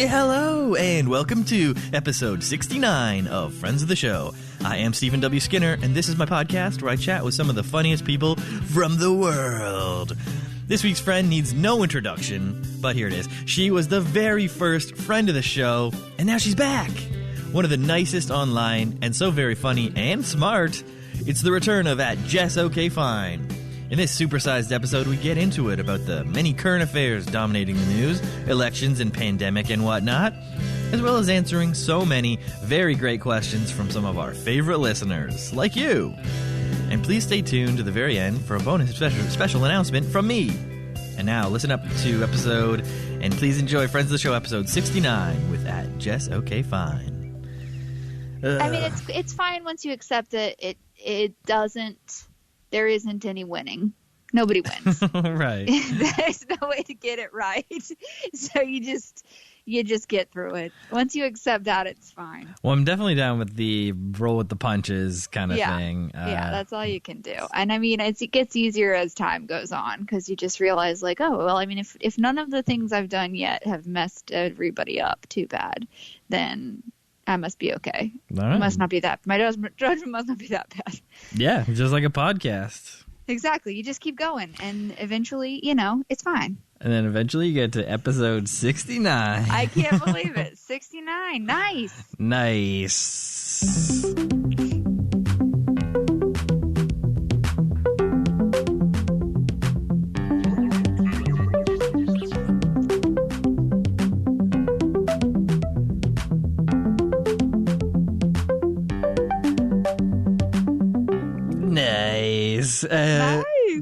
Hello, and welcome to episode 69 of Friends of the Show. I am Stephen W. Skinner, and this is my podcast where I chat with some of the funniest people from the world. This week's friend needs no introduction, but here it is. She was the very first friend of the show, and now she's back. One of the nicest online, and so very funny and smart. It's the return of Jess. Okay, fine. In this supersized episode, we get into it about the many current affairs dominating the news, elections and pandemic and whatnot, as well as answering so many very great questions from some of our favorite listeners, like you. And please stay tuned to the very end for a bonus special announcement from me. And now, listen up to episode, and please enjoy Friends of the Show episode 69 with Jess. Okay, fine. I mean, it's fine once you accept it. It doesn't. There isn't any winning. Nobody wins. Right. There's no way to get it right. So you just get through it. Once you accept that, it's fine. Well, I'm definitely down with the roll with the punches kind of thing. Yeah, that's all you can do. And I mean, it gets easier as time goes on because you just realize like, oh, well, I mean, if none of the things I've done yet have messed everybody up too bad, then I must be okay. Right. It must not be that. My judgment must not be that bad. Yeah, just like a podcast. Exactly. You just keep going, and eventually, it's fine. And then eventually you get to episode 69. I can't believe it. 69. Nice. Nice.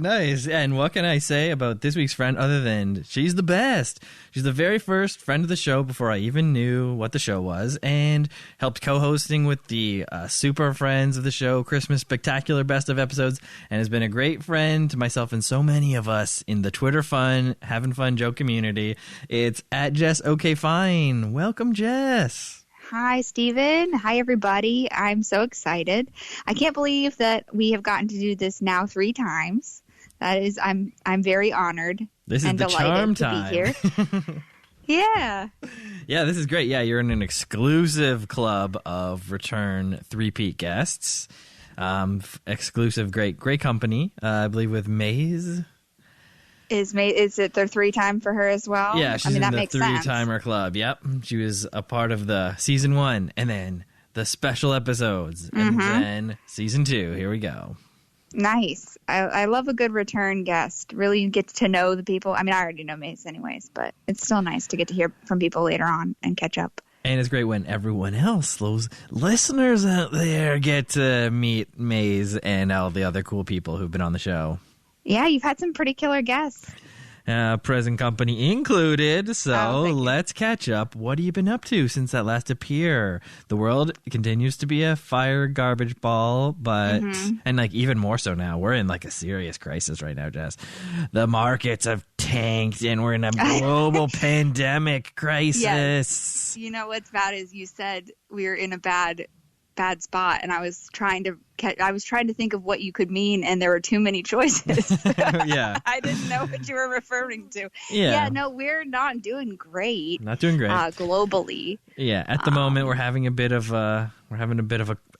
Nice. And what can I say about this week's friend other than she's the best? She's the very first friend of the show before I even knew what the show was, and helped co-hosting with the super friends of the show Christmas Spectacular Best of Episodes, and has been a great friend to myself and so many of us in the Twitter fun, having fun joke community. It's Jess. Okay, fine. Welcome, Jess. Hi, Stephen. Hi, everybody. I'm so excited. I can't believe that we have gotten to do this now 3 times. That is, I'm very honored. This is and the charm to time. Be here. Yeah. Yeah, this is great. Yeah, you're in an exclusive club of return three-peat guests. Exclusive, great company. I believe with Maze. Is it their 3-time for her as well? Yeah, she's in that the makes sense. 3-timer club. Yep, she was a part of the season 1, and then the special episodes, and then season 2. Here we go. Nice. I love a good return guest. Really get to know the people. I mean, I already know Mace anyways, but it's still nice to get to hear from people later on and catch up. And it's great when everyone else, those listeners out there, get to meet Maze and all the other cool people who've been on the show. Yeah, you've had some pretty killer guests. Present company included, so let's catch up. What have you been up to since that last appear? The world continues to be a fire garbage ball, but and like even more so now, we're in like a serious crisis right now, Jess. The markets have tanked and we're in a global pandemic crisis. Yes. You know what's bad is you said we're in a bad spot, and I was trying to think of what you could mean, and there were too many choices. Yeah. I didn't know what you were referring to. Yeah. No, we're not doing great. Not doing great. Globally. Yeah, at the moment we're having a bit of a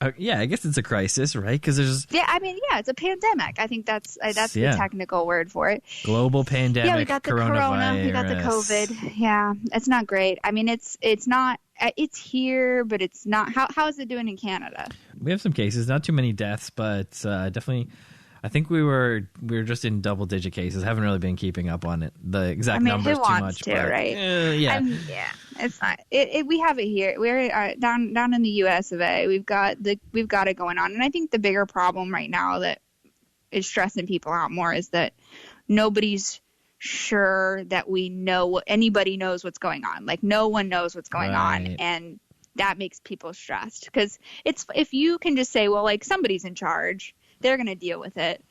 I guess it's a crisis, right? Because there's it's a pandemic. I think that's the technical word for it. Global pandemic. Yeah, we got the corona, we got the COVID. Yeah, it's not great. I mean, it's not. It's here, but it's not. How is it doing in Canada? We have some cases, not too many deaths, but definitely. I think we were just in double-digit cases. Haven't really been keeping up on it, the exact numbers who wants too much. To, but, right? Yeah, it's not. We have it here. We're down in the U.S. of A. We've got it going on, and I think the bigger problem right now that is stressing people out more is that nobody's sure that anybody knows what's going on. Like no one knows what's going on, and that makes people stressed because if you can just say, well, like somebody's in charge, they're going to deal with it,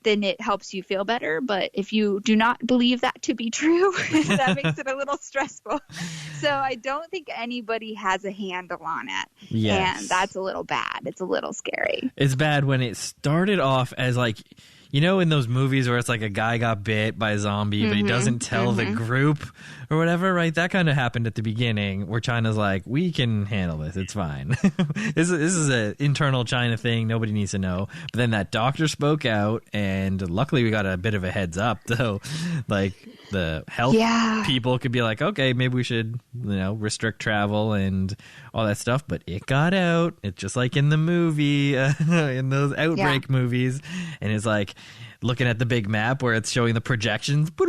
then it helps you feel better. But if you do not believe that to be true, that makes it a little stressful. So I don't think anybody has a handle on it. Yes. And that's a little bad. It's a little scary. It's bad when it started off as like, you know, in those movies where it's like a guy got bit by a zombie, but he doesn't tell the group or whatever, right? That kind of happened at the beginning where China's like, we can handle this. It's fine. This is an internal China thing. Nobody needs to know. But then that doctor spoke out, and luckily we got a bit of a heads up. So, like, the health people could be like, okay, maybe we should, restrict travel and all that stuff. But it got out. It's just like in the movie, in those outbreak movies. And it's like looking at the big map where it's showing the projections. And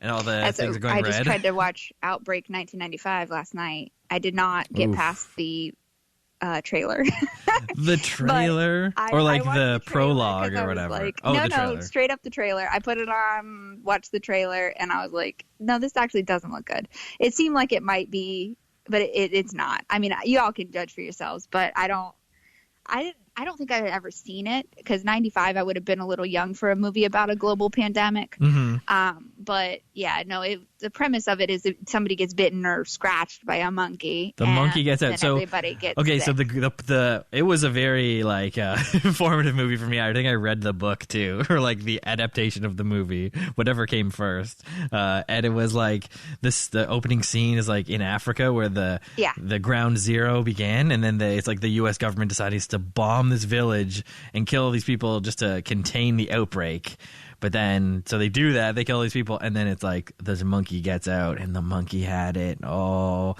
all the things are going red. I just tried to watch Outbreak 1995 last night. I did not get past the trailer. The trailer? Or like the prologue or whatever? Like, no, straight up the trailer. I put it on, watched the trailer, and I was like, no, this actually doesn't look good. It seemed like it might be, but it's not. I mean, you all can judge for yourselves, but I don't think I had ever seen it, because 95 I would have been a little young for a movie about a global pandemic. But yeah, no, the premise of it is that somebody gets bitten or scratched by a monkey. The monkey gets out. So everybody gets okay. sick. So it was a very informative movie for me. I think I read the book too, or like the adaptation of the movie, whatever came first. And it was like this. The opening scene is like in Africa where the ground zero began, and then it's like the U.S. government decides to bomb this village and kill all these people just to contain the outbreak. But then, so they do that, they kill all these people, and then it's like this monkey gets out, and the monkey had it. Oh,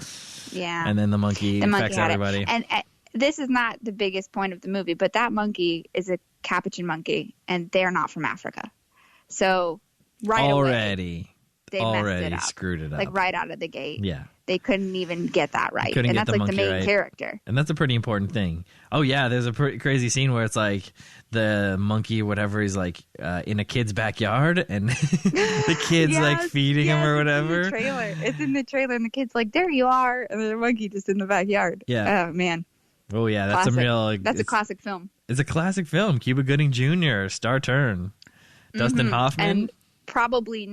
yeah. And then the monkey infects everybody. And this is not the biggest point of the movie, but that monkey is a capuchin monkey, and they're not from Africa. So away, they messed it up. Screwed it up. Like right out of the gate. Yeah. They couldn't even get that right. And that's like the main character. And that's a pretty important thing. Oh, yeah. There's a pretty crazy scene where it's like the monkey, whatever, is like in a kid's backyard, and the kid's like feeding him or whatever. It's in the trailer, and the kid's like, there you are. And the monkey just in the backyard. Yeah. Oh, man. Oh, yeah. That's some real. That's a classic film. It's a classic film. Cuba Gooding Jr., star turn. Dustin Hoffman. And probably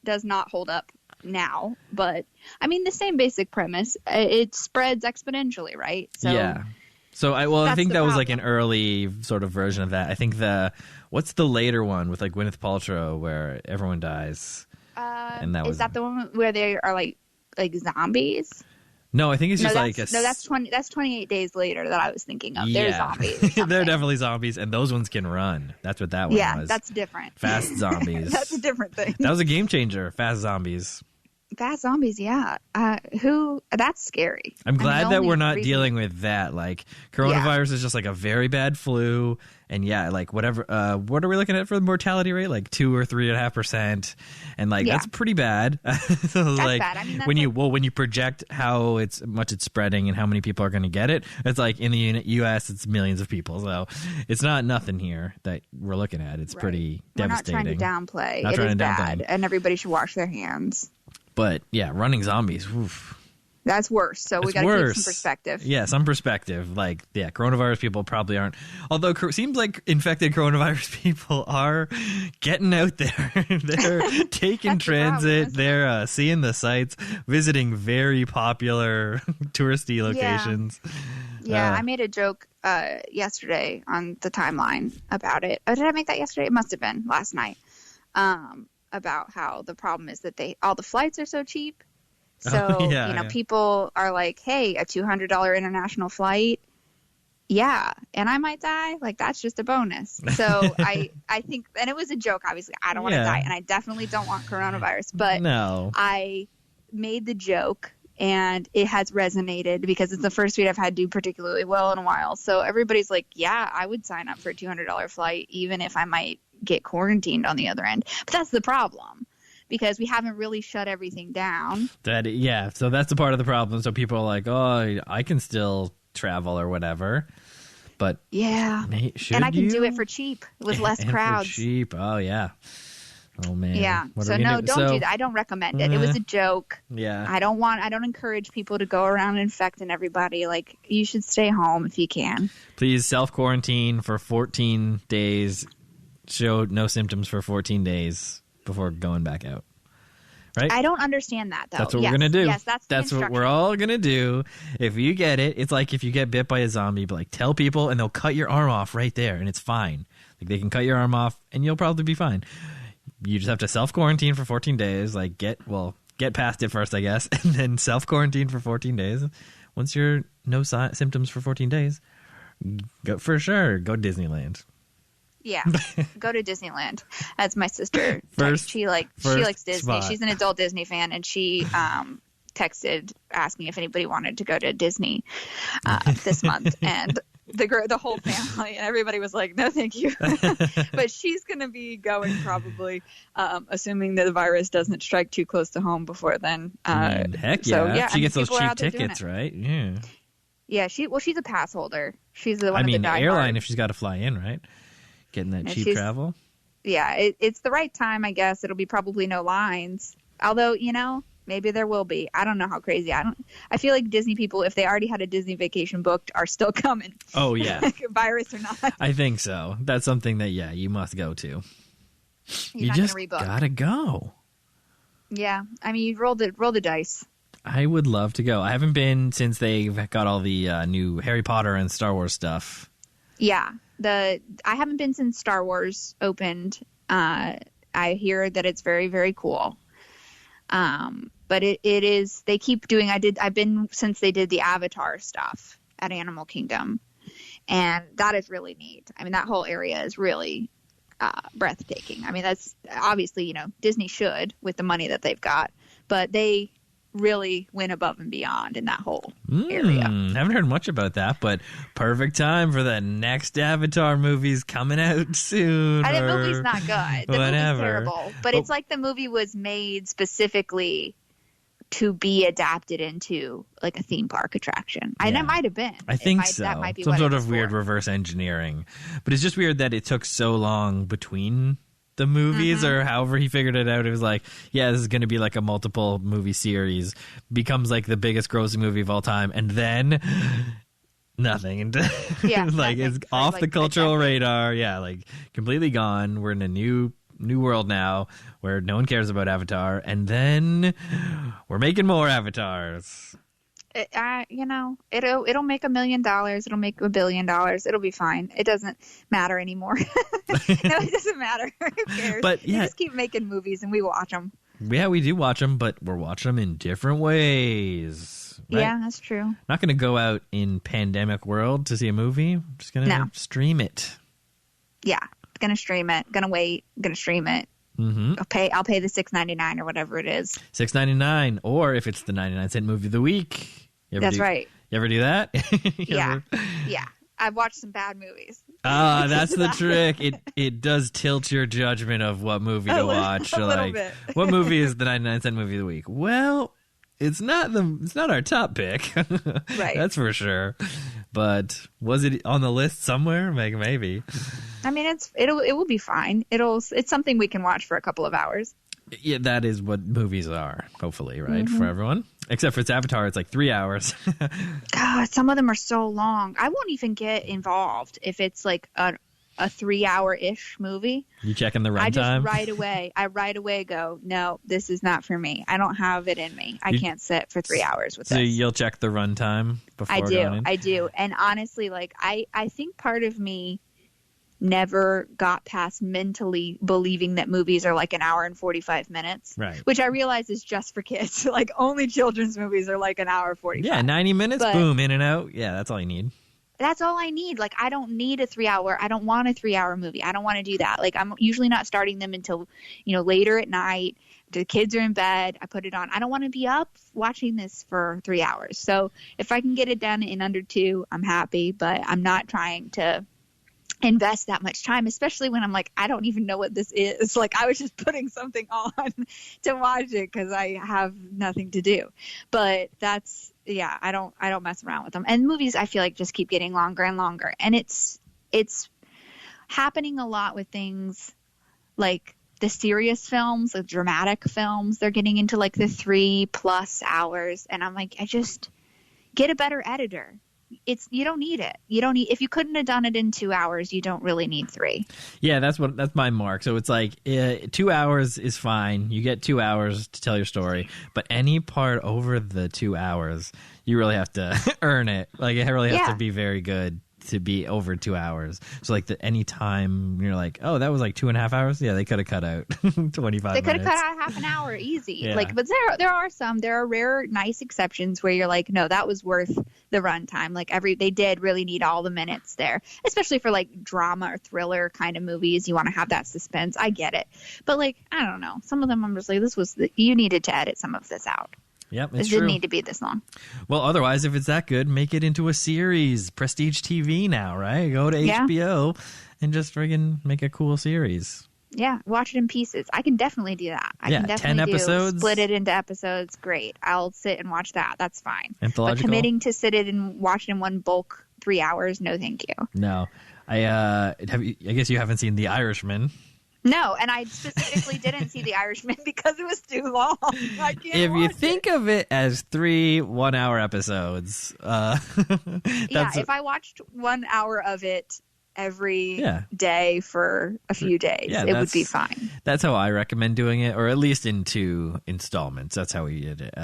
does not hold up now, but I mean the same basic premise. It spreads exponentially, right? So yeah. So I think that was like an early sort of version of that. I think what's the later one with like Gwyneth Paltrow where everyone dies? And that is that the one where they are like zombies? No, I think it's just that's 28 days later that I was thinking of. They're zombies. They're definitely zombies, and those ones can run. That's what that one was. Yeah, that's different. Fast zombies. That's a different thing. That was a game changer. Fast zombies. Fast zombies, yeah. That's scary. I'm glad that we're not dealing with that. Like, coronavirus is just like a very bad flu. And yeah, like whatever, what are we looking at for the mortality rate? Like 2 or 3.5%. And like, that's pretty bad. So that's like bad. I mean, when you project how much it's spreading and how many people are going to get it, it's like in the US, it's millions of people. So it's not nothing here that we're looking at. It's pretty devastating. We're not trying to downplay. It is bad. And everybody should wash their hands. But yeah, running zombies. Oof. That's worse. So we got to keep some perspective. Yeah, some perspective. Like, yeah, coronavirus people probably aren't. Although it seems like infected coronavirus people are getting out there. They're taking transit. They're seeing the sights, visiting very popular touristy locations. Yeah, I made a joke yesterday on the timeline about it. Oh, did I make that yesterday? It must have been last night. About how the problem is that all the flights are so cheap. So, people are like, hey, a $200 international flight. Yeah. And I might die. Like, that's just a bonus. So I think, and it was a joke, obviously. I don't want to die. And I definitely don't want coronavirus. But I made the joke, and it has resonated because it's the first week I've had do particularly well in a while. So everybody's like, yeah, I would sign up for a $200 flight, even if I might get quarantined on the other end. But that's the problem, because we haven't really shut everything down. So that's a part of the problem. So people are like, oh, I can still travel or whatever. But yeah, and I can do it for cheap with less crowds. For cheap. Oh yeah. Oh man. Yeah. So don't do that. I don't recommend it. It was a joke. Yeah. I don't encourage people to go around infecting everybody. Like, you should stay home if you can. Please self-quarantine for 14 days. Show no symptoms for 14 days before going back out. Right? I don't understand that, though. That's what we're going to do. Yes, that's what we're all going to do. If you get it, it's like if you get bit by a zombie, but like tell people and they'll cut your arm off right there and it's fine. Like, they can cut your arm off and you'll probably be fine. You just have to self-quarantine for 14 days. Like, get past it first, I guess, and then self-quarantine for 14 days. Once you're no symptoms for 14 days, go to Disneyland. Yeah, go to Disneyland. That's my sister. She likes Disney. Spot. She's an adult Disney fan, and she texted asking if anybody wanted to go to Disney this month, and the whole family and everybody was like, no thank you. But she's gonna be going probably, assuming that the virus doesn't strike too close to home before then. Heck yeah. So, yeah, she gets those cheap tickets, right? Yeah, she's a pass holder. She's the one of the the airline, if she's got to fly in, right, getting that cheap travel. Yeah, it's the right time, I guess. It'll be probably no lines, although maybe there will be. I don't know how crazy. I feel like Disney people, if they already had a Disney vacation booked, are still coming. Oh, yeah. Virus or not. I think so. That's something that, you must go to. You just gotta go. Yeah. I mean, you roll the dice. I would love to go. I haven't been since they've got all the new Harry Potter and Star Wars stuff. Yeah. I haven't been since Star Wars opened. I hear that it's very, very cool. But it is, they keep doing, I've been since they did the Avatar stuff at Animal Kingdom, and that is really neat. I mean, that whole area is really breathtaking. I mean, that's obviously, Disney should with the money that they've got, but they really went above and beyond in that whole area. Haven't heard much about that, but perfect time for the next Avatar movie's coming out soon. The movie's not good. The movie's terrible. But it's like the movie was made specifically to be adapted into like a theme park attraction. And it might have been. I think so. That might be some sort of weird reverse engineering. But it's just weird that it took so long between the movies, or however he figured it out. It was like, this is going to be like a multiple movie series, becomes like the biggest grossing movie of all time, and then nothing. And like, it's off the cultural radar. Yeah, like completely gone. We're in a new world now where no one cares about Avatar, and then we're making more Avatars. It'll make $1 million. It'll make $1 billion. It'll be fine. It doesn't matter anymore. No, it doesn't matter. Who cares? But they just keep making movies and we watch them. Yeah, we do watch them, but we're watching them in different ways. Right? Yeah, that's true. Not going to go out in pandemic world to see a movie. I'm just going to stream it. Yeah, going to stream it. Going to wait. Going to stream it. Mm-hmm. I'll pay the $6.99 or whatever it is. $6.99, or if it's the 99-cent movie of the week. That's right. You ever do that? Yeah. I've watched some bad movies. That's the trick. It does tilt your judgment of what movie to watch. A little bit. What movie is the 99-cent movie of the week? Well, it's not our top pick. Right. That's for sure. But was it on the list somewhere? Maybe. I mean, it will be fine. It's something we can watch for a couple of hours. Yeah, that is what movies are, hopefully, right? For everyone. Except for its Avatar, it's like 3 hours. God, some of them are so long. I won't even get involved if it's like a 3-hour-ish movie. You checking the runtime? I right away go, no, this is not for me. I don't have it in me. I can't sit for 3 hours with this. So you'll check the runtime before going in? I do. And honestly, like I think part of me never got past mentally believing that movies are like an hour and 45 minutes, right? Which I realize is just for kids. Like only children's movies are like an hour 45. Yeah, 90 minutes, boom, in and out. Yeah, that's all you need. That's all I need. Like I don't need a 3-hour. I don't want a 3-hour movie. I don't want to do that. Like I'm usually not starting them until later at night. The kids are in bed. I put it on. I don't want to be up watching this for 3 hours. So if I can get it done in under 2, I'm happy. But I'm not trying to invest that much time, especially when I'm like, I don't even know what this is. Like I was just putting something on to watch it because I have nothing to do. But that's I don't mess around with them. And movies I feel like just keep getting longer and longer. And it's happening a lot with things like the serious films, the dramatic films. They're getting into like the 3+ hours, and I'm like, I just get a better editor. You don't need it. If you couldn't have done it in 2 hours, you don't really need 3. Yeah, that's my mark. So it's like 2 hours is fine. You get 2 hours to tell your story, but any part over the 2 hours, you really have to earn it. Like it really has to be very good to be over 2 hours. So like any time you're like, oh, that was like 2.5 hours. Yeah, they could have cut out 25 minutes. They could have cut out half an hour easy. Yeah. Like, but there are rare nice exceptions where you're like, no, that was worth the runtime. Like they did really need all the minutes there, especially for like drama or thriller kind of movies. You want to have that suspense. I get it. But like, I don't know. Some of them I'm just like, you needed to edit some of this out. Yep, it didn't need to be this long. Well, otherwise, if it's that good, make it into a series. Prestige TV now, right? Go to HBO and just friggin' make a cool series. Yeah, watch it in pieces. I can definitely do that. I can definitely 10 episodes. Split it into episodes. Great. I'll sit and watch that. That's fine. Anthological. But committing to sit it and watch it in one bulk 3 hours, no thank you. No. I guess you haven't seen The Irishman. No, and I specifically didn't see The Irishman because it was too long. I can't If you watch think of it as 3 1-hour episodes, if I watched 1 hour of it every day for a few days, it would be fine. That's how I recommend doing it, or at least in 2 installments. That's how we did it.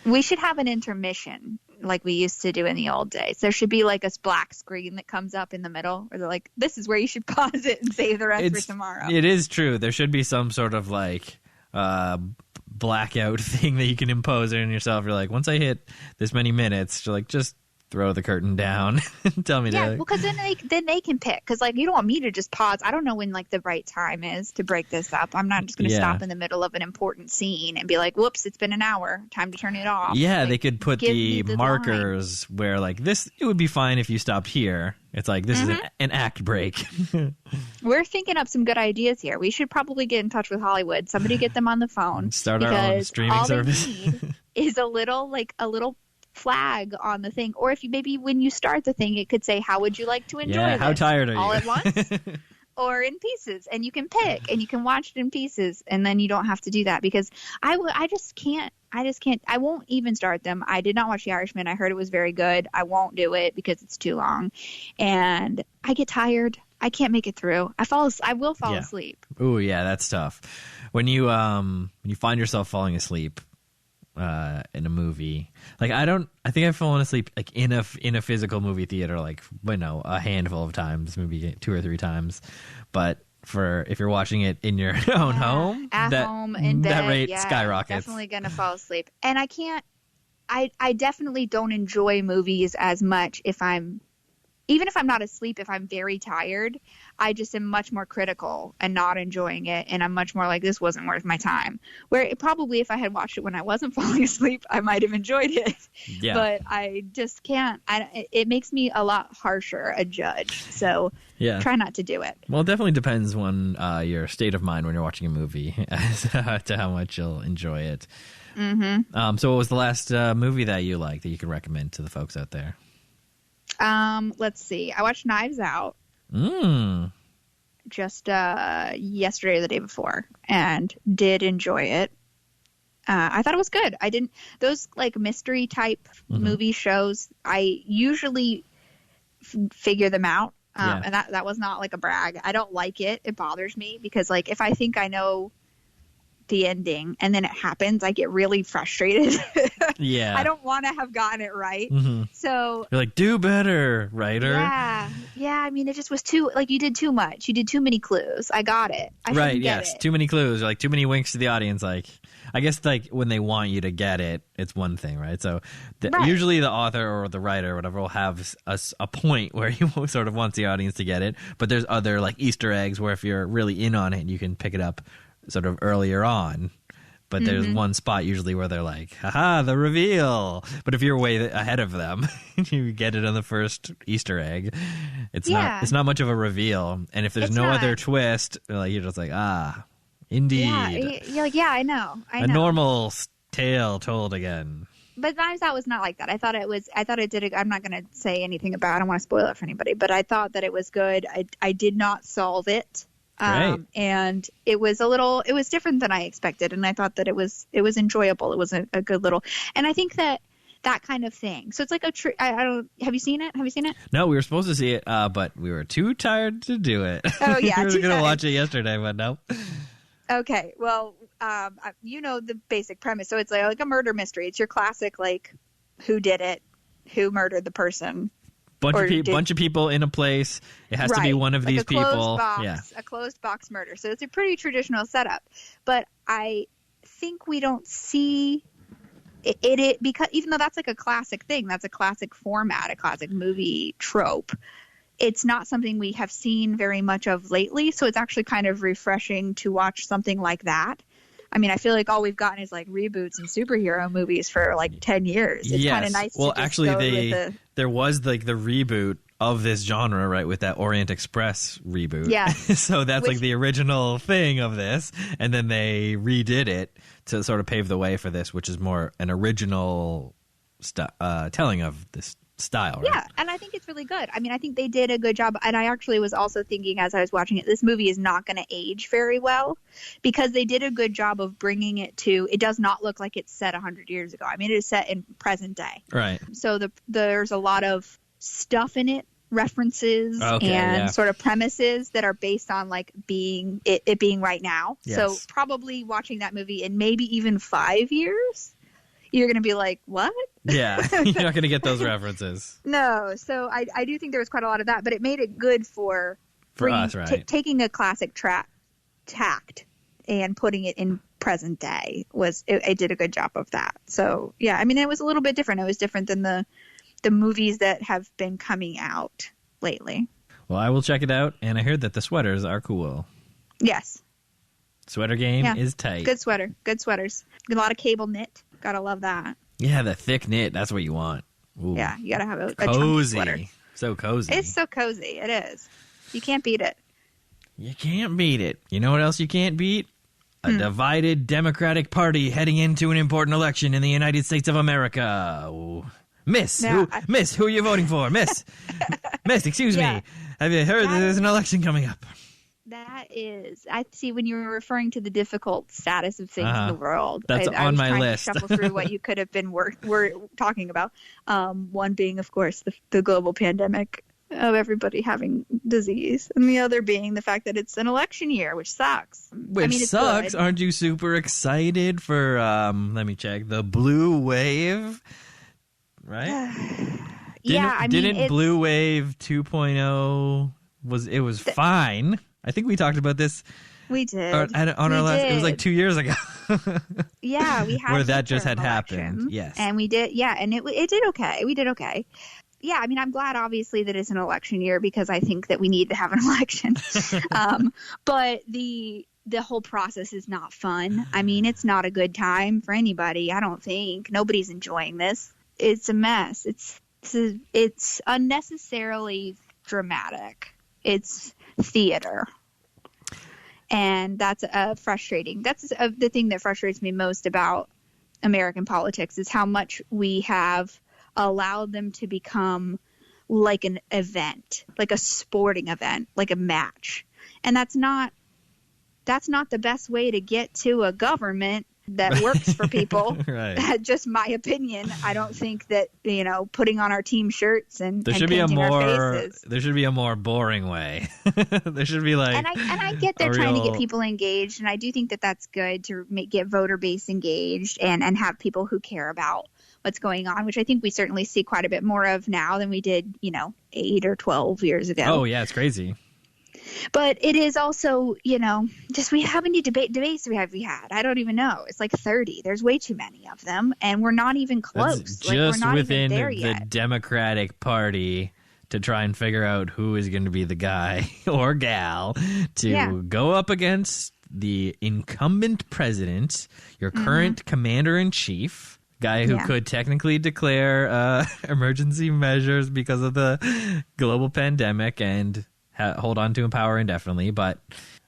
We should have an intermission like we used to do in the old days. There should be like a black screen that comes up in the middle where they're like, this is where you should pause it and save the rest for tomorrow. It is true. There should be some sort of like blackout thing that you can impose on yourself. You're like, once I hit this many minutes, you're like, just throw the curtain down and tell me to. Yeah, because then they can pick. Because like, you don't want me to just pause. I don't know when like the right time is to break this up. I'm not just going to stop in the middle of an important scene and be like, whoops, it's been an hour. Time to turn it off. Yeah, like, they could put the markers where like this. It would be fine if you stopped here. It's like this is an act break. We're thinking up some good ideas here. We should probably get in touch with Hollywood. Somebody get them on the phone. Start our own streaming service. All they need is a little flag on the thing, or if you maybe when you start the thing it could say, how would you like to enjoy this? How tired are you? All at once or in pieces, and you can pick and you can watch it in pieces, and then you don't have to do that because I just can't. I won't even start them. I did not watch The Irishman. I heard it was very good. I won't do it because it's too long and I get tired. I can't make it through. I will fall asleep. Oh yeah, that's tough. When you find yourself falling asleep in a movie, like I think I've fallen asleep like in a physical movie theater like a handful of times, maybe 2 or 3 times, but if you're watching it in your own home, home in bed, that rate skyrockets. Definitely gonna fall asleep, and I can't. I definitely don't enjoy movies as much even if I'm not asleep, if I'm very tired, I just am much more critical and not enjoying it. And I'm much more like, this wasn't worth my time. Where probably if I had watched it when I wasn't falling asleep, I might have enjoyed it. Yeah. But I just can't. It makes me a lot harsher a judge. So try not to do it. Well, it definitely depends on your state of mind when you're watching a movie as to how much you'll enjoy it. Mm-hmm. So what was the last movie that you liked that you could recommend to the folks out there? Let's see. I watched Knives Out just yesterday or the day before and did enjoy it. I thought it was good. Those like mystery type movie shows, I usually figure them out. And that was not like a brag. I don't like it. It bothers me because like if I think I know the ending and then it happens, I get really frustrated. Yeah. I don't want to have gotten it right. Mm-hmm. So you're like, do better, writer. Yeah. I mean, it just was too, like, you did too much. You did too many clues. I got it. Yes. Too many clues, or like too many winks to the audience. Like, I guess like when they want you to get it, it's one thing, right? So usually the author or the writer or whatever will have a point where he sort of wants the audience to get it. But there's other like Easter eggs where if you're really in on it, you can pick it up sort of earlier on. But there's one spot usually where they're like, haha, the reveal. But if you're way ahead of them, you get it on the first Easter egg. It's not much of a reveal. And if there's other twist, like you're just like, indeed. Yeah, you're like, I know. A normal tale told again. But Knives Out was not like that. I thought it did. I'm not going to say anything about it. I don't want to spoil it for anybody. But I thought that it was good. I did not solve it. And it was different than I expected. And I thought that it was enjoyable. It was a good little, and I think that kind of thing. So it's like have you seen it? No, we were supposed to see it, but we were too tired to do it. Oh yeah. We were going to watch it yesterday, but no. Okay. Well, the basic premise. So it's like a murder mystery. It's your classic, like, who did it? Who murdered the person? bunch of people in a place. It has to be one of these people. A closed box murder. So it's a pretty traditional setup. But I think we don't see it because even though that's like a classic thing, that's a classic format, a classic movie trope. It's not something we have seen very much of lately. So it's actually kind of refreshing to watch something like that. I mean, I feel like all we've gotten is like reboots and superhero movies for like 10 years. It's kind of nice to just actually, go with there was like the reboot of this genre, right, with that Orient Express reboot. Yeah. So that's like the original thing of this. And then they redid it to sort of pave the way for this, which is more an original telling of this style, right? Yeah, and I think it's really good. I mean, I think they did a good job. And I actually was also thinking as I was watching it, this movie is not going to age very well because they did a good job of bringing it to, it does not look like it's set 100 years ago. I mean, it is set in present day. Right. So there's a lot of stuff in it, references and sort of premises that are based on like being it being right now. Yes. So probably watching that movie in maybe even 5 years, you're going to be like, what? Yeah, you're not going to get those references. No, so I do think there was quite a lot of that, but it made it good for us, right? Taking a classic tact and putting it in present day it did a good job of that. So yeah, I mean, it was a little bit different. It was different than the movies that have been coming out lately. Well, I will check it out, and I heard that the sweaters are cool. Yes. Sweater game is tight. Good sweaters. A lot of cable knit. Gotta love that. Yeah, the thick knit. That's what you want. Ooh. Yeah, you gotta have a cozy chunky sweater. So cozy. It's so cozy. It is. You can't beat it. You can't beat it. You know what else you can't beat? A divided Democratic Party heading into an important election in the United States of America. Ooh. Miss, who are you voting for? Miss, excuse me. Have you heard that there's an election coming up? That is, I see when you were referring to the difficult status of things in the world. That's on my list. I was trying to shuffle through what you could have been we're talking about. One being, of course, the global pandemic of everybody having disease, and the other being the fact that it's an election year, which sucks. It sucks. Good. Aren't you super excited for, let me check, the blue wave? Right? Didn't Blue Wave 2.0 was fine. I think we talked about this. We did. On our last, it was like 2 years ago. Yeah, we had where that just had happened. Yes, and we did. Yeah, and it did okay. We did okay. Yeah, I mean, I'm glad obviously that it's an election year because I think that we need to have an election. But the whole process is not fun. I mean, it's not a good time for anybody. I don't think nobody's enjoying this. It's a mess. It's unnecessarily dramatic. It's theater. And that's frustrating. That's the thing that frustrates me most about American politics is how much we have allowed them to become like an event, like a sporting event, like a match. And that's not the best way to get to a government that works for people. Right. That's just my opinion. I don't think that, putting on our team shirts and there should painting be our faces. There should be a more boring way. There should be like, and I get they're trying to get people engaged, and I do think that that's good to get voter base engaged and have people who care about what's going on, which I think we certainly see quite a bit more of now than we did, 8 or 12 years ago. Oh yeah, it's crazy. But it is also, just how many debates have we had? I don't even know. It's like 30. There's way too many of them, and we're not even close. That's just we're not within even there the yet. Democratic Party to try and figure out who is going to be the guy or gal to go up against the incumbent president, your current commander-in-chief, guy who could technically declare emergency measures because of the global pandemic and hold on to power indefinitely, but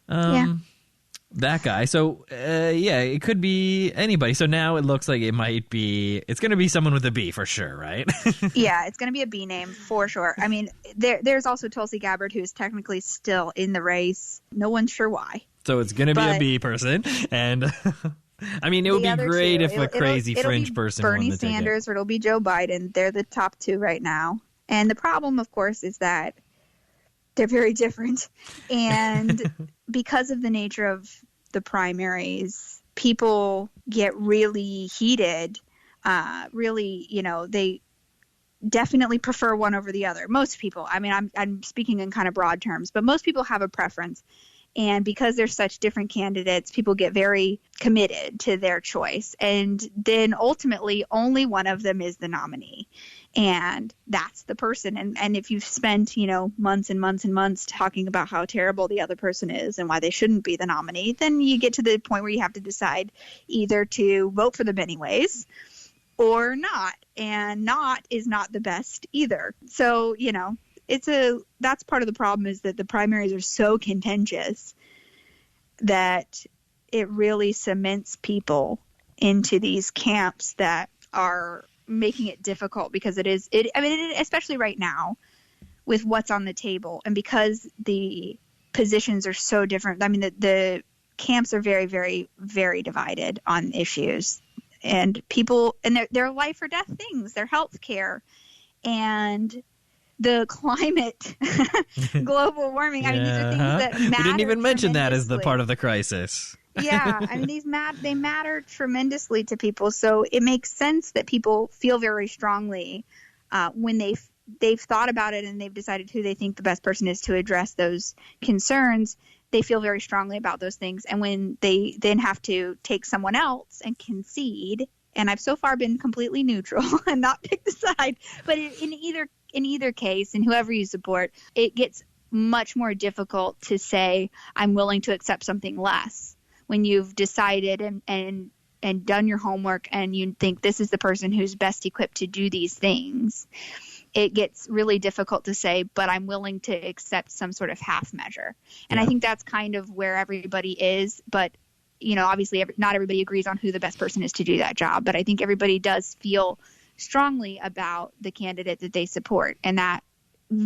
that guy. So it could be anybody. So now it looks like it's going to be someone with a B for sure, right? Yeah, it's going to be a B name for sure. I mean, there's also Tulsi Gabbard, who's technically still in the race. No one's sure why. So it's going to be a B person, and I mean, it would be great if a crazy fringe person won the ticket. Bernie Sanders or it'll be Joe Biden. They're the top two right now, and the problem, of course, is that they're very different. And because of the nature of the primaries, people get really heated. Really, definitely prefer one over the other. Most people, I mean, I'm speaking in kind of broad terms, but most people have a preference. And because there's such different candidates, people get very committed to their choice. And then ultimately, only one of them is the nominee. And that's the person. And if you've spent, months and months and months talking about how terrible the other person is and why they shouldn't be the nominee, then you get to the point where you have to decide either to vote for them anyways or not. And not is not the best either. So, that's part of the problem, is that the primaries are so contentious that it really cements people into these camps that are making it difficult, because especially right now with what's on the table, and because the positions are so different. I mean, the camps are very, very, very divided on issues, and people, and their life or death things, their health care, and the climate, global warming. I mean, these are things that matter. We didn't even mention that as the part of the crisis. Yeah, I mean, they matter tremendously to people. So it makes sense that people feel very strongly when they've thought about it and they've decided who they think the best person is to address those concerns. They feel very strongly about those things. And when they then have to take someone else and concede, and I've so far been completely neutral and not picked a side, but in either case, and whoever you support, it gets much more difficult to say, I'm willing to accept something less, when you've decided and done your homework and you think this is the person who's best equipped to do these things. It gets really difficult to say, but I'm willing to accept some sort of half measure. And I think that's kind of where everybody is. But, obviously not everybody agrees on who the best person is to do that job. But I think everybody does feel strongly about the candidate that they support. And that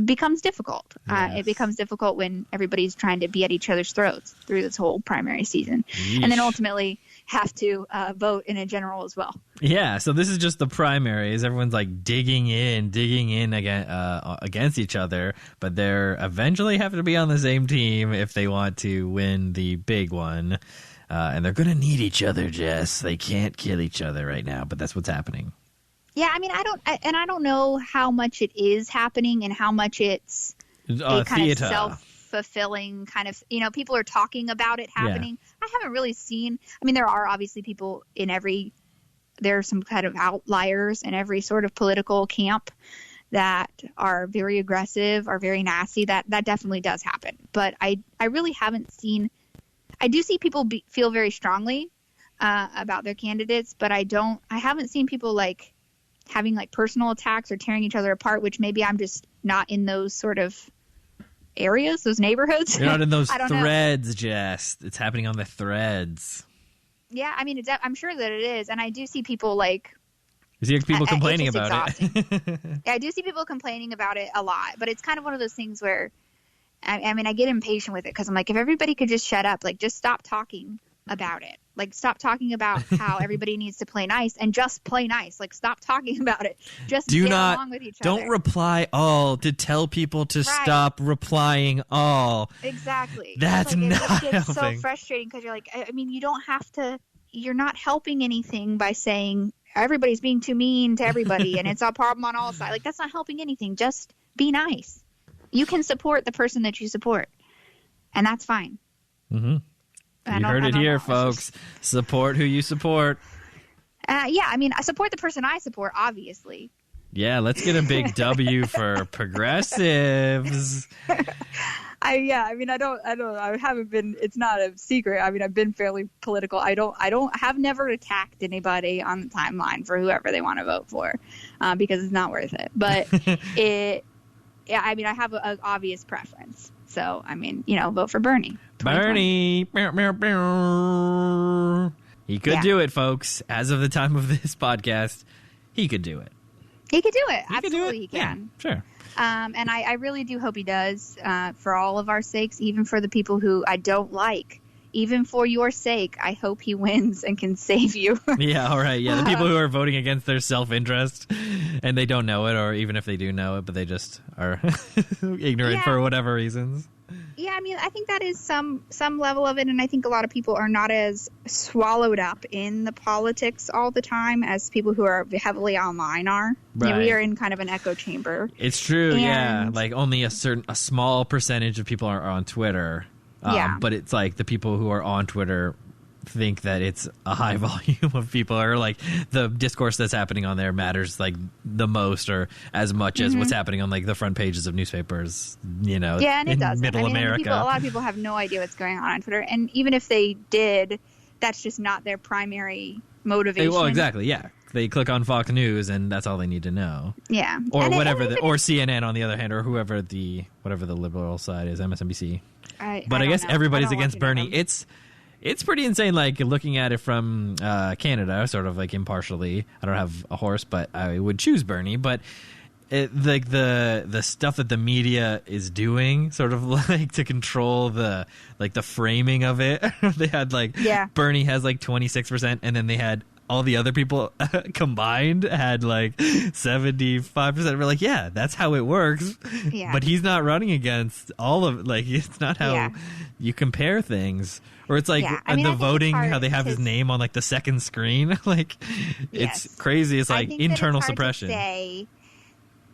becomes difficult. Yes. It becomes difficult when everybody's trying to be at each other's throats through this whole primary season. Yeesh. And then ultimately have to vote in a general as well. Yeah, so this is just the primaries. Everyone's like digging in against each other, but they're eventually have to be on the same team if they want to win the big one. And they're going to need each other, Jess. They can't kill each other right now, but that's what's happening. Yeah, I mean, I don't know how much it is happening and how much it's a kind of self-fulfilling kind of, people are talking about it happening. Yeah. I haven't really seen, I mean, there are obviously people there are some kind of outliers in every sort of political camp that are very aggressive, are very nasty. That definitely does happen. But I really haven't seen, I do see people feel very strongly about their candidates, but I haven't seen people having personal attacks or tearing each other apart, which maybe I'm just not in those sort of areas, those neighborhoods. You're not in those threads, Jess. It's happening on the threads. Yeah, I mean, I'm sure that it is. And I do see people You see people complaining about it. Yeah, I do see people complaining about it a lot, but it's kind of one of those things where, I mean, I get impatient with it because I'm like, if everybody could just shut up, just stop talking about it. Stop talking about how everybody needs to play nice and just play nice. Stop talking about it. Just get along with each other. Don't reply all to tell people to stop replying all. Exactly. That's not helping. It gets so helping. frustrating because you're like, I mean, you don't have to, you're not helping anything by saying everybody's being too mean to everybody and it's a problem on all sides. That's not helping anything. Just be nice. You can support the person that you support, and that's fine. Mm-hmm. You heard it here, folks. Support who you support. Yeah, I mean, I support the person I support, obviously. Yeah, let's get a big W for progressives. I mean, I haven't been, it's not a secret. I mean, I've been fairly political. I have never attacked anybody on the timeline for whoever they want to vote for, because it's not worth it. But I mean, I have an obvious preference. So, I mean, vote for Bernie. Bernie. He could do it, folks. As of the time of this podcast, he could do it. He could do it. Absolutely, he can. Yeah, sure. And I really do hope he does, for all of our sakes, even for the people who I don't like. Even for your sake, I hope he wins and can save you. Yeah, all right. Yeah, the people who are voting against their self-interest and they don't know it, or even if they do know it, but they just are ignorant for whatever reasons. Yeah, Yeah, I mean, I think that is some level of it, and I think a lot of people are not as swallowed up in the politics all the time as people who are heavily online are. Right. You know, we are in kind of an echo chamber. It's true, yeah. Like only a small percentage of people are on Twitter. But it's like the people who are on Twitter think that it's a high volume of people, or like the discourse that's happening on there matters like the most or as much as what's happening on like the front pages of newspapers, you know, yeah, and it does. Middle America. A lot of people have no idea what's going on Twitter, and even if they did, that's just not their primary motivation. Well, exactly, yeah. They click on Fox News and that's all they need to know. Yeah. Or or CNN on the other hand, or whatever the liberal side is, MSNBC. I guess everybody's against Bernie. It's pretty insane, like, looking at it from Canada, sort of, like, impartially. I don't have a horse, but I would choose Bernie. But, like, the stuff that the media is doing, sort of, like, to control the framing of it. They had, like, Bernie has, like, 26%, and then they had all the other people combined had, like, 75%. We're like, yeah, that's how it works. Yeah. But he's not running against all of, like, it's not how you compare things. Or it's like the voting, how they have his name on like the second screen. Like, it's crazy. It's like internal suppression.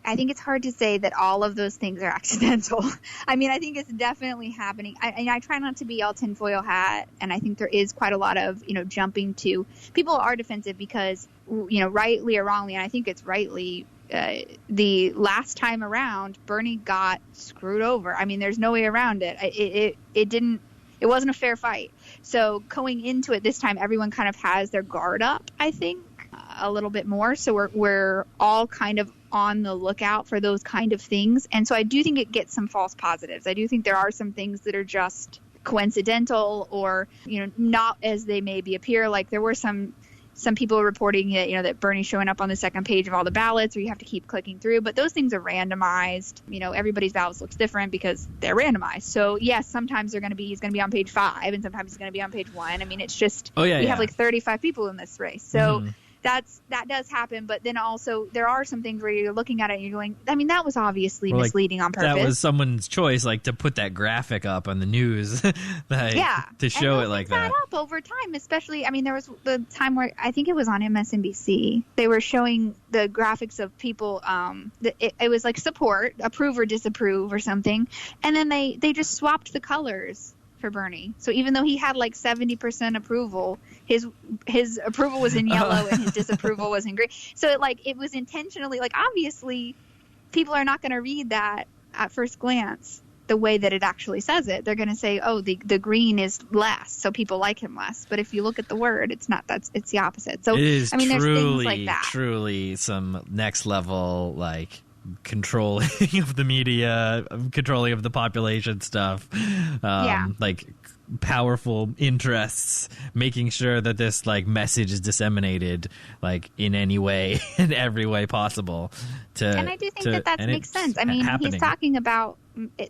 I think it's hard to say that all of those things are accidental. I mean, I think it's definitely happening. I try not to be all tinfoil hat, and I think there is quite a lot of, you know, jumping to people are defensive because, you know, rightly or wrongly, and I think it's rightly, the last time around, Bernie got screwed over. I mean, there's no way around it. It wasn't a fair fight. So going into it this time, everyone kind of has their guard up, I think, a little bit more. So we're all kind of on the lookout for those kind of things. And so I do think it gets some false positives. I do think there are some things that are just coincidental or, you know, not as they maybe appear. Like there were some people reporting that, you know, that Bernie's showing up on the second page of all the ballots, or you have to keep clicking through. But those things are randomized. You know, everybody's ballots looks different because they're randomized. So yes, sometimes he's going to be on page 5, and sometimes he's going to be on page 1. I mean, it's just we have like 35 people in this race. So that does happen. But then also there are some things where you're looking at it and you're going, I mean, that was obviously misleading on purpose. That was someone's choice, like to put that graphic up on the news, to show it like that. Up over time, especially. I mean, there was the time where I think it was on MSNBC. They were showing the graphics of people. It was like support, approve or disapprove or something, and then they just swapped the colors for Bernie. So even though he had like 70% approval, his approval was in yellow and his disapproval was in green. So it was intentionally, like, obviously people are not going to read that at first glance the way that it actually says it. They're going to say, oh, the green is less, so people like him less. But if you look at the word, it's not. It's the opposite. So it is, I mean, there's things like that. Truly some next level, like, controlling of the media, controlling of the population stuff, like powerful interests, making sure that this like message is disseminated like in any way, in every way possible. And I do think that makes sense. I mean, he's talking about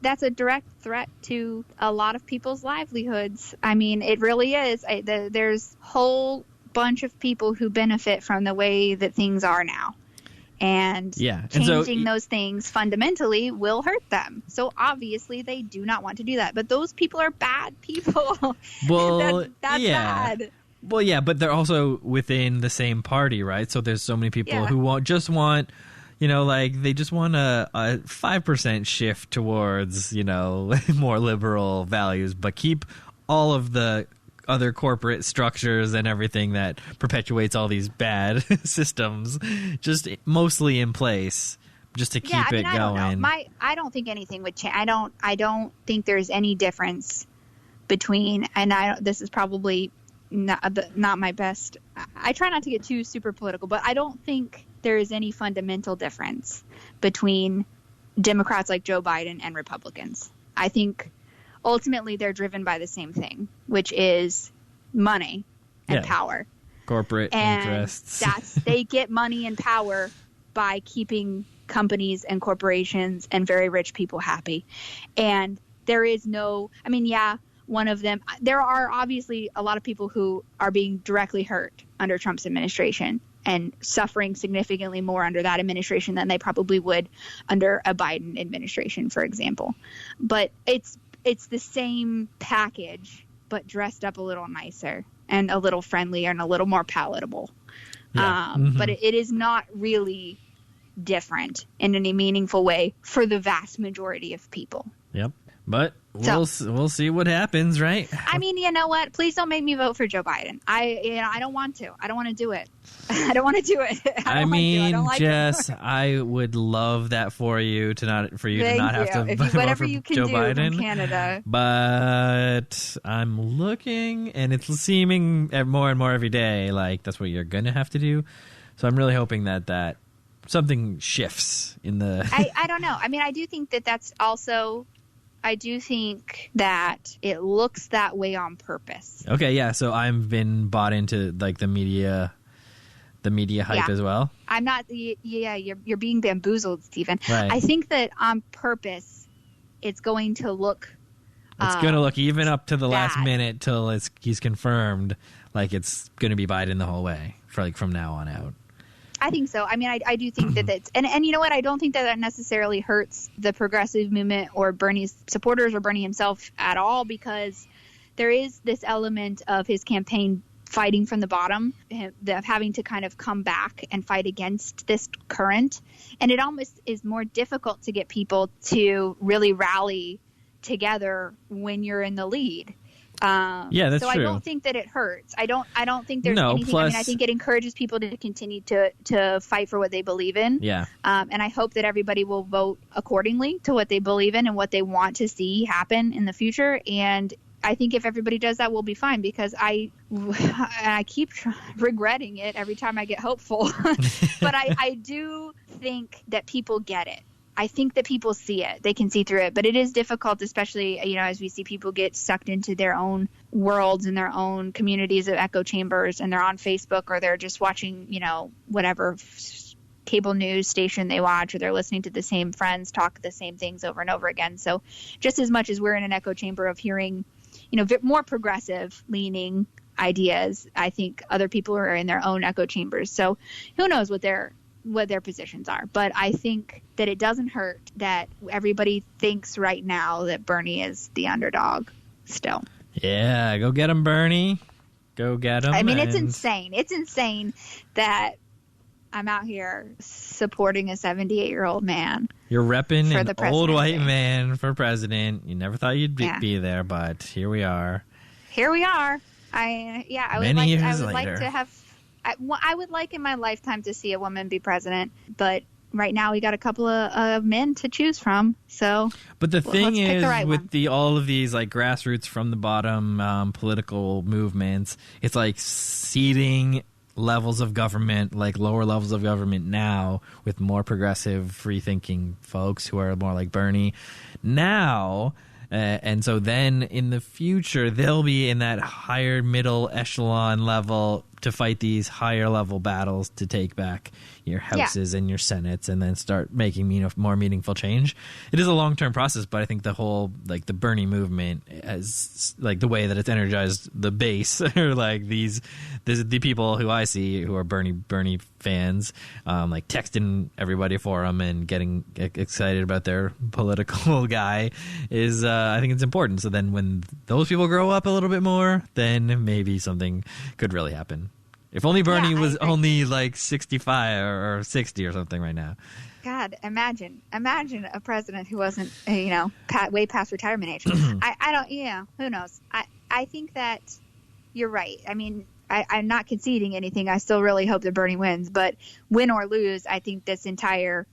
that's a direct threat to a lot of people's livelihoods. I mean, it really is. There's a whole bunch of people who benefit from the way that things are now. And changing those things fundamentally will hurt them. So obviously they do not want to do that. But those people are bad people. Well, that's bad. Well, yeah, but they're also within the same party, right? So there's so many people who want, you know, like they just want a 5% shift towards, you know, more liberal values, but keep all of the other corporate structures and everything that perpetuates all these bad systems just mostly in place just to keep it going. I don't think anything would change. I don't think there's any difference between, and this is probably not my best. I try not to get too super political, but I don't think there is any fundamental difference between Democrats like Joe Biden and Republicans. I think ultimately they're driven by the same thing, which is money and power. Corporate interests. They get money and power by keeping companies and corporations and very rich people happy. And there is one of them, there are obviously a lot of people who are being directly hurt under Trump's administration and suffering significantly more under that administration than they probably would under a Biden administration, for example. But it's the same package, but dressed up a little nicer and a little friendlier and a little more palatable. Yeah. But it is not really different in any meaningful way for the vast majority of people. Yep. But we'll see what happens, right? I mean, you know what? Please don't make me vote for Joe Biden. I don't want to. I don't want to do it. I don't want to do it. I mean, Jess, I would love that for you to not have to vote for Joe Biden. From Canada. But I'm looking, and it's seeming more and more every day like that's what you're gonna have to do. So I'm really hoping that something shifts in the. I don't know. I mean, I do think that's also. I do think that it looks that way on purpose. Okay, yeah. So I've been bought into like the media hype as well. I'm not. Yeah, you're being bamboozled, Stephen. Right. I think that on purpose, it's going to look. It's going to look even up to the bad. last minute till he's confirmed. Like it's going to be Biden the whole way from now on out. I think so. I mean, I do think that that's... And you know what? I don't think that necessarily hurts the progressive movement or Bernie's supporters or Bernie himself at all, because there is this element of his campaign fighting from the bottom, of having to kind of come back and fight against this current. And it almost is more difficult to get people to really rally together when you're in the lead. Yeah, that's so true. I don't think that it hurts. I don't think there's anything. Plus, I mean, I think it encourages people to continue to fight for what they believe in. Yeah. And I hope that everybody will vote accordingly to what they believe in and what they want to see happen in the future. And I think if everybody does that, we'll be fine, because I keep regretting it every time I get hopeful. But I do think that people get it. I think that people see it. They can see through it. But it is difficult, especially, as we see people get sucked into their own worlds and their own communities of echo chambers, and they're on Facebook, or they're just watching, whatever cable news station they watch, or they're listening to the same friends talk the same things over and over again. So just as much as we're in an echo chamber of hearing, more progressive leaning ideas, I think other people are in their own echo chambers. So who knows what their positions are. But I think that it doesn't hurt that everybody thinks right now that Bernie is the underdog still. Yeah, go get him, Bernie. Go get him. I mean, it's insane. It's insane that I'm out here supporting a 78-year-old man. You're repping an old white man for president. You never thought you'd be there, but here we are. Here we are. I would like to have... I would like in my lifetime to see a woman be president, but right now we got a couple of men to choose from. So, but the thing is, with all of these like grassroots from the bottom political movements, it's like seeding levels of government, like lower levels of government now, with more progressive, free-thinking folks who are more like Bernie now. And so then in the future, they'll be in that higher middle echelon level to fight these higher level battles to take back your houses and your senates, and then start making more meaningful change. It is a long-term process, but I think the whole, like the Bernie movement, as like the way that it's energized the base, or like the people who I see who are Bernie fans, like texting everybody for them and getting excited about their political guy is, I think it's important. So then when those people grow up a little bit more, then maybe something could really happen. If only Bernie was only like 65 or 60 or something right now. God, imagine a president who wasn't, way past retirement age. Who knows? I think that you're right. I mean, I'm not conceding anything. I still really hope that Bernie wins, but win or lose, I think this entire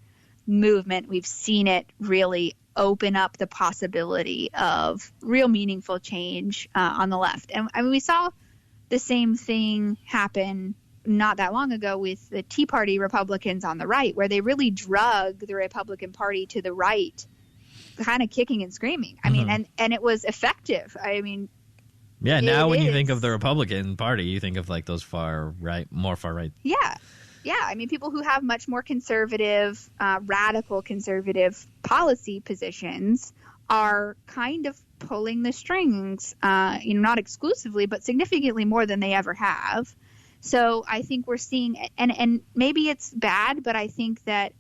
movement, we've seen it really open up the possibility of real meaningful change on the left. And I mean, we saw the same thing happen not that long ago with the Tea Party Republicans on the right, where they really drug the Republican Party to the right, kind of kicking and screaming. I mean, and it was effective. I mean, yeah. Now, when you think of the Republican Party, you think of like those more far right. Yeah. I mean, people who have much more conservative, radical conservative policy positions are kind of pulling the strings, not exclusively, but significantly more than they ever have. So I think we're seeing, and maybe it's bad, but I think that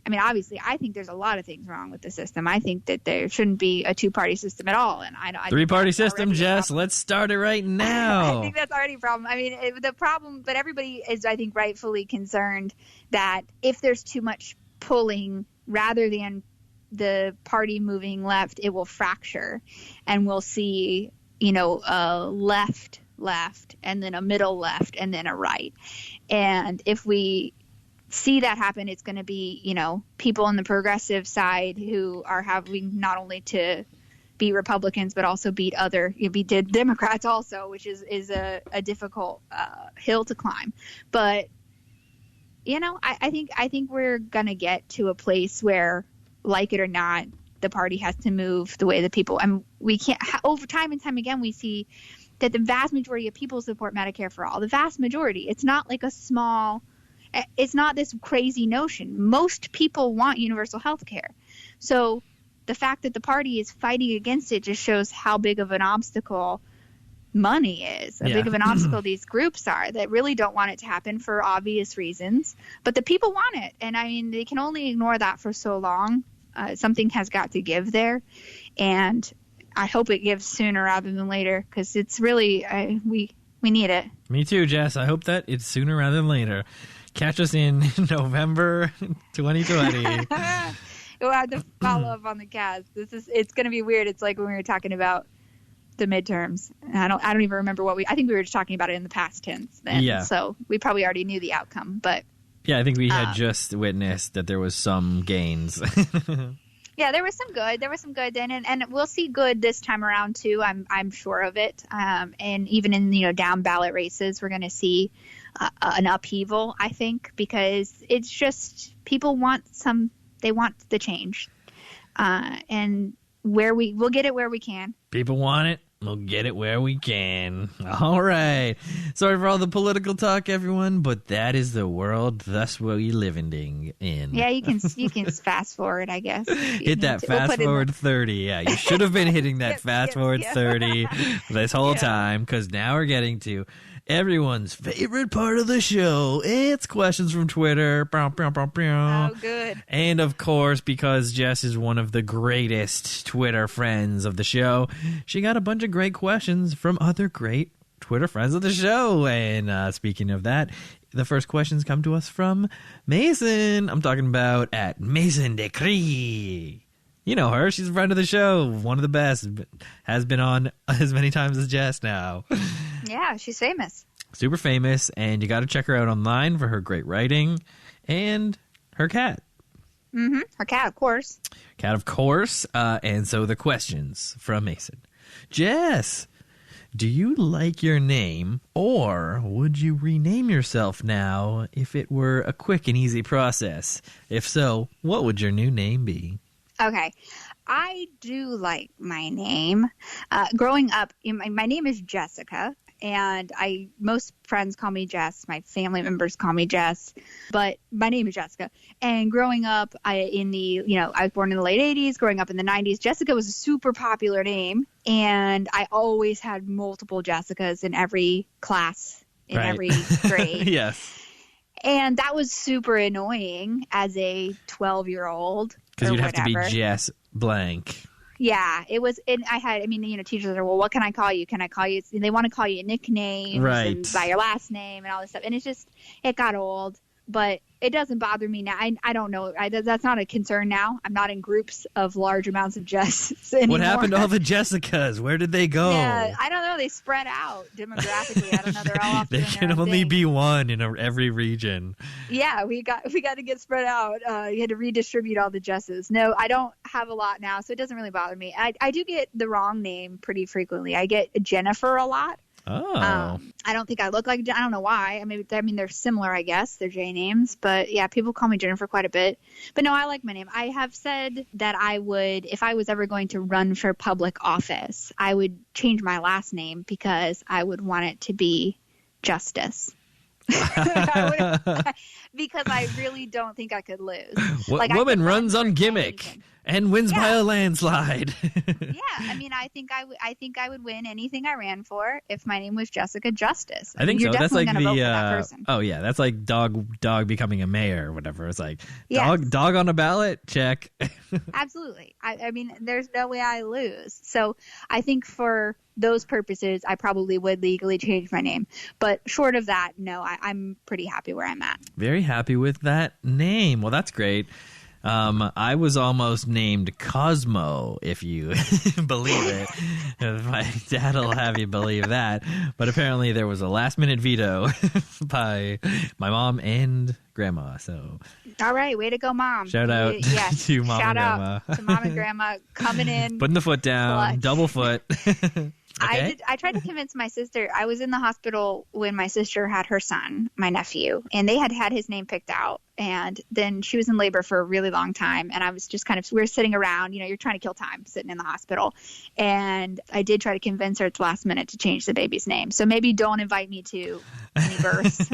I mean, obviously, I think there's a lot of things wrong with the system. I think that there shouldn't be a two-party system at all. And I 3-party system, Jess. Let's start it right now. I think that's already a problem. I mean, the problem, but everybody is, I think, rightfully concerned that if there's too much pulling rather than the party moving left, it will fracture, and we'll see, a left, and then a middle left, and then a right. And if we see that happen, it's going to be, people on the progressive side who are having not only to beat Republicans, but also beat Democrats also, which is a difficult hill to climb. But, I think we're going to get to a place where, like it or not, the party has to move the way that people, and we can't, over time and time again, we see that the vast majority of people support Medicare for all. The vast majority. It's not like it's not this crazy notion. Most people want universal health care. So the fact that the party is fighting against it just shows how big of an obstacle money is, big of an obstacle these groups are that really don't want it to happen for obvious reasons. But the people want it. And I mean, they can only ignore that for so long. Something has got to give there. And I hope it gives sooner rather than later, because it's really, we need it. Me too, Jess. I hope that it's sooner rather than later. Catch us in November 2020. We'll have to follow up on the cast. It's going to be weird. It's like when we were talking about the midterms. I don't even remember I think we were just talking about it in the past tense then. Yeah. So we probably already knew the outcome, but. Yeah, I think we had just witnessed that there was some gains. Yeah, there was some good then, and we'll see good this time around too. I'm sure of it. And even in down ballot races, we're going to see an upheaval, I think, because it's just people want they want the change, and we'll get it where we can. People want it. We'll get it where we can. All right. Sorry for all the political talk, everyone, but that is the world thus we living in. Yeah, you can fast forward, I guess. Hit that fast forward 30. Yeah, you should have been hitting that fast forward 30 this whole time, because now we're getting to everyone's favorite part of the show. It's questions from Twitter. Oh, good. And of course, because Jess is one of the greatest Twitter friends of the show, she got a bunch of great questions from other great Twitter friends of the show. And speaking of that, the first questions come to us from Mason. I'm talking about at Mason Decree. You know her. She's a friend of the show. One of the best. Has been on as many times as Jess now. Yeah, she's famous. Super famous. And you got to check her out online for her great writing and her cat. Mm-hmm. Her cat, of course. Cat, of course. And so the questions from Mason. Jess, do you like your name, or would you rename yourself now if it were a quick and easy process? If so, what would your new name be? Okay. I do like my name. Growing up, my name is Jessica, and most friends call me Jess. My family members call me Jess, but my name is Jessica. And growing up, I was born in the late 80s. Growing up in the 90s, Jessica was a super popular name, and I always had multiple Jessicas in every class, in every grade. Yes. And that was super annoying as a 12-year-old. Because you'd have to be Jess blank. Yeah, it was. And teachers are, well, what can I call you? Can I call you? They want to call you a nickname, right? By your last name and all this stuff. And it got old. But it doesn't bother me now. I don't know. That's not a concern now. I'm not in groups of large amounts of Jess anymore. What happened to all the Jessicas? Where did they go? Yeah, I don't know. They spread out demographically. I don't know. They're all off There can only be one in every region. Yeah, we got to get spread out. You had to redistribute all the Jesses. No, I don't have a lot now, so it doesn't really bother me. I do get the wrong name pretty frequently. I get Jennifer a lot. Oh. I don't think I look like, I don't know why. I mean, they're similar, I guess. They're J names. But yeah, people call me Jennifer quite a bit. But no, I like my name. I have said that I would, if I was ever going to run for public office, I would change my last name because I would want it to be Justice. because I really don't think I could lose. What like, woman I could runs run on for gimmick anything. and wins by a landslide? Yeah, I mean, I think I would win anything I ran for if my name was Jessica Justice. I think you're so. That's definitely like going to vote for that person. Oh yeah, that's like dog becoming a mayor or whatever. It's like Yes. dog on a ballot. Check. Absolutely. I mean, there's no way I lose. So I think for those purposes, I probably would legally change my name. But short of that, no, I'm pretty happy where I'm at. Very happy with that name. Well, that's great. I was almost named Cosmo, if you believe it. My dad will have you believe that. But apparently there was a last-minute veto by my mom and grandma. So, all right, way to go, Mom. Shout out yes. to Mom Shout and Grandma. Out to Mom and Grandma coming in. Putting the foot down, clutch. double foot. Okay. I tried to convince my sister. I was in the hospital when my sister had her son, my nephew, and they had his name picked out. And then she was in labor for a really long time. And I was just we were sitting around, you're trying to kill time sitting in the hospital. And I did try to convince her at the last minute to change the baby's name. So maybe don't invite me to any births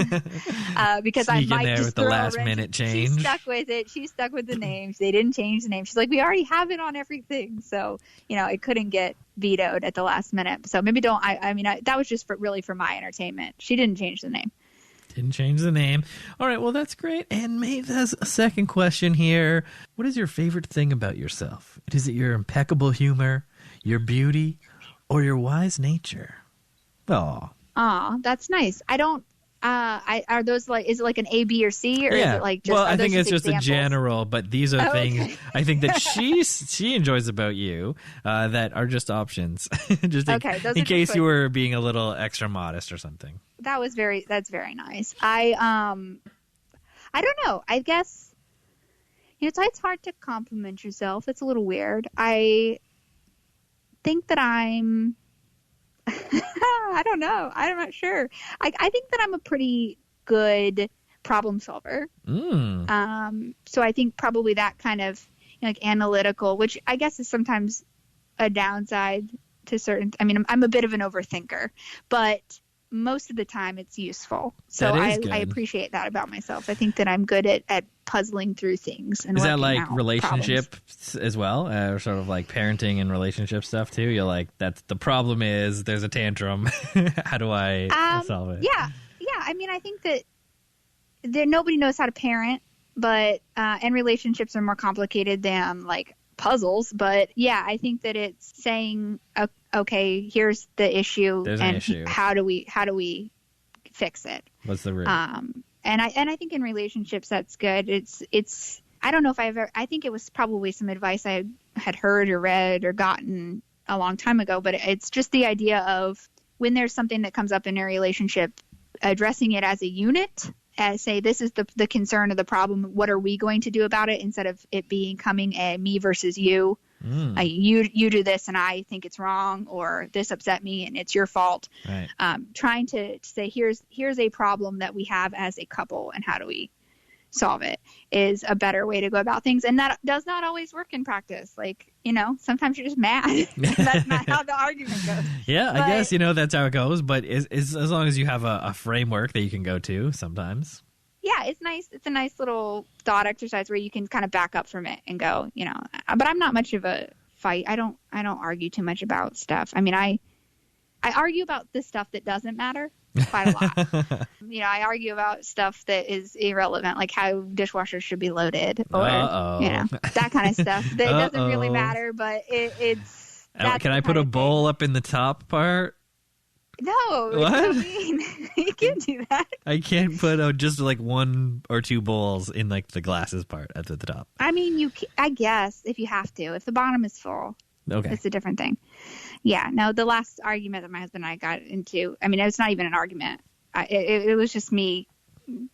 because Sneak I might in there just with the throw last a wrench. minute change. She stuck with it. She stuck with the names. They didn't change the name. She's like, we already have it on everything. So, it couldn't get vetoed at the last minute. So maybe don't. That was just really for my entertainment. She didn't change the name. Didn't change the name. All right, well, that's great. And maybe there's a second question here. What is your favorite thing about yourself? Is it your impeccable humor, your beauty, or your wise nature? Oh. Aw, that's nice. I don't. Are those is it like an A, B, or C, or is it like just? Well, I think it's just examples? a general, but these are things Okay. I think that she enjoys about you that are just options, just in case you were being a little extra modest or something. That's very nice. I don't know. I guess it's hard to compliment yourself. It's a little weird. I think that I'm. I don't know. I'm not sure. I think that I'm a pretty good problem solver. So I think probably that kind of like analytical, which I guess is sometimes a downside to certain. I mean, I'm a bit of an overthinker, but most of the time it's useful. So I appreciate that about myself. I think that I'm good at puzzling through things. And is that like relationships problems as well, or sort of like parenting and relationship stuff too? You're like, that's the problem is there's a tantrum. How do I solve it? Yeah. I mean, I think that nobody knows how to parent, but and relationships are more complicated than like puzzles. But yeah, I think that it's saying, okay, here's the issue, there's and an issue. How do we fix it? What's the root? And I think in relationships that's good. It's I don't know if I think it was probably some advice I had heard or read or gotten a long time ago, but it's just the idea of when there's something that comes up in a relationship, addressing it as a unit, as say this is the concern or the problem. What are we going to do about it, instead of it becoming a me versus you. You do this and I think it's wrong, or this upset me and it's your fault. Right. Trying to say here's a problem that we have as a couple and how do we solve it is a better way to go about things. And that does not always work in practice. Like, sometimes you're just mad. That's not how the argument goes. Yeah, I guess, that's how it goes. But is as long as you have a framework that you can go to sometimes. Yeah, it's nice. It's a nice little thought exercise where you can kind of back up from it and go, but I'm not much of a fight. I don't argue too much about stuff. I mean, I argue about the stuff that doesn't matter quite a lot. I argue about stuff that is irrelevant, like how dishwashers should be loaded, or that kind of stuff that doesn't really matter, but it's. Can I put a bowl up in the top part? No, what? You can't do that. I can't put just like one or two bowls in like the glasses part at the top. I mean, I guess if you have to, if the bottom is full, okay, it's a different thing. Yeah, no, the last argument that my husband and I got into, I mean, it's not even an argument. It was just me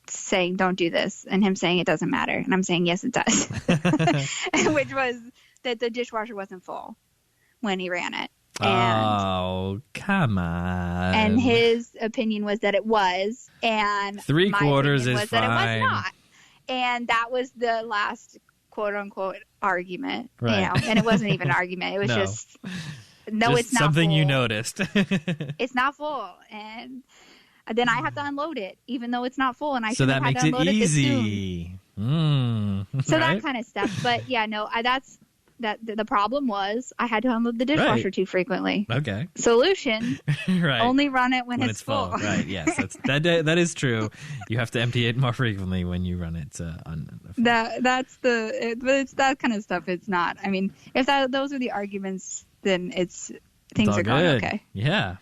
saying, don't do this, and him saying it doesn't matter. And I'm saying, yes, it does. Which was that the dishwasher wasn't full when he ran it. And, come on. And his opinion was that it was, and three quarters is was fine. That it was not. And that was the last quote unquote argument. Right. And it wasn't even an argument. It was just it's not something full. You noticed. It's not full. And then I have to unload it, even though it's not full, and I so should that have had makes to it unload easy. So right? that kind of stuff. But yeah, no, the problem was I had to unload the dishwasher too frequently. Okay. Solution: right. only run it when it's full. Right. Yes, that is true. You have to empty it more frequently when you run it on. But it's that kind of stuff. It's not. I mean, if those are the arguments, then things are going okay. Yeah.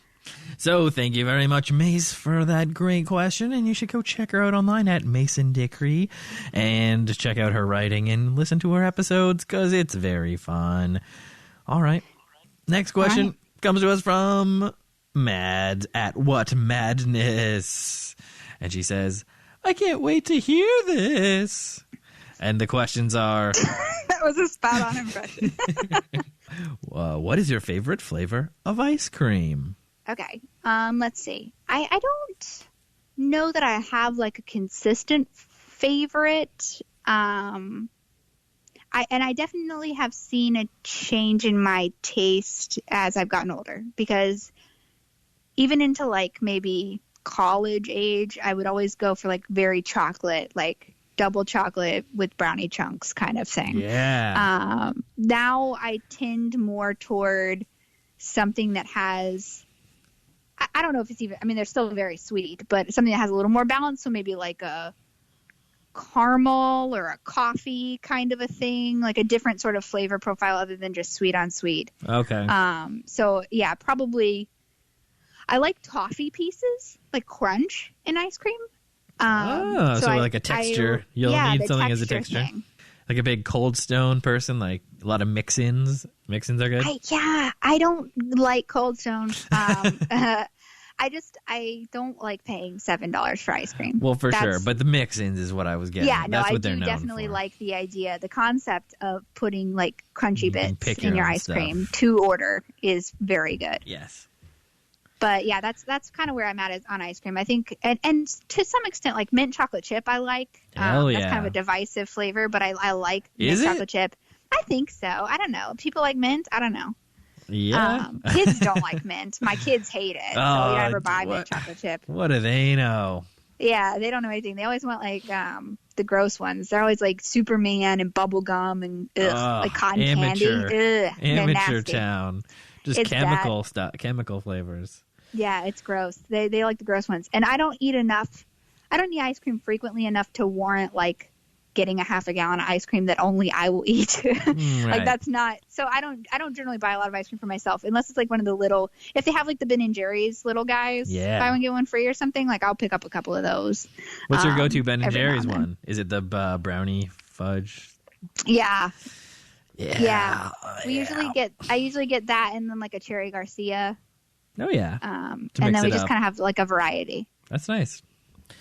So thank you very much, Mace, for that great question. And you should go check her out online at Mason Dickery and check out her writing and listen to her episodes because it's very fun. All right. Next question comes to us from Mads at What Madness. And she says, I can't wait to hear this. And the questions are... That was a spot-on impression. What is your favorite flavor of ice cream? Okay. Let's see. I don't know that I have like a consistent favorite. I definitely have seen a change in my taste as I've gotten older, because even into like maybe college age, I would always go for like very chocolate, like double chocolate with brownie chunks kind of thing. Yeah. Now I tend more toward something that has, I don't know if it's even, I mean, they're still very sweet, but something that has a little more balance. So maybe like a caramel or a coffee kind of a thing, like a different sort of flavor profile other than just sweet on sweet. Okay. So yeah, probably I like toffee pieces, like crunch in ice cream. So like a texture. You'll need something as a texture. Thing. Like a big Cold Stone person, like a lot of mix-ins. Mix-ins are good. I don't like Cold Stone. I don't like paying $7 for ice cream. Well, for sure, but the mix-ins is what I was getting. Yeah, no, That's what I they're do known definitely for. like the idea. The concept of putting like crunchy bits in your ice stuff. cream to order is very good. Yes. But yeah, that's kind of where I'm at on ice cream. I think, and to some extent, like mint chocolate chip, I like. That's kind of a divisive flavor, but I like mint chocolate chip. I think so. I don't know. People like mint. I don't know. Yeah. Kids don't like mint. My kids hate it. So we never buy mint chocolate chip. What do they know? Yeah, they don't know anything. They always want like the gross ones. They're always like Superman and bubble gum and like cotton candy. Amateur town. Just it's chemical bad. stuff, chemical flavors. Yeah, it's gross. They like the gross ones. And I don't eat ice cream frequently enough to warrant like getting a half a gallon of ice cream that only I will eat. Like that's not, so I don't generally buy a lot of ice cream for myself unless it's like one of the little, if they have like the Ben and Jerry's little guys, buy one get one free or something, like I'll pick up a couple of those. What's your go-to Ben and Jerry's one? Is it the brownie fudge? Yeah. I usually get that and then like a Cherry Garcia. Oh yeah. And then we just kind of have like a variety. That's nice.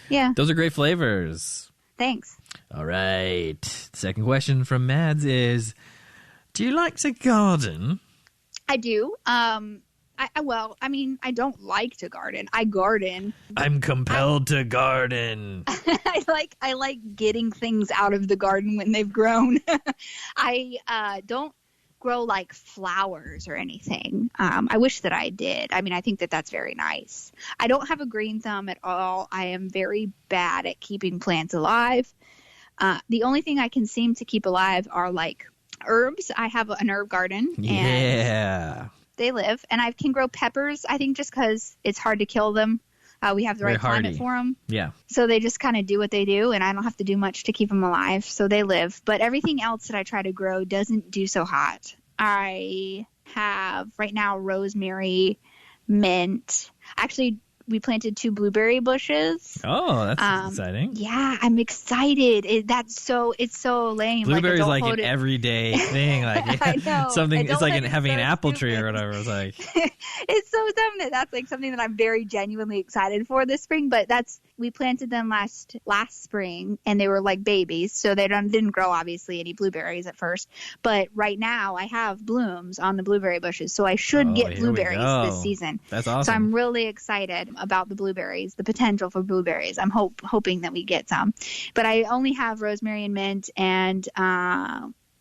Yeah. Those are great flavors. Thanks. All right. Second question from Mads is, do you like to garden? I do. I don't like to garden. I garden. I'm compelled to garden. I like getting things out of the garden when they've grown. I don't grow like flowers or anything. I wish that I did. I mean, I think that that's very nice. I don't have a green thumb at all. I am very bad at keeping plants alive. The only thing I can seem to keep alive are like herbs. I have an herb garden. And they live. And I can grow peppers, I think, just because it's hard to kill them. We have the right climate for them. Yeah. So they just kind of do what they do, and I don't have to do much to keep them alive. So they live. But everything else that I try to grow doesn't do so hot. I have right now rosemary, mint. Actually, we planted 2 blueberry bushes. Oh, that's exciting. Yeah, I'm excited. It's so lame. Blueberries like an everyday thing. Like I know. Something. It's like having an apple tree or whatever. It's like it's so dumb that's like something that I'm very genuinely excited for this spring. But we planted them last spring, and they were like babies, so they didn't grow obviously any blueberries at first. But right now I have blooms on the blueberry bushes, so I should get blueberries this season. That's awesome. So I'm really excited about the blueberries, the potential for blueberries. I'm hoping that we get some. But I only have rosemary and mint, and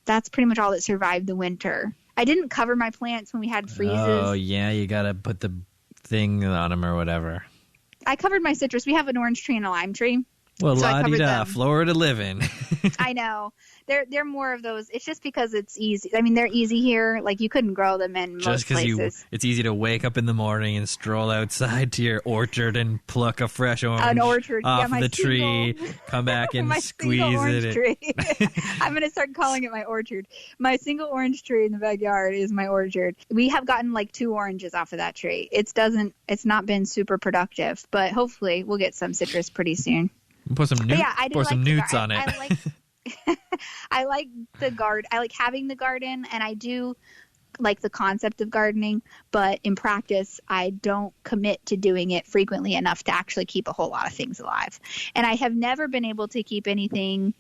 that's pretty much all that survived the winter. I didn't cover my plants when we had freezes. Oh, yeah, you got to put the thing on them or whatever. I covered my citrus. We have an orange tree and a lime tree. Well, so la-di-da, Florida living. I know. They're more of those. It's just because it's easy. I mean, they're easy here. Like, you couldn't grow them in most places. It's easy to wake up in the morning and stroll outside to your orchard and pluck a fresh orange off the tree, come back and squeeze it. Tree. I'm going to start calling it my orchard. My single orange tree in the backyard is my orchard. We have gotten like 2 oranges off of that tree. It's not been super productive, but hopefully we'll get some citrus pretty soon. Put some newts on it. I like the garden. I like having the garden, and I do like the concept of gardening, but in practice, I don't commit to doing it frequently enough to actually keep a whole lot of things alive. And I have never been able to keep anything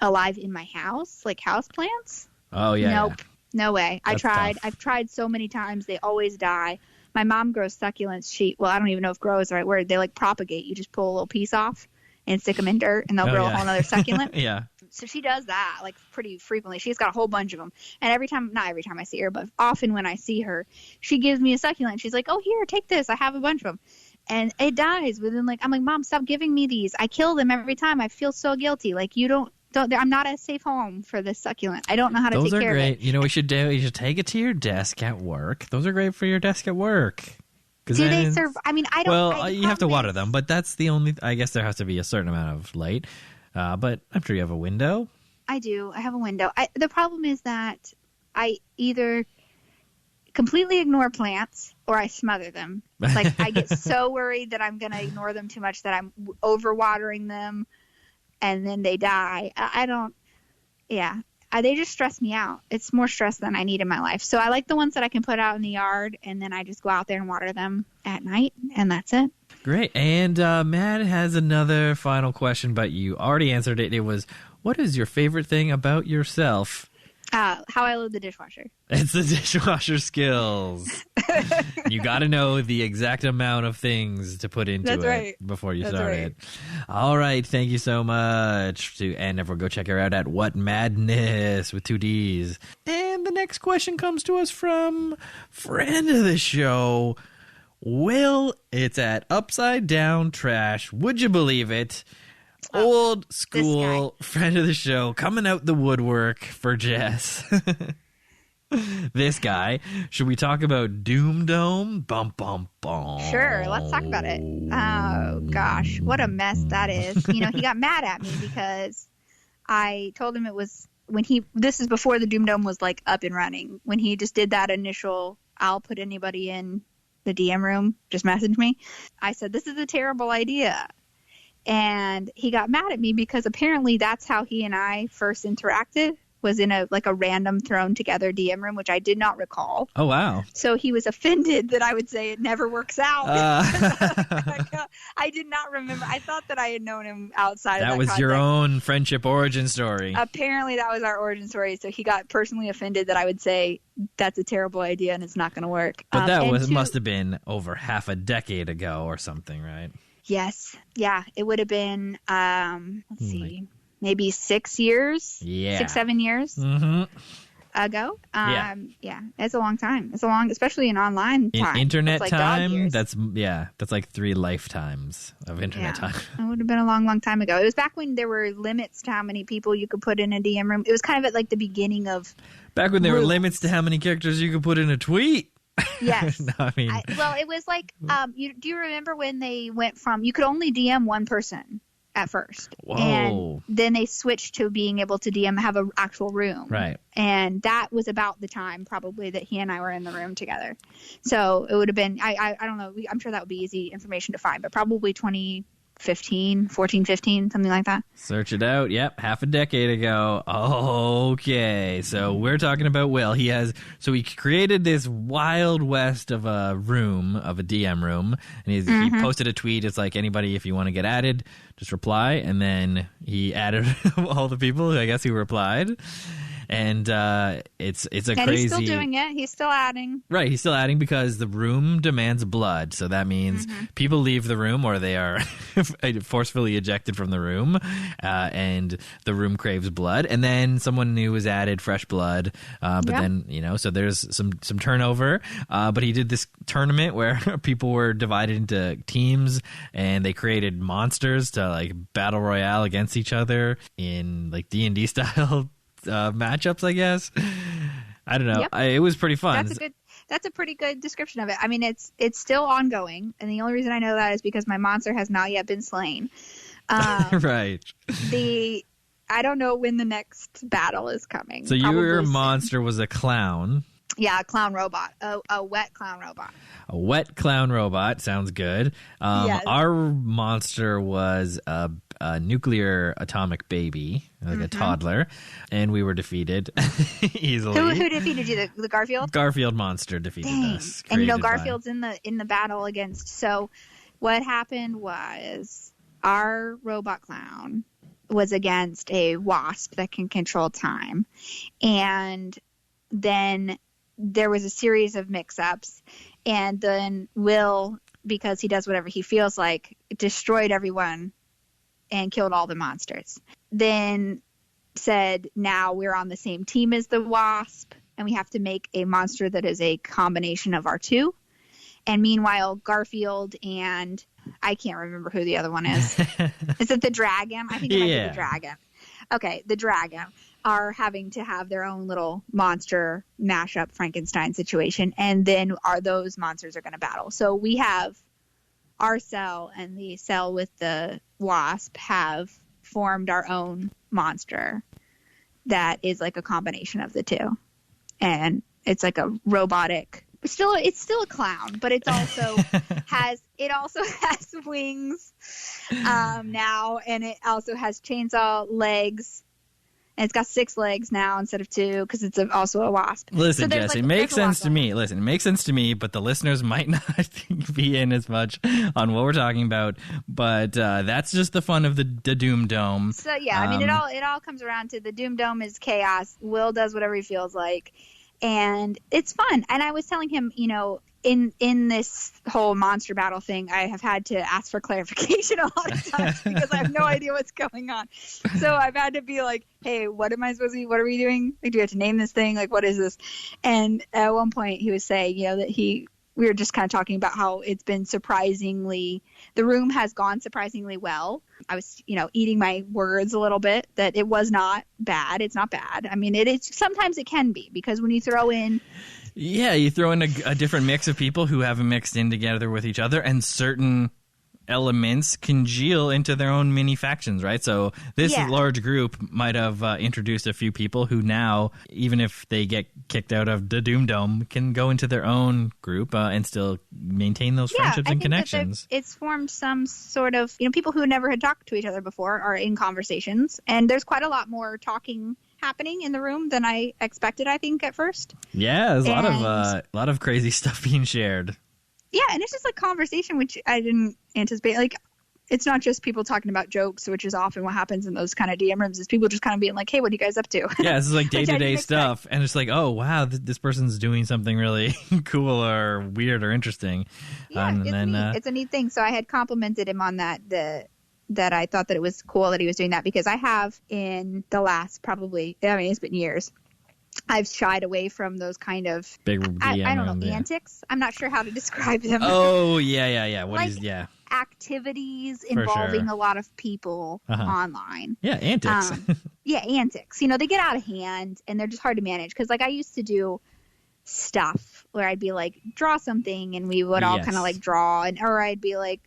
alive in my house, like house plants. Oh, yeah. Nope. Yeah. No way. That's tough. I've tried so many times. They always die. My mom grows succulents. I don't even know if grow is the right word. They like propagate. You just pull a little piece off and stick them in dirt, and they'll grow a whole other succulent. Yeah. So she does that like pretty frequently. She's got a whole bunch of them. And not every time I see her, but often when I see her, she gives me a succulent. She's like, oh, here, take this. I have a bunch of them. And it dies within I'm like, Mom, stop giving me these. I kill them every time. I feel so guilty. Like, I'm not a safe home for this succulent. I don't know how to take care of it. Those are great. You know what we should do? You should take it to your desk at work. Those are great for your desk at work. Do they serve? I mean, I don't. Well, you have to water them, but that's the only. I guess there has to be a certain amount of light. But I'm sure you have a window. I do. I have a window. The problem is that I either completely ignore plants or I smother them. Like, I get so worried that I'm going to ignore them too much that I'm overwatering them, and then they die. I don't. Yeah. They just stress me out. It's more stress than I need in my life. So I like the ones that I can put out in the yard, and then I just go out there and water them at night, and that's it. Great. And Matt has another final question, but you already answered it. It was, what is your favorite thing about yourself? How I load the dishwasher. It's the dishwasher skills. You got to know the exact amount of things to put into before you start it. All right. Thank you so much. And everyone go check her out at What Madness with 2 Ds. And the next question comes to us from friend of the show, Will. It's at Upside Down Trash. Would you believe it? Old school friend of the show coming out the woodwork for Jess. This guy. Should we talk about Doom Dome? Bum, bum, bum. Sure, let's talk about it. Oh, gosh. What a mess that is. He got mad at me because I told him it was this is before the Doom Dome was like up and running. When he just did that initial, I'll put anybody in the DM room, just message me. I said, this is a terrible idea. And he got mad at me because apparently that's how he and I first interacted, was in a random thrown together DM room, which I did not recall. Oh, wow. So he was offended that I would say it never works out. I did not remember. I thought that I had known him outside of that was context. Your own friendship origin story. Apparently that was our origin story. So he got personally offended that I would say that's a terrible idea and it's not going to work. But must have been over half a decade ago or something, right? Yes. Yeah. It would have been, let's see, maybe 6 years. Yeah. 6-7 years ago. Yeah. It's a long time. It's especially in online time. In internet time, that's like 3 lifetimes of internet time. It would have been a long, long time ago. It was back when there were limits to how many people you could put in a DM room. It was kind of at like the beginning of. Back when there were limits to how many characters you could put in a tweet. Yes. No, it was like, do you remember when they went from, you could only DM one person at first. Whoa. And then they switched to being able to have an actual room. Right. And that was about the time probably that he and I were in the room together. So it would have been, I don't know, I'm sure that would be easy information to find, but probably 2014, 15, something like that. Search it out. Yep, half a decade ago. Okay, so we're talking about Will. He created this Wild West of a room, of a DM room, and he posted a tweet. It's like, anybody, if you want to get added, just reply. And then he added all the people, I guess, who replied. and it's a and crazy. He's still doing it. He's still adding. Right, he's still adding because the room demands blood. So that means people leave the room or they are forcefully ejected from the room, and the room craves blood. And then someone new is added, fresh blood. But then, so there's some turnover. But he did this tournament where people were divided into teams and they created monsters to like battle royale against each other in like D&D style matchups, I guess. I don't know. Yep. It was pretty fun. That's a pretty good description of it. I mean, it's still ongoing, and the only reason I know that is because my monster has not yet been slain. Right. I don't know when the next battle is coming. So your monster was a clown. Yeah, a clown robot. A wet clown robot. A wet clown robot. Sounds good. Yes. Our monster was a nuclear atomic baby, like a toddler, and we were defeated easily. Who defeated you? The Garfield? Garfield monster defeated us. And Garfield's in the battle against. So what happened was our robot clown was against a wasp that can control time, and then there was a series of mix-ups, and then Will, because he does whatever he feels like, destroyed everyone and killed all the monsters. Then said, now we're on the same team as the wasp, and we have to make a monster that is a combination of our two. And meanwhile, Garfield and I can't remember who the other one is. Is it the dragon? I think it might be the dragon. Okay, the dragon are having to have their own little monster mashup Frankenstein situation, and then those monsters are going to battle. So we have our cell and the cell with the wasp have formed our own monster that is like a combination of the two, and it's like a robotic. It's still a clown, but it's also has wings now, and it also has chainsaw legs. And it's got 6 legs now instead of 2 because it's also a wasp. Listen, so Jess, it makes sense to me. Listen, it makes sense to me, but the listeners might not be in as much on what we're talking about. But that's just the fun of the Doom Dome. So yeah, I mean, it all comes around to the Doom Dome is chaos. Will does whatever he feels like, and it's fun. And I was telling him, in this whole monster battle thing, I have had to ask for clarification a lot of times because I have no idea what's going on. So I've had to be like, hey, what am I supposed to be? What are we doing? Like, do we have to name this thing? Like, what is this? And at one point he was saying, that we were just kind of talking about how it's been the room has gone surprisingly well. I was, eating my words a little bit that it was not bad. It's not bad. I mean, sometimes it can be because when you throw in. Yeah, you throw in a different mix of people who haven't mixed in together with each other, and certain elements congeal into their own mini factions, right? So this large group might have introduced a few people who now, even if they get kicked out of the Doom Dome, can go into their own group and still maintain those friendships and connections. It's formed some sort of, people who never had talked to each other before are in conversations, and there's quite a lot more talking happening in the room than I expected, I think, at first. Yeah, there's a lot of crazy stuff being shared. Yeah, and it's just like conversation, which I didn't anticipate. Like, it's not just people talking about jokes, which is often what happens in those kind of DM rooms, is people just kind of being like, hey, what are you guys up to? Yeah, this is like day-to-day stuff, and it's like, oh, wow, this person's doing something really cool or weird or interesting. Yeah, it's a neat thing. So I had complimented him on that, that I thought that it was cool that he was doing that, because I have in the last it's been years, I've shied away from those kind of big I don't know, antics. I'm not sure how to describe them. Oh, yeah. Activities involving a lot of people online. Yeah, antics. Antics. They get out of hand and they're just hard to manage. Because I used to do stuff where I'd be like, draw something, and we would all kind of like draw, or I'd be like,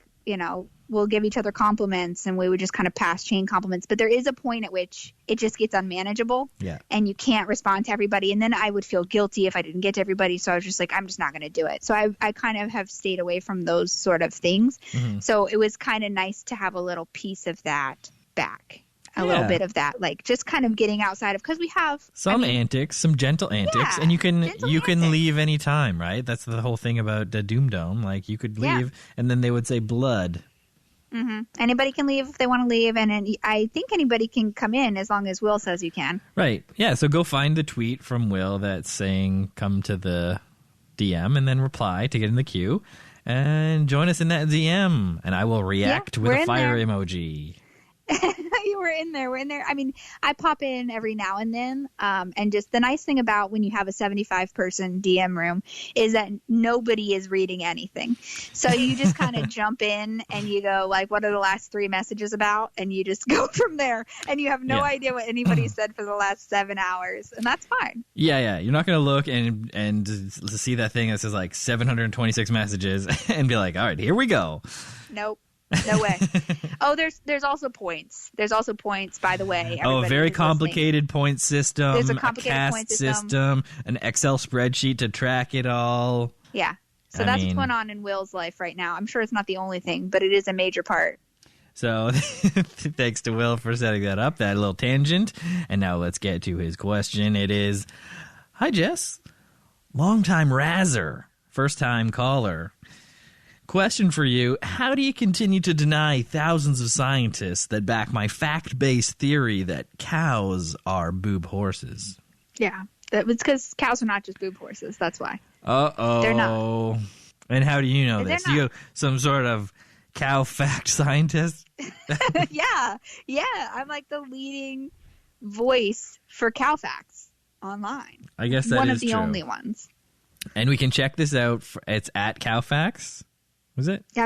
we'll give each other compliments, and we would just kind of pass chain compliments. But there is a point at which it just gets unmanageable, and you can't respond to everybody. And then I would feel guilty if I didn't get to everybody. So I was just like, I'm just not going to do it. So I kind of have stayed away from those sort of things. Mm-hmm. So it was kind of nice to have a little piece of that back. A little bit of that, like just kind of getting outside of, because we have some antics, some gentle antics, and you can leave any time, right? That's the whole thing about the Doom Dome. Like, you could leave, and then they would say blood. Mm-hmm. Anybody can leave if they want to leave, and I think anybody can come in as long as Will says you can. Right. Yeah, so go find the tweet from Will that's saying come to the DM and then reply to get in the queue and join us in that DM, and I will react with a fire emoji. We're in there. I mean, I pop in every now and then. And just the nice thing about when you have a 75-person DM room is that nobody is reading anything. So you just kind of jump in and you go, like, what are the last 3 messages about? And you just go from there. And you have no idea what anybody said for the last 7 hours. And that's fine. Yeah. You're not going to look and see that thing that says, like, 726 messages and be like, all right, here we go. Nope. No way. Oh, there's also points. There's also points, by the way. Oh, a very complicated point system. There's a complicated point system, an Excel spreadsheet to track it all. Yeah. So that's what's going on in Will's life right now. I'm sure it's not the only thing, but it is a major part. So thanks to Will for setting that up, that little tangent. And now let's get to his question. It is, hi, Jess. Long-time razzer, first-time caller. Question for you. How do you continue to deny thousands of scientists that back my fact-based theory that cows are boob horses? Yeah. It's because cows are not just boob horses. That's why. Uh-oh. They're not. And how do you know this? You some sort of cow fact scientist? Yeah. I'm like the leading voice for cow facts online. I guess that is one of the true. Only ones. And we can check this out. It's at Cowfax. Was it? Yeah,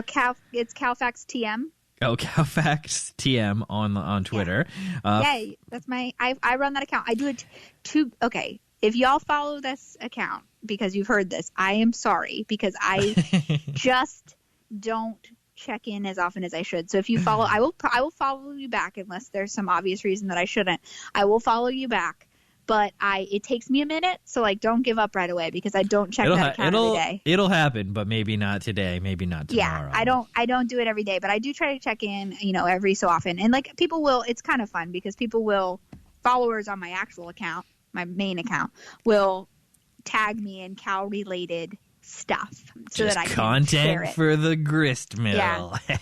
it's Cowfax TM. Oh, Cowfax TM on Twitter. Yeah, that's I run that account. I do it okay. If y'all follow this account because you've heard this, I am sorry because I just don't check in as often as I should. So if you follow, I will follow you back unless there's some obvious reason that I shouldn't. I will follow you back. But it takes me a minute, so like don't give up right away because I don't check that account every day. It'll happen, but maybe not today, maybe not tomorrow. Yeah, I don't do it every day, but I do try to check in, every so often. And like people will, it's kind of fun because followers on my actual account, my main account, will tag me in cow related stuff so just that I can content share it. For the grist mill. Yeah.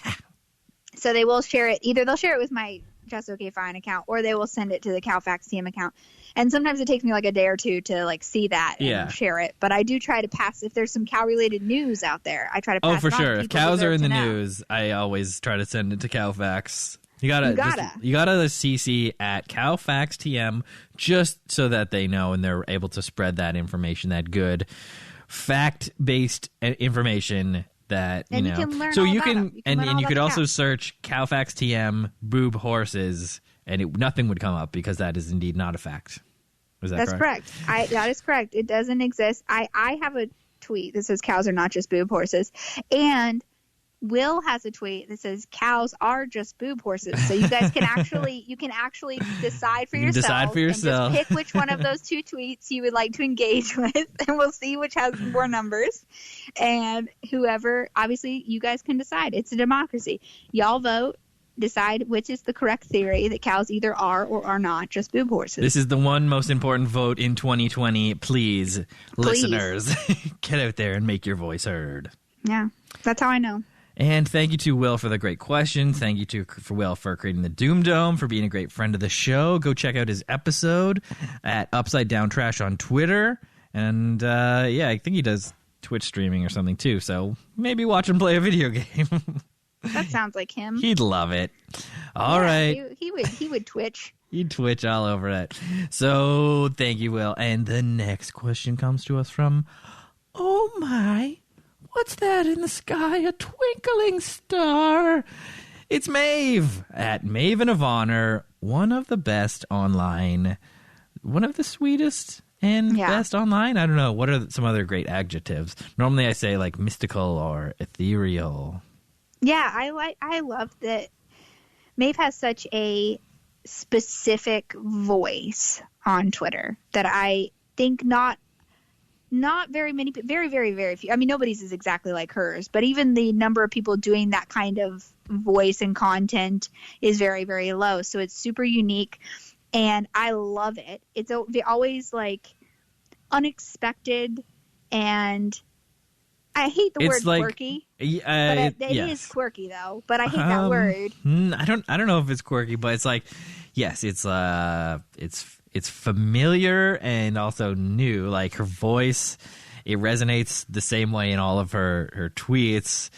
So they will share it. Either they'll share it with my Just Okay Fine account, or they will send it to the Cowfax TM account. And sometimes it takes me like a day or two to like see that and share it. But I do try to pass, if there's some cow related news out there, I try to pass it on. Oh, for sure. If cows are in the know. news, I always try to send it to Cowfax. You gotta CC at Cowfax TM just so that they know and they're able to spread that information, that good fact-based information that and you can learn so all you about can them. and you could also search Cowfax TM boob horses and nothing would come up because that is indeed not a fact. That's correct? That is correct. It doesn't exist. I have a tweet that says cows are not just boob horses, and Will has a tweet that says cows are just boob horses. So you guys can actually decide for yourself. And just pick which one of those two tweets you would like to engage with, and we'll see which has more numbers. And whoever, obviously, you guys can decide. It's a democracy. Y'all vote. Decide which is the correct theory that cows either are or are not just boob horses. This is the one most important vote in 2020. Please. Listeners, get out there and make your voice heard. Yeah, that's how I know. And thank you to Will for the great question. Thank you for Will for creating the Doom Dome, for being a great friend of the show. Go check out his episode at Upside Down Trash on Twitter. And I think he does Twitch streaming or something too. So maybe watch him play a video game. That sounds like him. He'd love it. All right. He would Twitch. He'd Twitch all over it. So thank you, Will. And the next question comes to us from, oh my, what's that in the sky? A twinkling star. It's Maeve at Maven of Honor, one of the best online, one of the sweetest and best online. I don't know. What are some other great adjectives? Normally I say like mystical or ethereal. Yeah, I love that Maeve has such a specific voice on Twitter that I think not very many, very, very, very few. I mean, nobody's is exactly like hers, but even the number of people doing that kind of voice and content is very, very low. So it's super unique, and I love it. It's always like unexpected and I hate the word like, quirky. But it yes. is quirky though. But I hate that word. I don't know if it's quirky, but it's like, yes, it's familiar and also new. Like her voice, it resonates the same way in all of her tweets,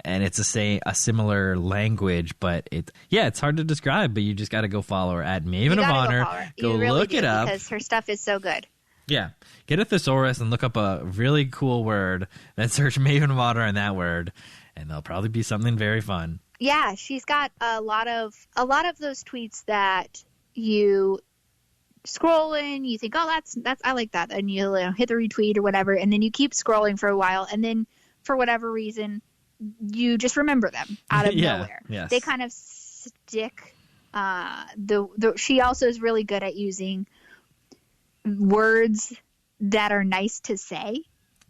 and it's a similar language. But it's hard to describe. But you just got to go follow her at Maven of Honor. Go really look it up because her stuff is so good. Yeah. Get a thesaurus and look up a really cool word, then search Maven of Honor in that word, and there'll probably be something very fun. Yeah, she's got a lot of those tweets that you scroll in, you think, oh, that's I like that, and you hit the retweet or whatever, and then you keep scrolling for a while, and then for whatever reason, you just remember them out of nowhere. Yes. They kind of stick. She also is really good at using words that are nice to say.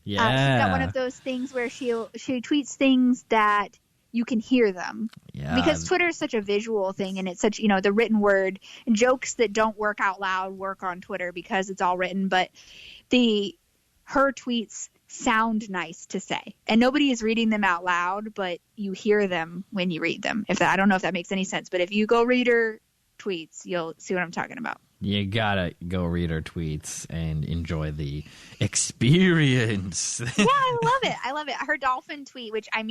Yeah. She's got one of those things where she tweets things that you can hear them. Yeah. Because Twitter is such a visual thing, and it's such, the written word, jokes that don't work out loud work on Twitter because it's all written, but her tweets sound nice to say. And nobody is reading them out loud, but you hear them when you read them. I don't know if that makes any sense, but if you go read her tweets, you'll see what I'm talking about. You gotta go read her tweets and enjoy the experience. Yeah, I love it. Her dolphin tweet, which I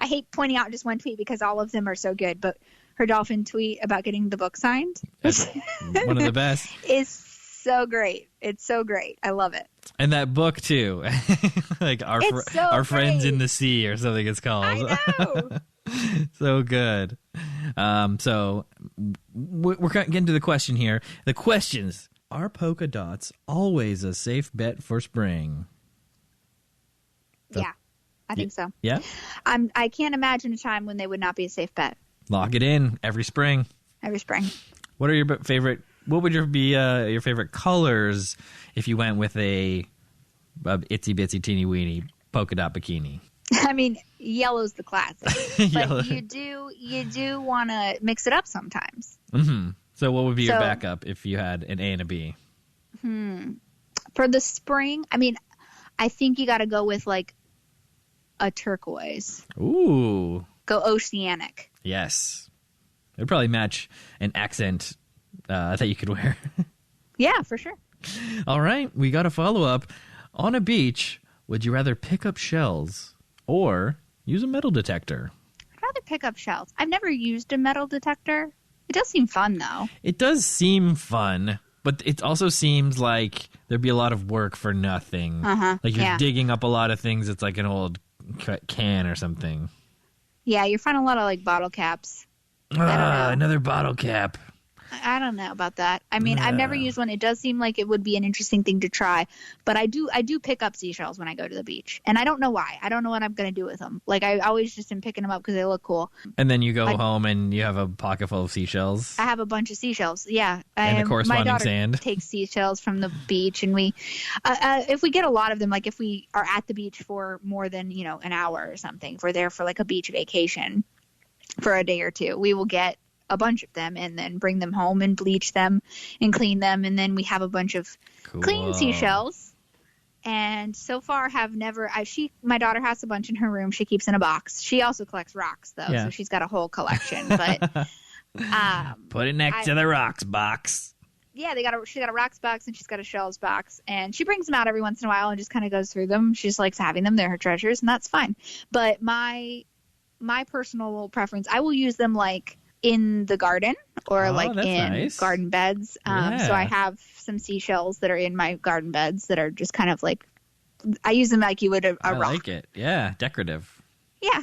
hate pointing out just one tweet because all of them are so good, but her dolphin tweet about getting the book signed, That's one of the best, is so great. It's so great. I love it. And that book too, like our friends in the sea or something it's called. I know. So good. So we're getting to the question here. The questions: are polka dots always a safe bet for spring? Yeah, I think so. Yeah. I can't imagine a time when they would not be a safe bet. Lock it in every spring. Every spring. What are your favorite? What would be your favorite colors if you went with a itsy bitsy teeny weeny polka dot bikini? Yellow's the classic, but you do want to mix it up sometimes. Mm-hmm. So what would be your backup if you had an A and a B? For the spring, I think you got to go with like a turquoise. Ooh. Go oceanic. Yes. It would probably match an accent that you could wear. Yeah, for sure. All right. We got a follow-up. On a beach, would you rather pick up shells or use a metal detector? I'd rather pick up shells. I've never used a metal detector. It does seem fun, though. It does seem fun, but it also seems like there'd be a lot of work for nothing. Like you're digging up a lot of things. It's like an old can or something. Yeah, you're finding a lot of like bottle caps. Another bottle cap. I don't know about that. I've never used one. It does seem like it would be an interesting thing to try, but I do pick up seashells when I go to the beach, and I don't know why. I don't know what I'm going to do with them. Like I always just am picking them up because they look cool. And then you go home and you have a pocket full of seashells. I have a bunch of seashells. Yeah, and the corresponding my daughter sand. Takes seashells from the beach, and we, if we get a lot of them, like if we are at the beach for more than an hour or something, if we're there for like a beach vacation for a day or two, we will get a bunch of them and then bring them home and bleach them and clean them, and then we have a bunch of clean seashells. And so far have never my daughter has a bunch in her room. She keeps in a box. She also collects rocks though, so she's got a whole collection. But put it next to the rocks box. Yeah, she's got a rocks box and she's got a shells box, and she brings them out every once in a while and just kind of goes through them. She just likes having them. They're her treasures, and that's fine. But my personal preference, I will use them like in the garden or in garden beds. So I have some seashells that are in my garden beds that are just kind of like, I use them like you would a rock. I like it. Yeah. Decorative. Yeah.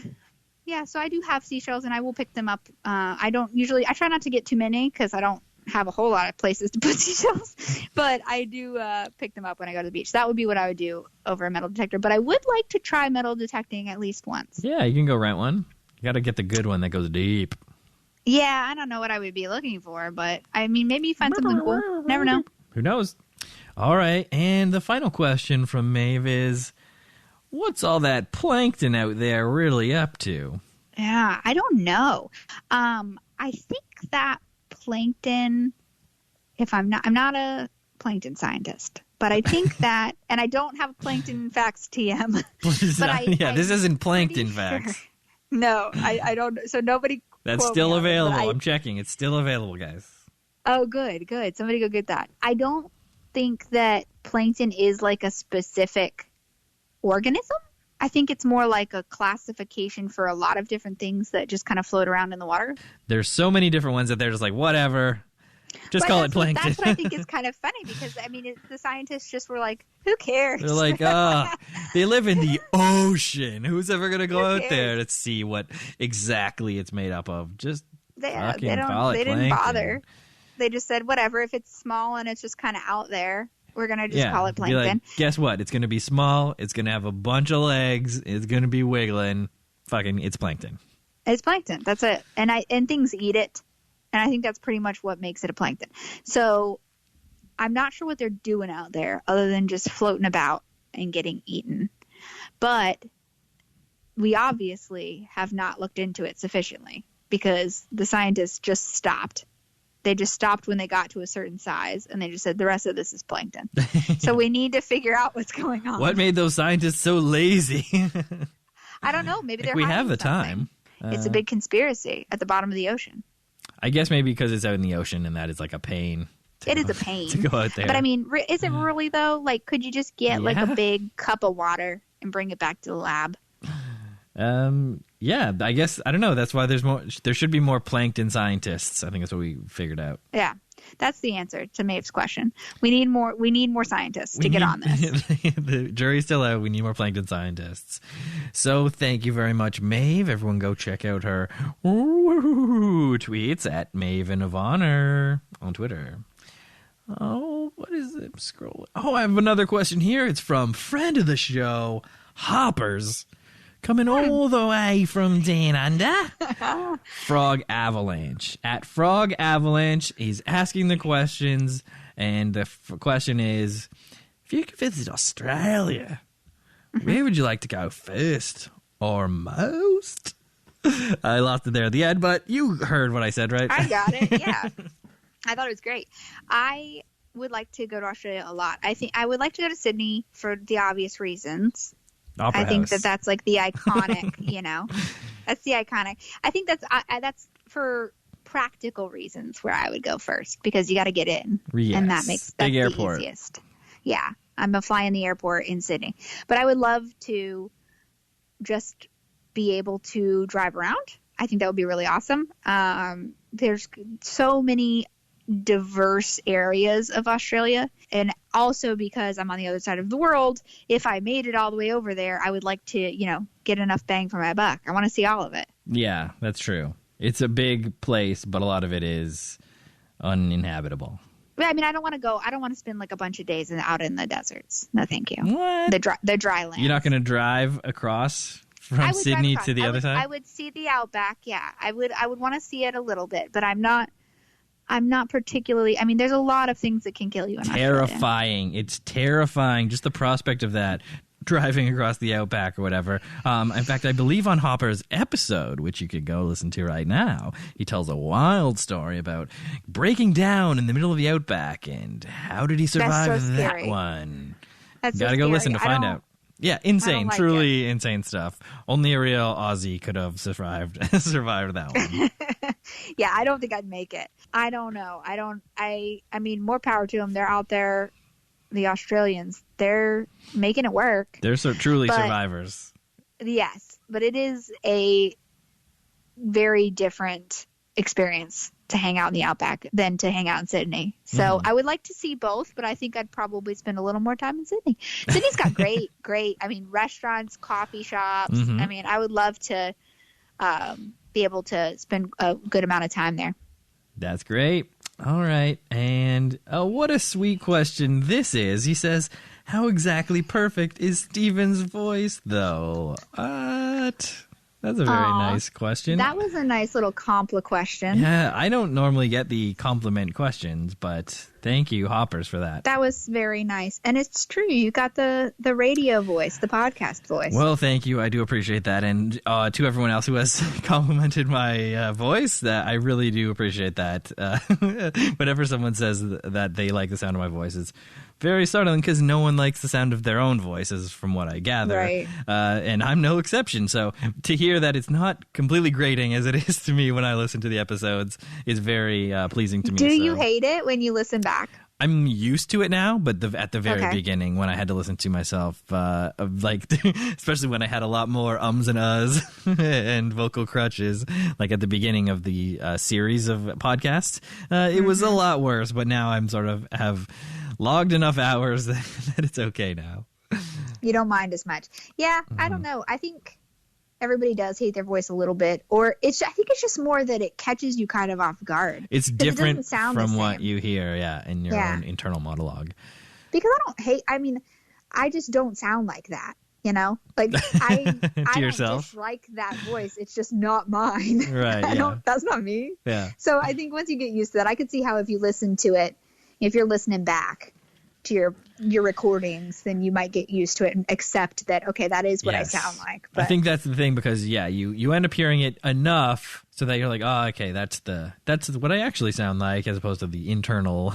Yeah. So I do have seashells and I will pick them up. I try not to get too many because I don't have a whole lot of places to put seashells, but I do pick them up when I go to the beach. That would be what I would do over a metal detector, but I would like to try metal detecting at least once. Yeah. You can go rent one. You got to get the good one that goes deep. Yeah, I don't know what I would be looking for, but maybe you find something cool. Never know. Who knows? All right, and the final question from Maeve is, what's all that plankton out there really up to? Yeah, I don't know. I think that plankton, I'm not a plankton scientist, But I think that, and I don't have plankton facts TM. This isn't plankton facts. Sure. No, I don't. So nobody. That's still available. I'm checking. It's still available, guys. Oh, good. Somebody go get that. I don't think that plankton is like a specific organism. I think it's more like a classification for a lot of different things that just kind of float around in the water. There's so many different ones that they're just like, whatever. Just call it plankton. That's what I think is kind of funny because, I mean, the scientists just were like, who cares? They're like, they live in the ocean. Who's ever going to go out there to see what exactly it's made up of? Just fucking call it plankton. They didn't bother. They just said, whatever, if it's small and it's just kind of out there, we're going to just call it plankton. Like, guess what? It's going to be small. It's going to have a bunch of legs. It's going to be wiggling. Fucking, it's plankton. It's plankton. That's it. And things eat it. And I think that's pretty much what makes it a plankton. So I'm not sure what they're doing out there other than just floating about and getting eaten. But we obviously have not looked into it sufficiently because the scientists just stopped. They just stopped when they got to a certain size, and they just said, the rest of this is plankton. So we need to figure out what's going on. What made those scientists so lazy? I don't know. Maybe we have the time. It's a big conspiracy at the bottom of the ocean. I guess maybe because it's out in the ocean, and that is like a pain. It is a pain to go out there. But I mean, is it really though? Like, could you just get like a big cup of water and bring it back to the lab? Yeah, I guess, I don't know. That's why there should be more plankton scientists. I think that's what we figured out. Yeah. That's the answer to Maeve's question. We need more scientists to get on this. The jury's still out. We need more plankton scientists. So thank you very much, Maeve. Everyone go check out her tweets at Maven of Honor on Twitter. Oh, what is it? Scroll. Oh, I have another question here. It's from friend of the show, Hoppers. Coming all the way from down under. Frog Avalanche. At Frog Avalanche, he's asking the questions, and the question is, if you could visit Australia, where would you like to go first or most? I lost it there at the end, but you heard what I said, right? I got it, yeah. I thought it was great. I would like to go to Australia a lot. I think I would like to go to Sydney for the obvious reasons. Opera I think House. that's like the iconic, that's the iconic. I think that's for practical reasons where I would go first because you got to get in, yes. And that's big the airport. Easiest. Yeah, I'm gonna fly in the airport in Sydney, but I would love to just be able to drive around. I think that would be really awesome. There's so many diverse areas of Australia, and also because I'm on the other side of the world, if I made it all the way over there, I would like to get enough bang for my buck. I want to see all of it. Yeah, that's true. It's a big place, but a lot of it is uninhabitable. I mean, I don't want to spend like a bunch of days out in the deserts. No, thank you. What? The dry land. You're not going to drive across from Sydney to the other side? I would see the outback. Yeah, I would want to see it a little bit, but I'm not particularly. I mean, there's a lot of things that can kill you in Australia. Terrifying. It's terrifying. Just the prospect of that, driving across the outback or whatever. In fact, I believe on Hopper's episode, which you could go listen to right now, he tells a wild story about breaking down in the middle of the outback and how did he survive that one. That's gotta go listen to find out. Yeah, insane, truly insane stuff. Only a real Aussie could have survived that one. Yeah, I don't think I'd make it. I don't know. I mean, more power to them. They're out there, the Australians. They're making it work. They're truly survivors. Yes, but it is a very different experience to hang out in the outback than to hang out in Sydney. So I would like to see both, but I think I'd probably spend a little more time in Sydney. Sydney's got great, I mean, restaurants, coffee shops. I mean, I would love to be able to spend a good amount of time there. That's great. All right. And what a sweet question this is. He says, how exactly perfect is Steven's voice, though? What? That's a very nice question. That was a nice little compliment question. Yeah, I don't normally get the compliment questions, but Thank you, Hoppers, for that. That was very nice. And it's true. You got the radio voice, the podcast voice. Well, thank you. I do appreciate that. And to everyone else who has complimented my voice, that I really do appreciate that. Whenever someone says that they like the sound of my voice, it's very startling because no one likes the sound of their own voices, from what I gather. Right. And I'm no exception. So to hear that it's not completely grating as it is to me when I listen to the episodes is very pleasing to me. Do you hate it when you listen back? I'm used to it now, but at the very beginning, when I had to listen to myself, especially when I had a lot more ums and uhs and vocal crutches, like at the beginning of the series of podcasts, it was a lot worse. But now I'm sort of have logged enough hours that it's okay now. You don't mind as much. Yeah, I don't know. I think everybody does hate their voice a little bit, or I think it's just more that it catches you kind of off guard. It's different from what you hear, in your own internal monologue. Because I just don't sound like that, Like I don't dislike that voice. It's just not mine. Right. That's not me. Yeah. So I think once you get used to that, I could see how if you listen to it, if you're listening back to your recordings, then you might get used to it and accept that, okay, that is what I sound like. But I think that's the thing, because you end up hearing it enough so that you're like, oh, okay, that's what I actually sound like, as opposed to the internal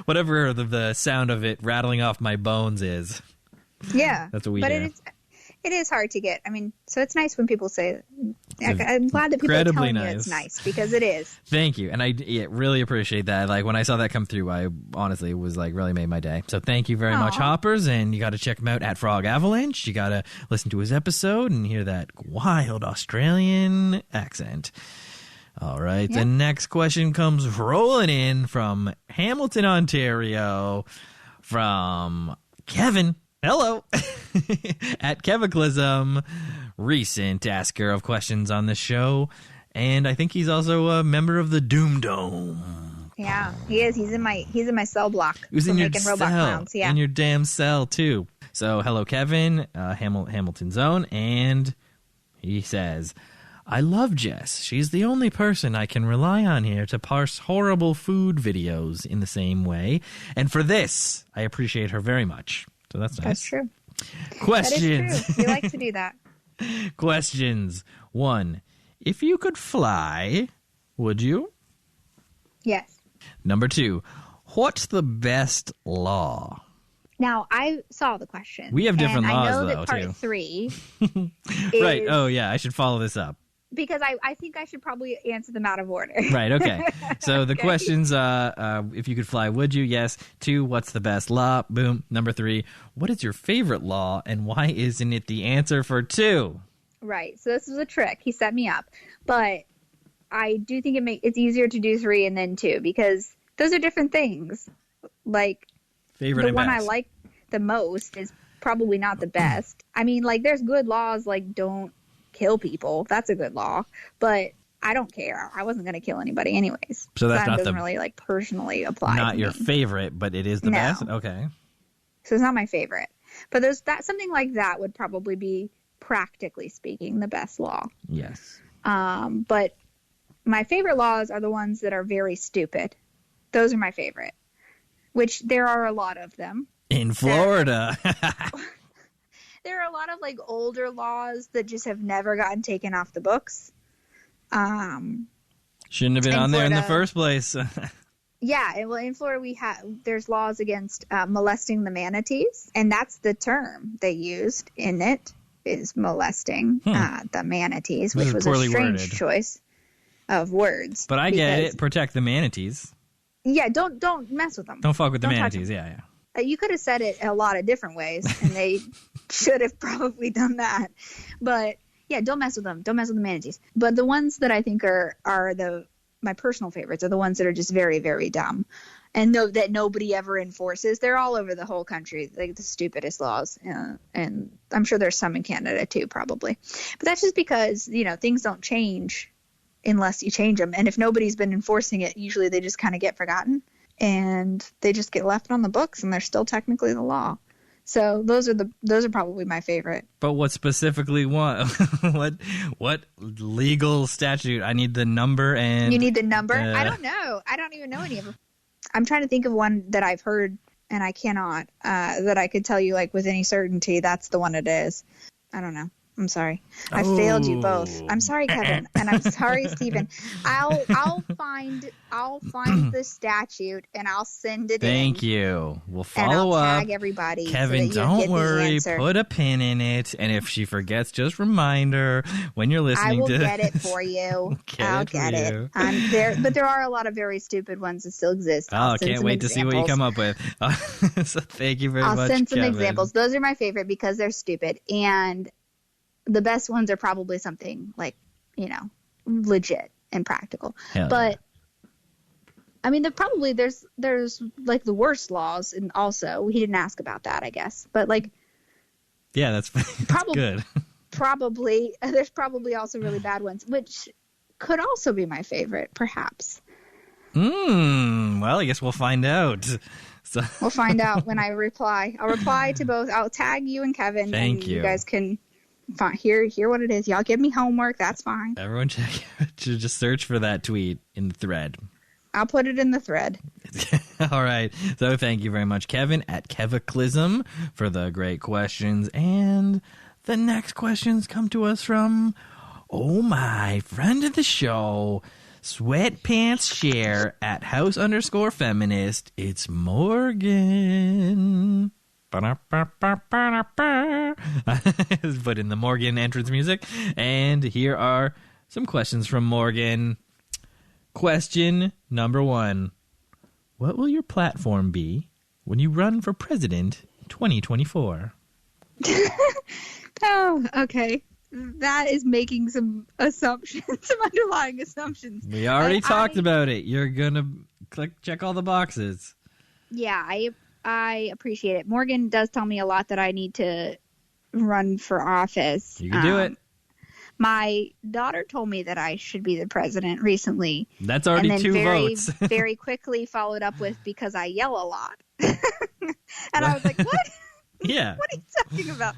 whatever the sound of it rattling off my bones is. Yeah. That's what we hear. But it is hard to get. So it's nice when people say, I'm glad that people are telling you it's nice, because it is. Thank you. And I really appreciate that. Like, when I saw that come through, I honestly was like, really made my day. So thank you very much, Hoppers. And you got to check him out at Frog Avalanche. You got to listen to his episode and hear that wild Australian accent. All right. The next question comes rolling in from Hamilton, Ontario, from Kevin. Hello. At Keviclism, recent asker of questions on the show. And I think he's also a member of the Doom Dome. Yeah, he is. He's in my cell block. He was in your cell. Clowns, in your damn cell, too. So, hello, Kevin, Hamilton Zone. And he says, I love Jess. She's the only person I can rely on here to parse horrible food videos in the same way. And for this, I appreciate her very much. So that's nice. That's true. Questions. That is true. We like to do that. Questions. 1. If you could fly, would you? Yes. Number 2. What's the best law? Now, I saw the question. We have different laws, though, I know though, that part too. 3 Right. Oh, yeah. I should follow this up. Because I think I should probably answer them out of order. Right, okay. So the questions, if you could fly, would you? Yes. 2, what's the best law? Boom. Number 3, what is your favorite law, and why isn't it the answer for 2? Right, so this is a trick. He set me up. But I do think it's easier to do 3 and then 2, because those are different things. Like, favorite the and one best. I like the most is probably not the best. There's good laws like don't kill people. That's a good law, but I don't care. I wasn't going to kill anybody anyways. So that doesn't really personally apply. Not to your me. favorite, but it is the best. Okay. So it's not my favorite, but something like that would probably be, practically speaking, the best law. Yes. But my favorite laws are the ones that are very stupid. Those are my favorite, which there are a lot of them in Florida. There are a lot of older laws that just have never gotten taken off the books. Shouldn't have been on there in the first place. Yeah, well, in Florida there's laws against molesting the manatees, and that's the term they used in it, is molesting the manatees, which was a strange choice of words. But I get it. Protect the manatees. Yeah, don't mess with them. Don't fuck with the manatees. Yeah. You could have said it a lot of different ways, and they should have probably done that. But yeah, don't mess with them. Don't mess with the manatees. But the ones that I think are my personal favorites are the ones that are just very, very dumb, and that nobody ever enforces. They're all over the whole country, like the stupidest laws, and I'm sure there's some in Canada too, probably. But that's just because things don't change unless you change them, and if nobody's been enforcing it, usually they just kind of get forgotten. And they just get left on the books, and they're still technically the law. So those are probably my favorite. But what specifically what legal statute? I need the number. And you need the number? I don't know. I don't even know any of them. I'm trying to think of one that I've heard, and I cannot, that I could tell you like with any certainty that's the one it is. I don't know. I'm sorry. I failed you both. I'm sorry, Kevin, and I'm sorry, Stephen. I'll find the statute and I'll send it in. Thank you. We'll follow and I'll up. Tag everybody. Kevin, so that don't worry. Put a pin in it, and if she forgets, just remind her when you're listening. I will to get it for you. I'll get it. But there are a lot of very stupid ones that still exist. I can't wait to see what you come up with. So thank you very much. I'll send some Kevin. examples. Those are my favorite because they're stupid, and the best ones are probably something like, legit and practical. Hell but yeah. I mean, there's like the worst laws, and also he didn't ask about that, I guess. But like, yeah, that's good. There's probably also really bad ones, which could also be my favorite, perhaps. Well, I guess we'll find out. So we'll find out when I reply. I'll reply to both. I'll tag you and Kevin. Thank you. You guys can hear what it is. Y'all give me homework. That's fine. Everyone just search for that tweet in the thread. I'll put it in the thread. All right. So thank you very much, Kevin at Kevaclism, for the great questions. And the next questions come to us from, my friend of the show, Sweatpants Share at House_Feminist. It's Morgan. Put in the Morgan entrance music. And here are some questions from Morgan. Question number 1. What will your platform be when you run for president 2024? Oh, okay. That is making some assumptions, some underlying assumptions. We already talked about it. You're going to check all the boxes. Yeah, I appreciate it. Morgan does tell me a lot that I need to run for office. You can do it. My daughter told me that I should be the president recently. That's already and then 2 very, votes. very quickly followed up with because I yell a lot. And I was like, what? Yeah. What are you talking about?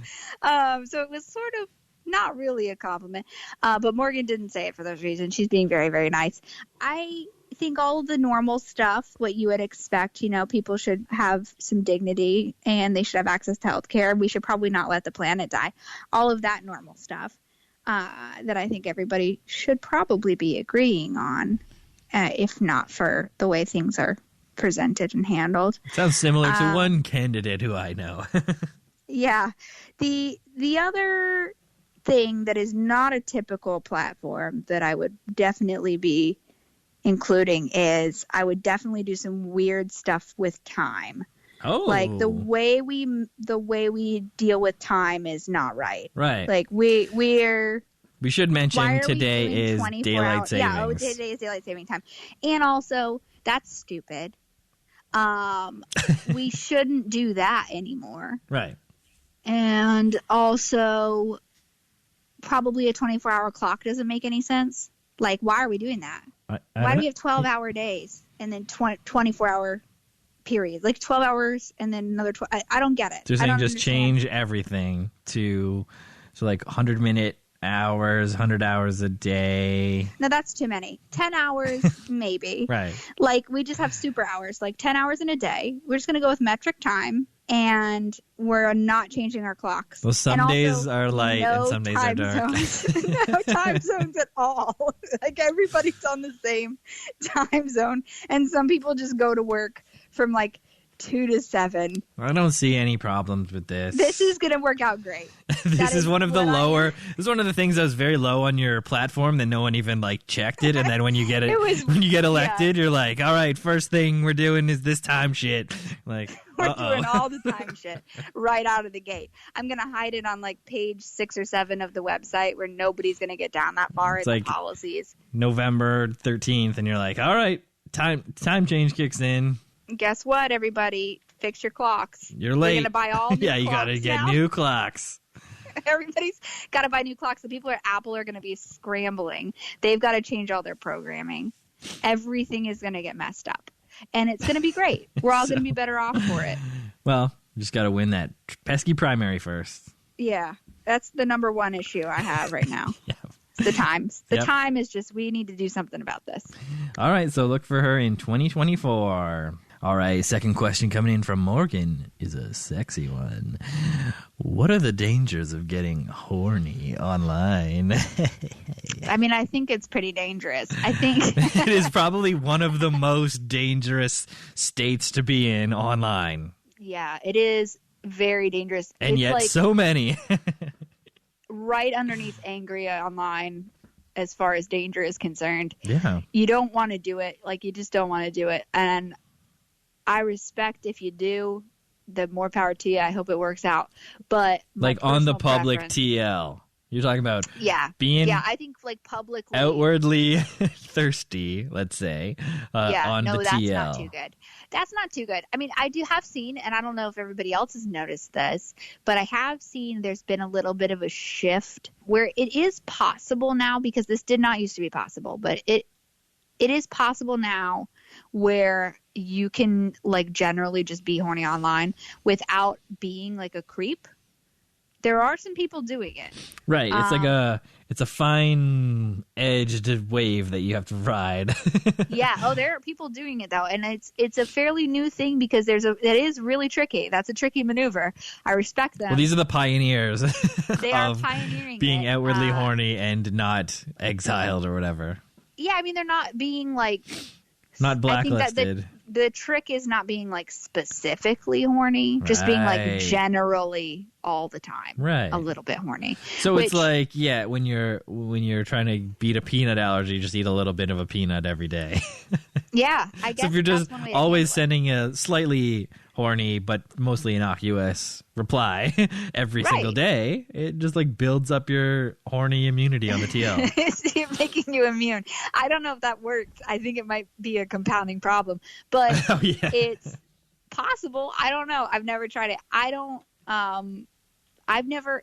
So it was sort of not really a compliment. But Morgan didn't say it for those reasons. She's being very, very nice. I think all of the normal stuff, what you would expect, people should have some dignity and they should have access to health care. We should probably not let the planet die. All of that normal stuff that I think everybody should probably be agreeing on, if not for the way things are presented and handled. Sounds similar to one candidate who I know. Yeah. The other thing that is not a typical platform that I would definitely be including is I would definitely do some weird stuff with time. Oh, like the way we deal with time is not right. Right. Like we should mention today is daylight savings. Yeah, today is daylight saving time, and also that's stupid. We shouldn't do that anymore. Right. And also, probably a 24-hour clock doesn't make any sense. Like, why are we doing that? Why do we have 12-hour days and then 24-hour periods? Like 12 hours and then another 12. I don't get it. They're saying just change everything to like 100-minute hours, 100 hours a day. No, that's too many. 10 hours, maybe. Right. Like, we just have super hours, like 10 hours in a day. We're just going to go with metric time, and we're not changing our clocks. Well, some days are light and some days are dark. No time zones at all. Like, everybody's on the same time zone, and some people just go to work from like 2 to 7. I don't see any problems with this. This is going to work out great. This is one of the lower. This is one of the things that was very low on your platform that no one even checked it. And then when you get when you get elected, you're like, all right, first thing we're doing is this time shit. Like, we're doing all the time shit right out of the gate. I'm going to hide it on page 6 or 7 of the website where nobody's going to get down that far in the policies. November 13th, and you're like, all right, time change kicks in. Guess what, everybody? Fix your clocks. You're late. You're going to buy all new yeah, you got to get new clocks. Everybody's got to buy new clocks. The people at Apple are going to be scrambling. They've got to change all their programming. Everything is going to get messed up. And it's going to be great. We're all going to be better off for it. Well, you just got to win that pesky primary first. Yeah, that's the number one issue I have right now. Yeah. It's the times. The Yep. time is just, we need to do something about this. All right, so look for her in 2024. All right, second question coming in from Morgan is a sexy one. What are the dangers of getting horny online? I mean, I think it's pretty dangerous. I think It is probably one of the most dangerous states to be in online. yeah, it is very dangerous. And it's yet like so many. right underneath angry online as far as danger is concerned. Yeah. You don't want to do it. Like, you just don't want to do it. And I respect if you do, the more power to you. I hope it works out. But my Like on the personal public preference- TL. You're talking about being being I think like publicly outwardly thirsty, let's say, on the that's TL. not too good. That's not too good. I mean, I have seen, and I don't know if everybody else has noticed this, but I have seen there's been a little bit of a shift where it is possible now, because this did not used to be possible, but it is possible now where you can like generally just be horny online without being like a creep. There are some people doing it. Right. It's like it's a fine edged wave that you have to ride. Yeah. Oh, there are people doing it though. And it's a fairly new thing, because it is really tricky. That's a tricky maneuver. I respect them. Well, these are the pioneers They are of pioneering being it. outwardly horny and not exiled or whatever. Yeah. I mean, they're not being like, Not I think that blacklisted. the trick is not being like specifically horny, just being like Right. generally all the time. Right. A little bit horny. So it's which- like, yeah, when you're trying to beat a peanut allergy, just eat a little bit of a peanut every day. Yeah. I guess So if you're that's just one way to always handle it. sending a slightly horny but mostly innocuous reply every Right. single day, it just like builds up your horny immunity on the TL. It's making you immune. I don't know if that works. I think it might be a compounding problem, but Oh yeah. it's possible. I don't know. I've never tried it.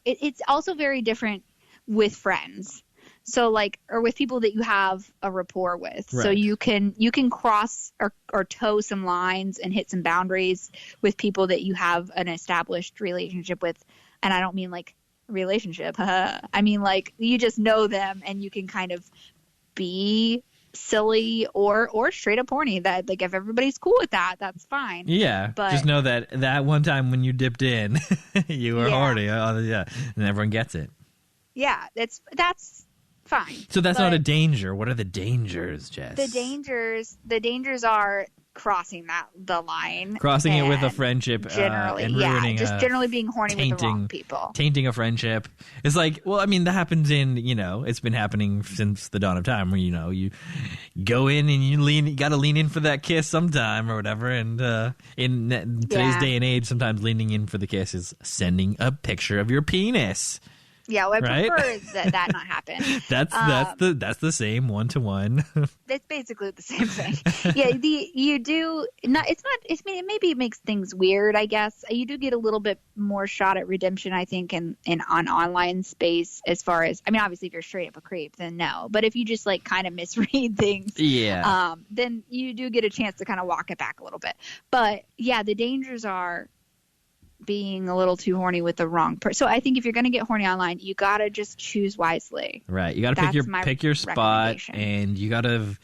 It's also very different with friends. So like, or with people that you have a rapport with. So Right. you can cross or toe some lines and hit some boundaries with people that you have an established relationship with. And I don't mean like relationship. I mean like you just know them and you can kind of be silly or straight up horny. That like, if everybody's cool with that, that's fine. Yeah, But- just know that one time when you dipped in, you were Yeah. horny. Yeah, and everyone gets it. Yeah, that's fine. So that's not But a danger. What are the dangers, Jess? the dangers are crossing the line, Crossing it with a and friendship generally, and ruining just generally being horny with the wrong people. tainting a friendship. It's like, well, I mean, that happens in, it's been happening since the dawn of time where, you go in and you got to lean in for that kiss sometime or whatever. And in today's Yeah. day and age, sometimes leaning in for the kiss is sending a picture of your penis. Yeah, well, I Right? prefer that not happen. That's the same 1-to-1. It's basically the same thing. Yeah, maybe it makes things weird, I guess. You do get a little bit more shot at redemption, I think, in on online space, as far as, I mean, obviously if you're straight up a creep, then no. But if you just like kind of misread things, Yeah. then you do get a chance to kind of walk it back a little bit. But yeah, the dangers are being a little too horny with the wrong person. So I think if you're going to get horny online, you got to just choose wisely. Right. You got to That's my pick your spot, recommendation. and you got to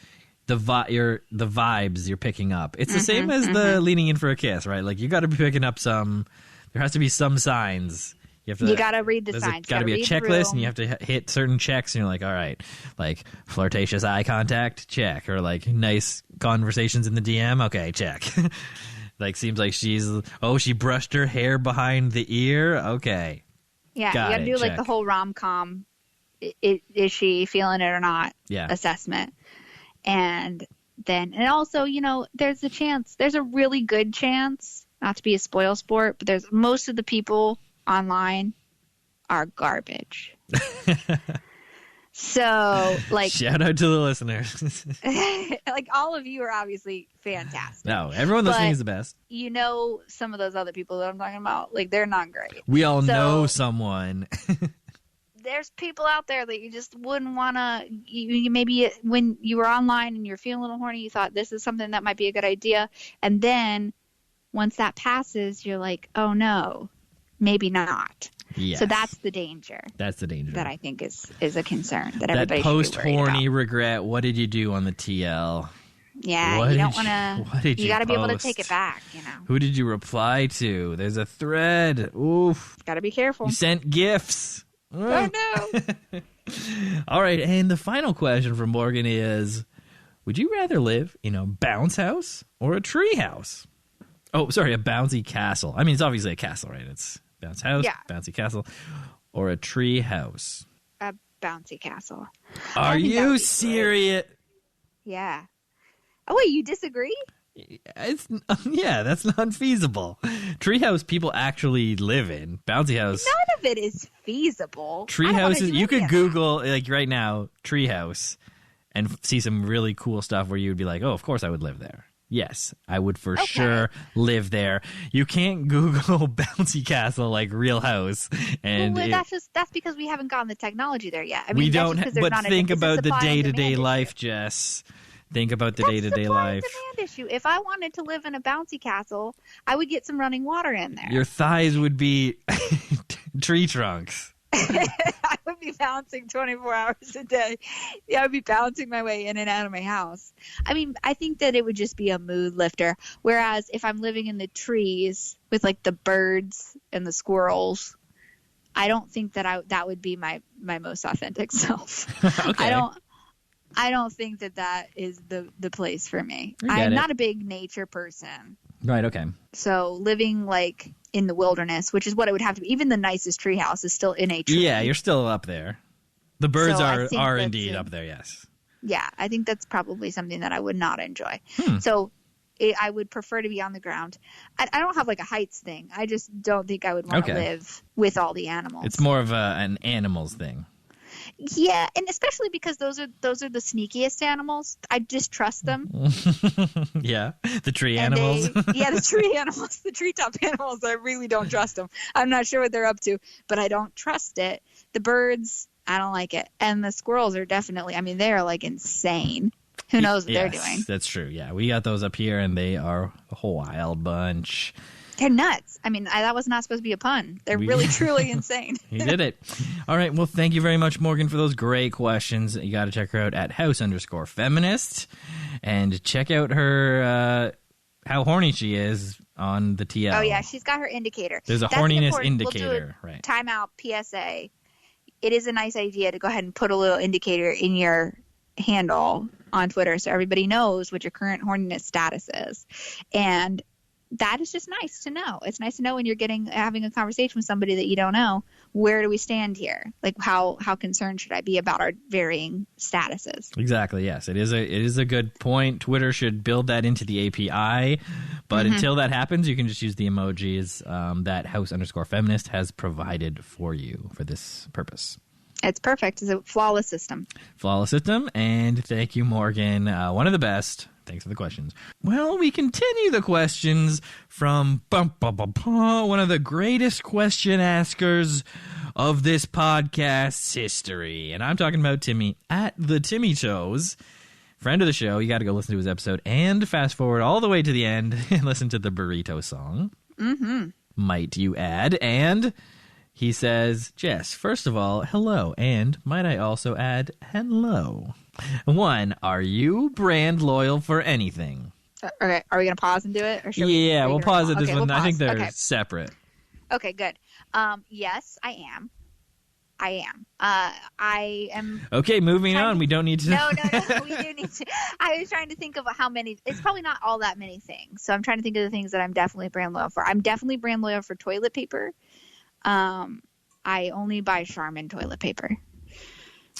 the vibes you're picking up. It's the same as the leaning in for a kiss, right? Like you got to be picking up some. There has to be some signs. You got to read the signs. Got to be a read the checklist, room. and you have to hit certain checks. And you're like, all right, like flirtatious eye contact, check, or like nice conversations in the DM, okay, check. Like seems like she brushed her hair behind the ear, okay. Yeah, Got you got to it, do like check. the whole rom-com, is she feeling it or not Yeah. assessment. And also, there's a really good chance, not to be a spoil sport, but there's most of the people online are garbage. So, like, Shout out to the listeners. like all of you are obviously fantastic. No, everyone listening But- is the best. Some of those other people that I'm talking about, like, they're not great. We all So- know someone. There's people out there that you just wouldn't want to, you maybe when you were online and you're feeling a little horny, you thought this is something that might be a good idea. And then once that passes, you're like, oh no, maybe not. Yes. So that's the danger. That's the danger. That I think is a concern that That everybody post-horny regret, what did you do on the TL? Yeah, you don't want to. What did you got to be able to post? take it back, Who did you reply to? There's a thread. Oof. Got to be careful. You sent gifts. Oh, no. All right, and the final question from Morgan is, would you rather live in a bounce house or a tree house? Oh, sorry, a bouncy castle. I mean, it's obviously a castle, right? It's bounce house, bouncy castle, or a tree house. A bouncy castle. Are you serious? Yeah. Oh, wait, you disagree? That's not feasible. Treehouse people actually live in. Bouncy house. None of it is feasible. Treehouses, you could Google, like right now, treehouse, and see some really cool stuff where you would be like, oh, of course I would live there. Yes, I would for sure live there. You can't Google bouncy castle like Real House, and that's because we haven't gotten the technology there yet. I mean, we don't. But think about the day-to-day life, Jess. Think about the day-to-day life. That's a demand issue. If I wanted to live in a bouncy castle, I would get some running water in there. Your thighs would be tree trunks. I would be bouncing 24 hours a day. Yeah, I would be bouncing my way in and out of my house. I mean, I think that it would just be a mood lifter. Whereas if I'm living in the trees with like the birds and the squirrels, I don't think that would be my most authentic self. Okay. I don't think that is the place for me. I'm not a big nature person. Right, okay. So living like in the wilderness, which is what it would have to be. Even the nicest treehouse is still in a tree. Yeah, you're still up there. The birds are indeed up there, yes. Yeah, I think that's probably something that I would not enjoy. So I would prefer to be on the ground. I don't have like a heights thing. I just don't think I would want to live with all the animals. It's more of an animals thing. Yeah, and especially because those are the sneakiest animals. I distrust them. Yeah, the tree animals. The tree animals, the treetop animals. I really don't trust them. I'm not sure what they're up to, but I don't trust it. The birds, I don't like it, and the squirrels are definitely. I mean, they are like insane. Who knows what they're doing? That's true. Yeah, we got those up here, and they are a wild bunch. They're nuts. I mean, that was not supposed to be a pun. They're really, truly insane. You did it. All right. Well, thank you very much, Morgan, for those great questions. You got to check her out at house_feminist and check out her, how horny she is on the TL. Oh, yeah. She's got her indicator. There's a horniness indicator. We'll do a timeout PSA. It is a nice idea to go ahead and put a little indicator in your handle on Twitter so everybody knows what your current horniness status is. And that is just nice to know. It's nice to know when you're having a conversation with somebody that you don't know, where do we stand here? Like how concerned should I be about our varying statuses? Exactly. Yes, it is a good point. Twitter should build that into the API, but until that happens, you can just use the emojis that house_feminist has provided for you for this purpose. It's perfect. It's a flawless system. And thank you, Morgan. One of the best. Thanks for the questions. Well, we continue the questions from one of the greatest question askers of this podcast's history. And I'm talking about Timmy at the Timmy Shows. Friend of the show. You got to go listen to his episode and fast forward all the way to the end and listen to the burrito song. Might you add. And he says, Jess, first of all, hello. And might I also add, hello. 1, are you brand loyal for anything? Okay, are we going to pause and do it? Or we'll pause at this one. We'll I think they're separate. Okay, good. Yes, I am. I am. Okay, moving on. We don't need to. No, we do need to. I was trying to think of how many. It's probably not all that many things. So I'm trying to think of the things that I'm definitely brand loyal for. I'm definitely brand loyal for toilet paper. I only buy Charmin toilet paper.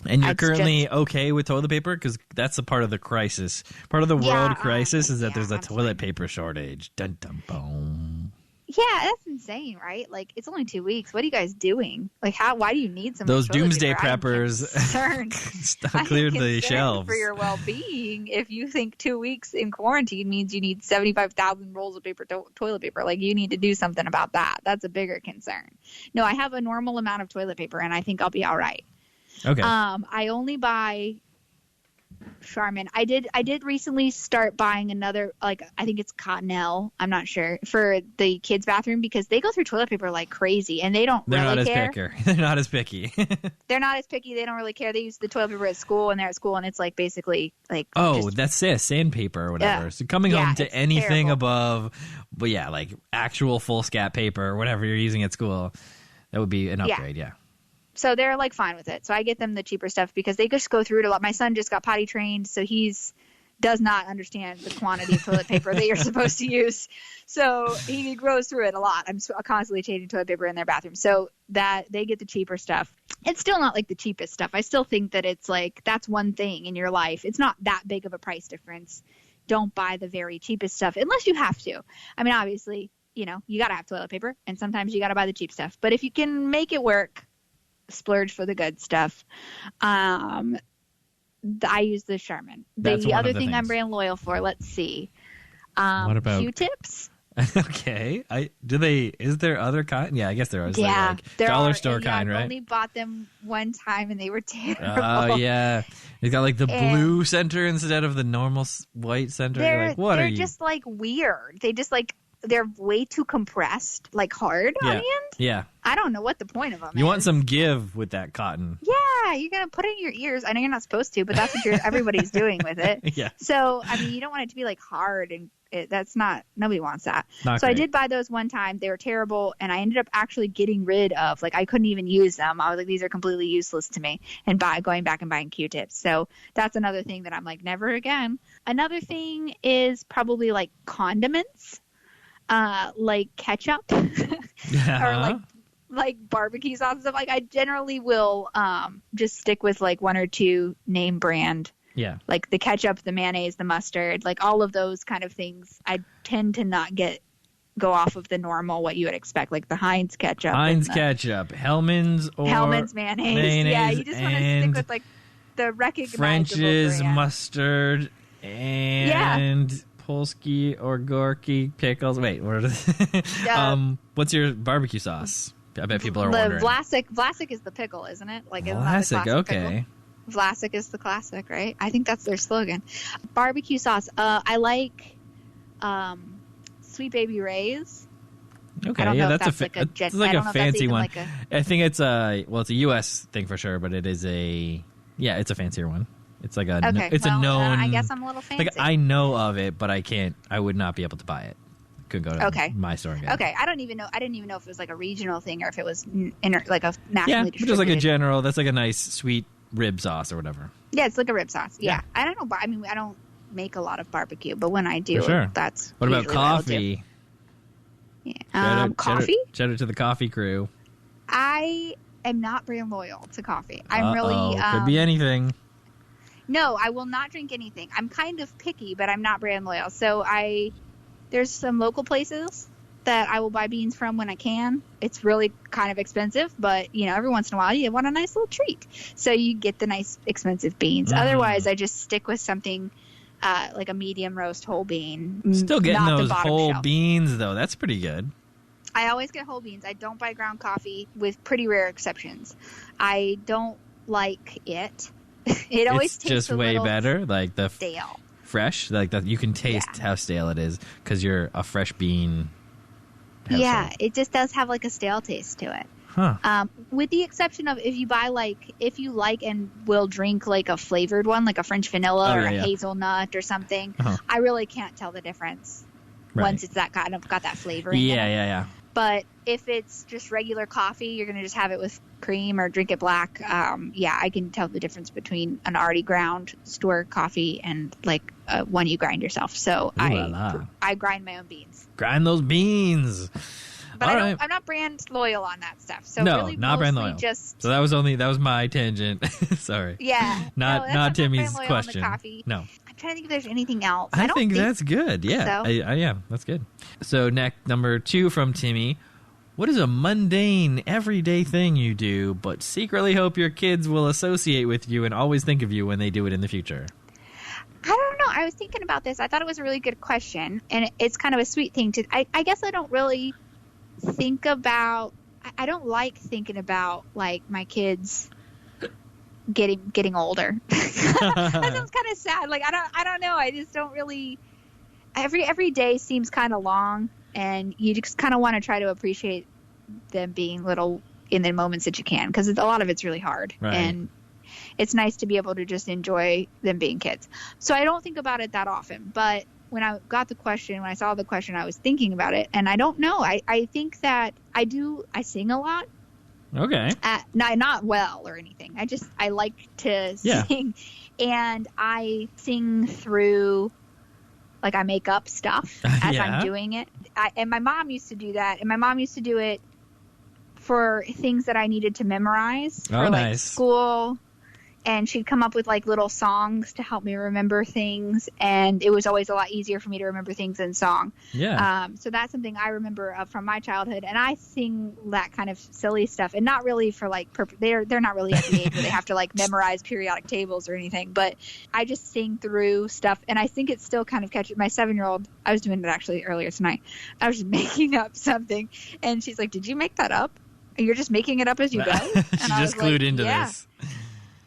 And you're currently okay with toilet paper? Because that's a part of the crisis. Part of the world crisis is that there's a toilet paper shortage. Dun dun boom. Yeah, that's insane, right? Like, it's only 2 weeks. What are you guys doing? Like, why do you need some those doomsday preppers cleared the shelves for your well-being? If you think 2 weeks in quarantine means you need 75,000 rolls of paper, toilet paper, like you need to do something about that. That's a bigger concern. No, I have a normal amount of toilet paper, and I think I'll be all right. Okay. I only buy Charmin. I did recently start buying another, like, I think it's Cottonelle, I'm not sure, for the kids' bathroom, because they go through toilet paper like crazy and they don't really care. They're not as picky. They're not as picky. They don't really care. They use the toilet paper at school, and they're at school, and it's like basically like, that's it, sandpaper or whatever. So coming home to anything terrible. Above, but yeah, like actual full scat paper or whatever you're using at school, that would be an upgrade. Yeah. So they're like fine with it. So I get them the cheaper stuff because they just go through it a lot. My son just got potty trained, so does not understand the quantity of toilet paper that you're supposed to use. So he goes through it a lot. I'm constantly changing toilet paper in their bathroom. So that they get the cheaper stuff. It's still not like the cheapest stuff. I still think that it's like, that's one thing in your life. It's not that big of a price difference. Don't buy the very cheapest stuff unless you have to. I mean, obviously, you got to have toilet paper, and sometimes you got to buy the cheap stuff. But if you can make it work, splurge for the good stuff. I use the Charmin. The other thing I'm brand loyal for, let's see. What about Q-tips? Okay. Is there other kind? Yeah, I guess there is. Yeah. Like dollar store kind, right? I only bought them one time and they were terrible. Oh, yeah. It's got like the blue center instead of the normal white center. They're just like weird. They're way too compressed, like hard on the end. Yeah. I don't know what the point of them is. You want some give with that cotton. Yeah, you're going to put it in your ears. I know you're not supposed to, but that's what everybody's doing with it. Yeah. So, I mean, you don't want it to be like hard, and nobody wants that. Not so great. I did buy those one time. They were terrible, and I ended up actually getting rid of, like, I couldn't even use them. I was like, these are completely useless to me, and going back and buying Q-tips. So that's another thing that I'm like, never again. Another thing is probably like condiments. Like ketchup or like barbecue sauce and stuff. Like, I generally will just stick with like one or two name brand. Yeah. Like the ketchup, the mayonnaise, the mustard, like all of those kind of things. I tend to not go off of the normal, what you would expect, like the Heinz ketchup. Hellmann's mayonnaise. Yeah, you just want to stick with like the recognizable French's brand. Mustard and Polsky or Gorky pickles. Wait, what are what's your barbecue sauce? I bet people are wondering. Vlasic is the pickle, isn't it? Like Vlasic, okay. Pickle? Vlasic is the classic, right? I think that's their slogan. Barbecue sauce. I like Sweet Baby Ray's. Okay, I don't know if that's like a fancy one. I think it's it's a U.S. thing for sure, but it's a fancier one. It's like a known. I guess I'm a little fancy. Like, I know of it, but I would not be able to buy it. Couldn't go to my store and get it. Okay, I didn't even know if it was like a regional thing or if it was like a nationally distributed. Just like a general. That's like a nice sweet rib sauce or whatever. Yeah, it's like a rib sauce. Yeah. I don't know. I mean, I don't make a lot of barbecue, but when I do, that's what about coffee? Yeah, coffee. Shout out to the coffee crew. I am not brand loyal to coffee. I'm really could be anything. No, I will not drink anything. I'm kind of picky, but I'm not brand loyal. So there's some local places that I will buy beans from when I can. It's really kind of expensive, but every once in a while you want a nice little treat. So you get the nice expensive beans. Otherwise, I just stick with something like a medium roast whole bean. Still getting those whole beans though. That's pretty good. I always get whole beans. I don't buy ground coffee, with pretty rare exceptions. I don't like it. It always tastes just way better, like the stale, fresh, like that. You can taste how stale it is because you're a fresh bean. Yeah, it just does have like a stale taste to it. Huh. With the exception of if you like and will drink like a flavored one, like a French vanilla or a hazelnut or something. I really can't tell the difference once it's got that flavor. Yeah. But if it's just regular coffee, you're going to just have it with cream or drink it black. I can tell the difference between an already ground store coffee and like one you grind yourself. So I grind my own beans. Grind those beans. But I'm not brand loyal on that stuff. So no, really not brand loyal. So that was my tangent. Sorry. Yeah. Not Timmy's question. No. I'm trying to think if there's anything else. I think that's good. Yeah. So. Yeah, that's good. So next, number 2 from Timmy. What is a mundane, everyday thing you do, but secretly hope your kids will associate with you and always think of you when they do it in the future? I don't know. I was thinking about this. I thought it was a really good question, and it's kind of a sweet thing to. I guess I don't really think about. I don't like thinking about like my kids getting older. That sounds kind of sad. Like I don't know. I just don't really. Every day seems kind of long, and you just kind of want to try to appreciate them being little in the moments that you can, because a lot of it's really hard, right. And it's nice to be able to just enjoy them being kids. So I don't think about it that often, but when I got the question, when I saw the question, I was thinking about it, and I don't know. I think that I sing a lot. Okay. Not well or anything. I like to sing, and I sing through, like I make up stuff as I'm doing it. And my mom used to do that, and my mom used to do it for things that I needed to memorize for like school. And she'd come up with like little songs to help me remember things, and it was always a lot easier for me to remember things in song. Yeah. So that's something I remember from my childhood, and I sing that kind of silly stuff, and not really for like they're not really at the age where they have to like memorize periodic tables or anything, but I just sing through stuff, and I think it still kind of catches my 7-year-old. I was doing it actually earlier tonight. I was just making up something, and she's like, "Did you make that up? You're just making it up as you go?" She just clued into this.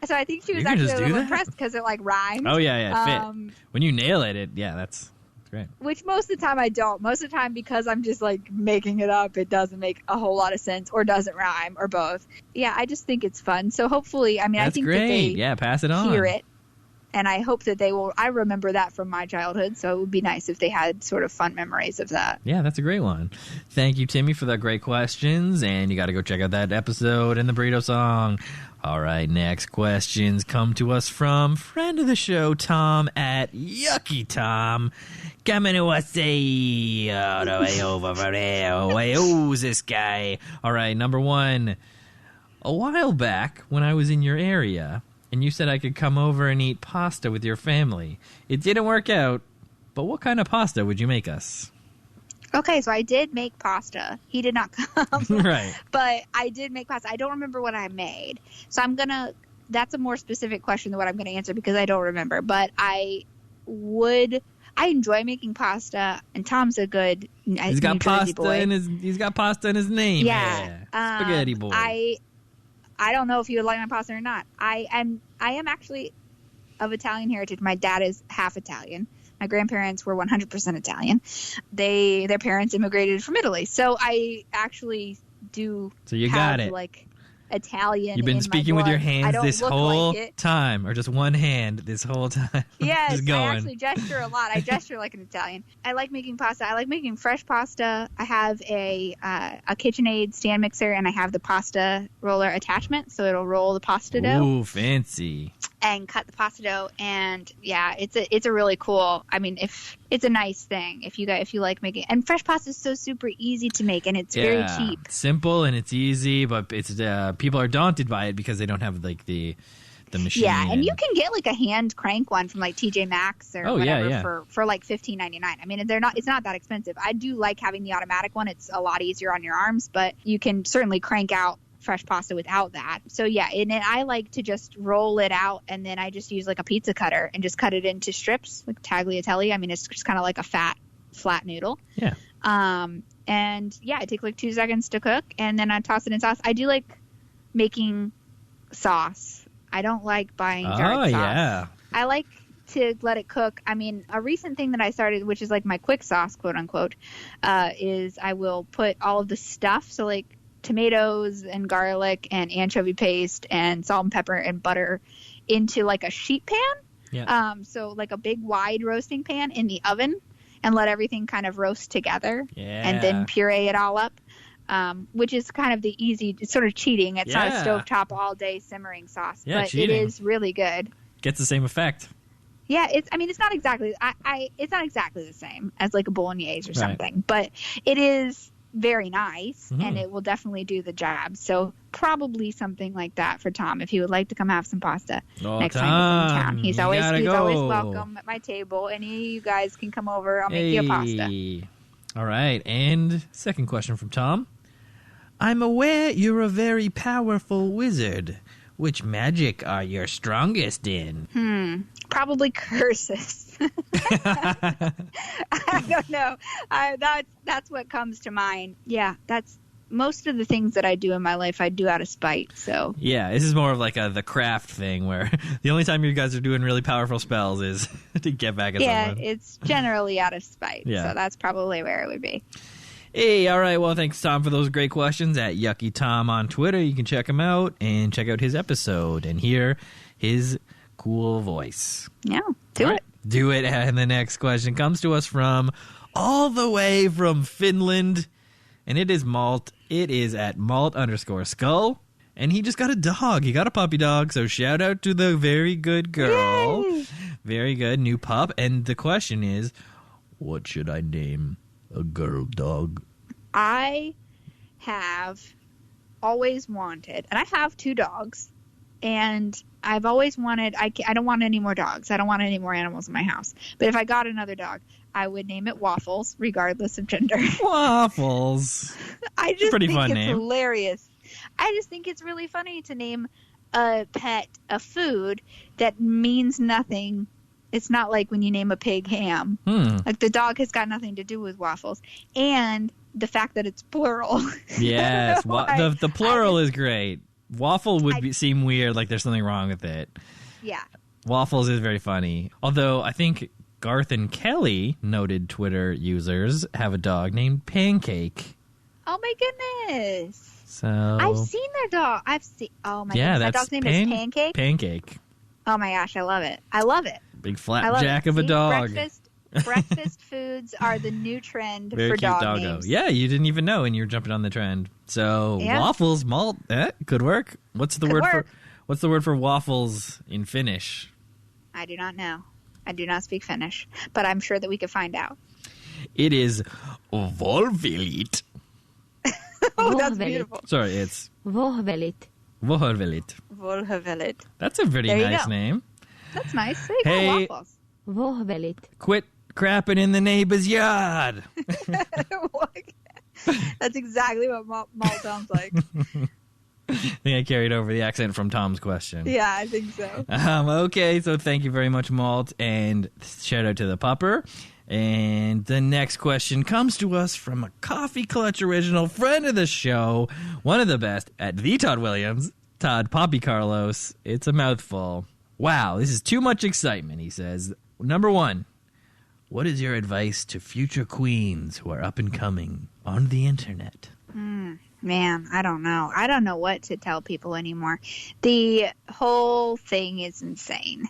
So I think she was actually a little impressed because it like rhymed. Oh yeah, fit. When you nail it, that's great. Which most of the time I don't. Most of the time, because I'm just like making it up, it doesn't make a whole lot of sense, or doesn't rhyme, or both. Yeah, I just think it's fun. So hopefully, I think great. That they pass it on. Hear it, and I hope that they will. I remember that from my childhood, so it would be nice if they had sort of fun memories of that. Yeah, that's a great one. Thank you, Timmy, for the great questions, and you got to go check out that episode and the burrito song. All right, next questions come to us from friend of the show, Tom at Yucky Tom. Coming to us, say, all the way over there. Who's this guy? All right, number one. A while back, when I was in your area, and you said I could come over and eat pasta with your family. It didn't work out, but what kind of pasta would you make us? Okay, so I did make pasta. He did not come. Right. But I did make pasta. I don't remember what I made. So that's a more specific question than what I'm going to answer, because I don't remember. But I enjoy making pasta, and Tom's a good He's got pasta boy. He's got pasta in his name. Yeah. Spaghetti boy. I don't know if you would like my pasta or not. I am actually of Italian heritage. My dad is half Italian. My grandparents were 100% Italian. Their parents immigrated from Italy. So I actually do. So you got it. Like Italian. You've been speaking with your hands this whole time, or just one hand this whole time? Yes, just going. I actually gesture a lot. I gesture like an Italian. I like making pasta. I like making fresh pasta. I have a KitchenAid stand mixer, and I have the pasta roller attachment, so it'll roll the pasta dough. Ooh, fancy. And cut the pasta dough, and yeah, it's a really cool. I mean, if it's a nice thing if you like making, and fresh pasta is so super easy to make, and it's very cheap, simple, and it's easy. But it's people are daunted by it because they don't have like the machine. Yeah, and you can get like a hand crank one from like TJ Maxx or whatever for like $15.99. I mean, it's not that expensive. I do like having the automatic one. It's a lot easier on your arms, but you can certainly crank out fresh pasta without that. So yeah, and then I like to just roll it out, and then I just use like a pizza cutter and just cut it into strips, like tagliatelle. I mean, it's just kind of like a flat noodle. Yeah. And yeah, it takes like 2 seconds to cook, and then I toss it in sauce. I do like making sauce. I don't like buying jarred sauce. Yeah. I like to let it cook. I mean, a recent thing that I started, which is like my quick sauce, quote unquote, is I will put all of the stuff. So like tomatoes and garlic and anchovy paste and salt and pepper and butter into like a sheet pan. Yeah. So like a big wide roasting pan in the oven, and let everything kind of roast together. Yeah. And then puree it all up. Which is kind of the easy, it's sort of cheating. It's not a stovetop all day simmering sauce, but cheating. It is really good. Gets the same effect. Yeah, it's not exactly it's not exactly the same as like a bolognese or something, but it is very nice, and it will definitely do the job. So probably something like that for Tom, if he would like to come have some pasta next time he's in town. He's always welcome at my table. Any of you guys can come over. I'll make you a pasta. All right, and second question from Tom. I'm aware you're a very powerful wizard. Which magic are you strongest in? Probably curses. I don't know. That's what comes to mind. Yeah, that's most of the things that I do in my life, I do out of spite. So yeah, this is more of like the craft thing where the only time you guys are doing really powerful spells is to get back at someone. Yeah, it's generally out of spite. Yeah. So that's probably where it would be. Hey, all right. Well, thanks, Tom, for those great questions at Yucky Tom on Twitter. You can check him out and check out his episode and hear his cool voice. Yeah, do it. Do it. And the next question comes to us from all the way from Finland, and it is Malt. It is at Malt_Skull, and he just got a dog. He got a puppy dog, so shout out to the very good girl. Yay! Very good new pup. And the question is, what should I name a girl dog? I have always wanted, and I have 2 dogs, and I've always wanted, I don't want any more dogs. I don't want any more animals in my house. But if I got another dog, I would name it Waffles, regardless of gender. Waffles. I just Pretty think fun it's name. hilarious. I just think it's really funny to name a pet a food that means nothing. It's not like when you name a pig Ham. Like the dog has got nothing to do with waffles. And the fact that it's plural. Yes. The plural is great. Waffle would seem weird, like there's something wrong with it. Yeah. Waffles is very funny. Although I think Garth and Kelly, noted Twitter users, have a dog named Pancake. Oh my goodness. So I've seen their dog. Oh my goodness. That dog's name is Pancake? Pancake. Oh my gosh, I love it. I love it. Big flapjack of a dog. Breakfast foods are the new trend Very for cute dog doggo. names. Yeah, you didn't even know, and you were jumping on the trend. So Yeah. Waffles, Malt, could work. What's the word for waffles in Finnish? I do not know. I do not speak Finnish, but I'm sure that we could find out. It is Volvilit. Oh, that's beautiful. Sorry, it's Vohvelit. Vohvelit. Volhavelit. That's a pretty There you nice go. name. That's nice. There you Hey. go, Waffles. Vohvelit. Quit crapping in the neighbor's yard. That's exactly what Malt sounds like. I think I carried over the accent from Tom's question. Yeah, I think so. Okay, so thank you very much, Malt, and shout out to the pupper. And the next question comes to us from a Coffee Clutch original, friend of the show, one of the best at the Todd Williams, Todd Poppy Carlos. It's a mouthful. Wow, this is too much excitement, he says. Number 1, what is your advice to future queens who are up and coming on the internet? Man, I don't know. I don't know what to tell people anymore. The whole thing is insane.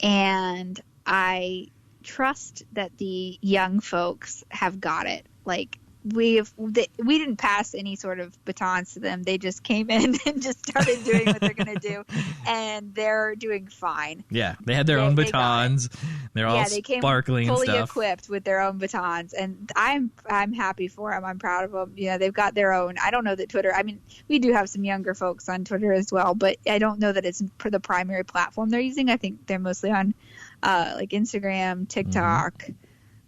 And I trust that the young folks have got it. Like, we didn't pass any sort of batons to them. They just came in and just started doing what they're going to do, and they're doing fine. Yeah, they had their own batons. They're all they came sparkling and fully stuff. equipped with their own batons, and I'm happy for them. I'm proud of them. You know, they've got their own. I don't know that Twitter. I mean, we do have some younger folks on Twitter as well, but I don't know that it's for the primary platform they're using. I think they're mostly on like Instagram, TikTok.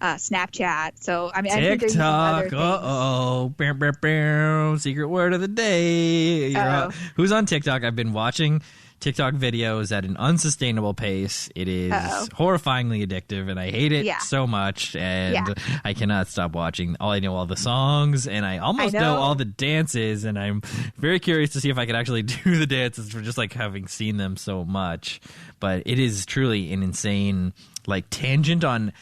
Snapchat. So I mean, I think they're using other things. Secret word of the day. Who's on TikTok? I've been watching TikTok videos at an unsustainable pace. It is horrifyingly addictive, and I hate it so much. And I cannot stop watching. I know all the songs, and I almost know all the dances. And I'm very curious to see if I could actually do the dances for just like having seen them so much. But it is truly an insane like tangent on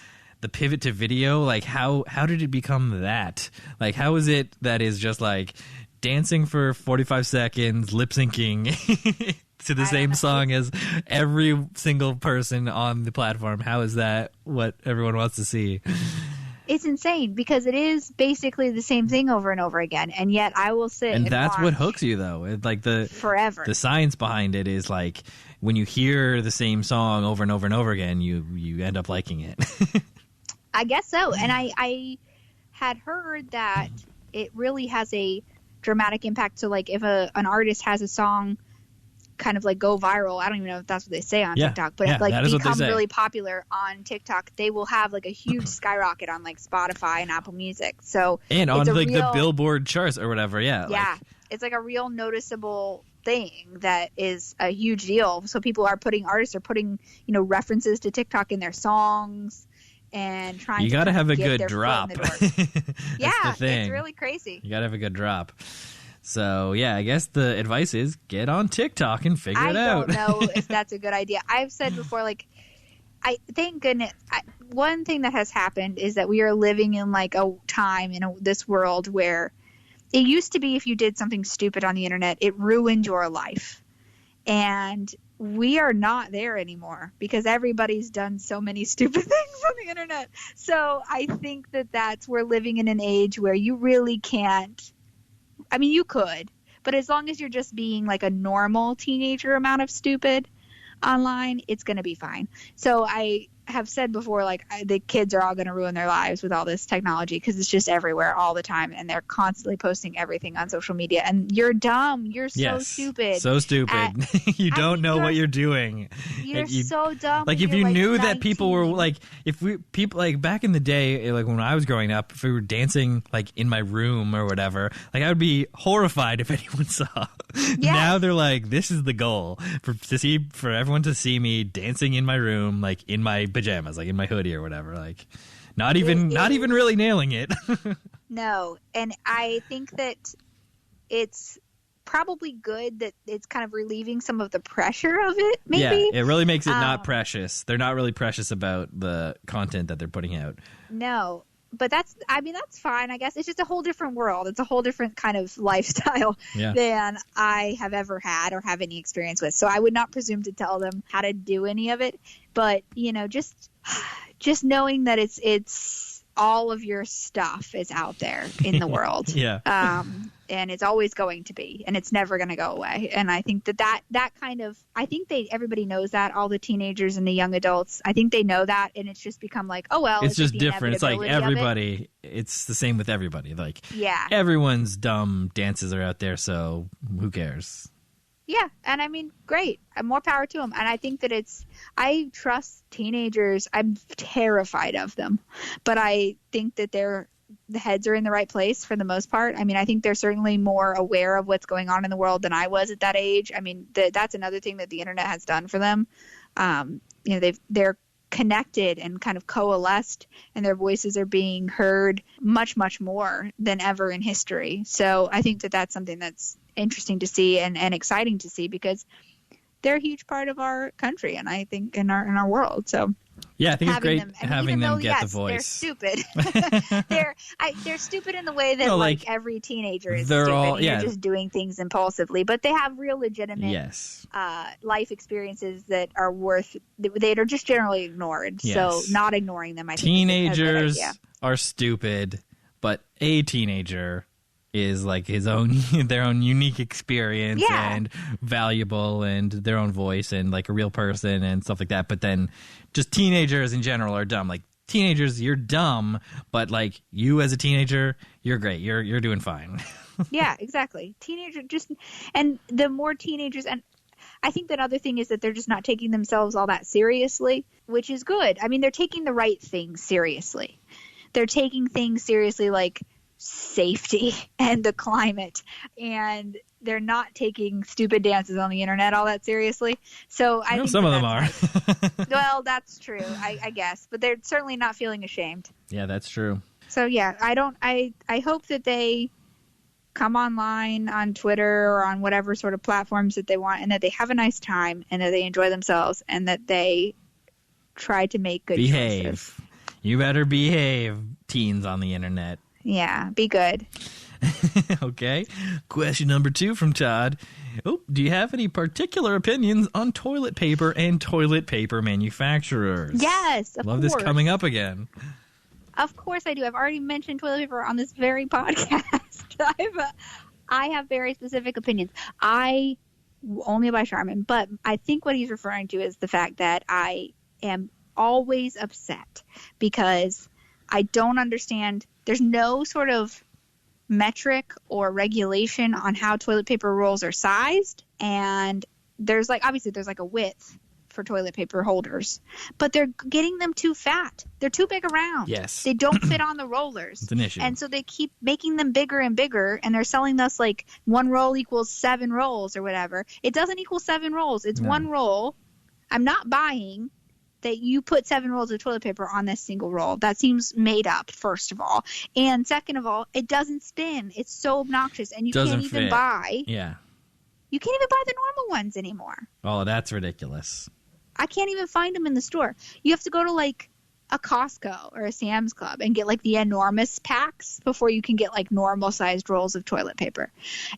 the pivot to video. Like how did it become that? Like how is it that is just like dancing for 45 seconds, lip syncing to the same song as every single person on the platform? How is that what everyone wants to see? It's insane because it is basically the same thing over and over again, and yet I will sit and that's watch what hooks you though. It's like forever. The science behind it is like when you hear the same song over and over and over again, you end up liking it. I guess so. And I had heard that it really has a dramatic impact. So, like, if an artist has a song kind of, like, go viral, I don't even know if that's what they say on TikTok, but if, like, become really popular on TikTok, they will have, like, a huge skyrocket on, like, Spotify and Apple Music. So and on, like, the Billboard charts or whatever, Yeah. Like, it's, like, a real noticeable thing that is a huge deal. So artists are putting, references to TikTok in their songs. and trying you gotta have a get good their drop. foot in the door. Yeah, the thing. it's really crazy. You gotta have a good drop. So, yeah, I guess the advice is get on TikTok and figure it out. I don't know if that's a good idea. I've said before, like, thank goodness, one thing that has happened is that we are living in, like, a time in this world where it used to be if you did something stupid on the internet, it ruined your life. And we are not there anymore because everybody's done so many stupid things on the internet. So I think that we're living in an age where you really can't. I mean, you could, but as long as you're just being like a normal teenager amount of stupid online, it's going to be fine. So I have said before, like, the kids are all going to ruin their lives with all this technology because it's just everywhere all the time, and they're constantly posting everything on social media. And you're dumb. You're so stupid. So stupid. You don't know what you're doing. You're so dumb. Like, if you knew that people were like, people like back in the day, like when I was growing up, if we were dancing like in my room or whatever, like I would be horrified if anyone saw. Yes. Now they're like, this is the goal for everyone to see me dancing in my room, like in my pajamas, like in my hoodie or whatever, like not even really nailing it. No, and I think that it's probably good that it's kind of relieving some of the pressure of it, maybe. Yeah, it really makes it not precious. They're not really precious about the content that they're putting out. No, but that's fine, I guess. It's just a whole different world. It's a whole different kind of lifestyle than I have ever had or have any experience with. So I would not presume to tell them how to do any of it. But, you know, just knowing that it's all of your stuff is out there in the world. And it's always going to be, and it's never going to go away. And I think that kind of, I think everybody knows that, all the teenagers and the young adults, I think they know that, and it's just become like, oh, well. It's just different. It's like everybody, it's the same with everybody. Like, everyone's dumb dances are out there, so who cares? Yeah, and I mean, great. More power to them. And I think that I trust teenagers. I'm terrified of them. But I think that the heads are in the right place for the most part. I mean, I think they're certainly more aware of what's going on in the world than I was at that age. I mean, that's another thing that the internet has done for them. You know, they're connected and kind of coalesced, and their voices are being heard much, much more than ever in history. So I think that that's something that's interesting to see and exciting to see, because they're a huge part of our country, and I think in our world. So yeah, I think it's great having them get the voice. They're stupid. They're stupid in the way that like every teenager is stupid. You're just doing things impulsively, but they have real legitimate life experiences that are just generally ignored. Yes. So not ignoring them, I think, teenagers are stupid, but a teenager is like their own unique experience and valuable, and their own voice, and like a real person and stuff like that. But then just teenagers in general are dumb. Like, teenagers, you're dumb, but like you as a teenager, you're great. You're doing fine. Yeah, exactly. And the more teenagers, and I think that other thing is that they're just not taking themselves all that seriously, which is good. I mean, they're taking the right things seriously. They're taking things seriously, like safety and the climate, and they're not taking stupid dances on the internet all that seriously. So I think some of them are. Nice. Well, that's true, I guess, but they're certainly not feeling ashamed. Yeah, that's true. So yeah, I hope that they come online on Twitter or on whatever sort of platforms that they want, and that they have a nice time, and that they enjoy themselves, and that they try to make good choices. You better behave, teens on the internet. Yeah, be good. Okay. Question number 2 from Todd. Do you have any particular opinions on toilet paper and toilet paper manufacturers? Yes, of course. Love this coming up again. Of course I do. I've already mentioned toilet paper on this very podcast. I have very specific opinions. I only buy Charmin, but I think what he's referring to is the fact that I am always upset because I don't understand. There's no sort of metric or regulation on how toilet paper rolls are sized. And there's obviously there's a width for toilet paper holders, but they're getting them too fat. They're too big around. Yes. They don't fit on the rollers. It's an issue. And so they keep making them bigger and bigger, and they're selling us one roll equals 7 rolls or whatever. It doesn't equal 7 rolls. It's one roll. I'm not buying that you put 7 rolls of toilet paper on this single roll. That seems made up, first of all. And second of all, it doesn't spin. It's so obnoxious. And you can't even buy. Yeah. You can't even buy the normal ones anymore. Oh, that's ridiculous. I can't even find them in the store. You have to go to like a Costco or a Sam's Club and get like the enormous packs before you can get like normal sized rolls of toilet paper.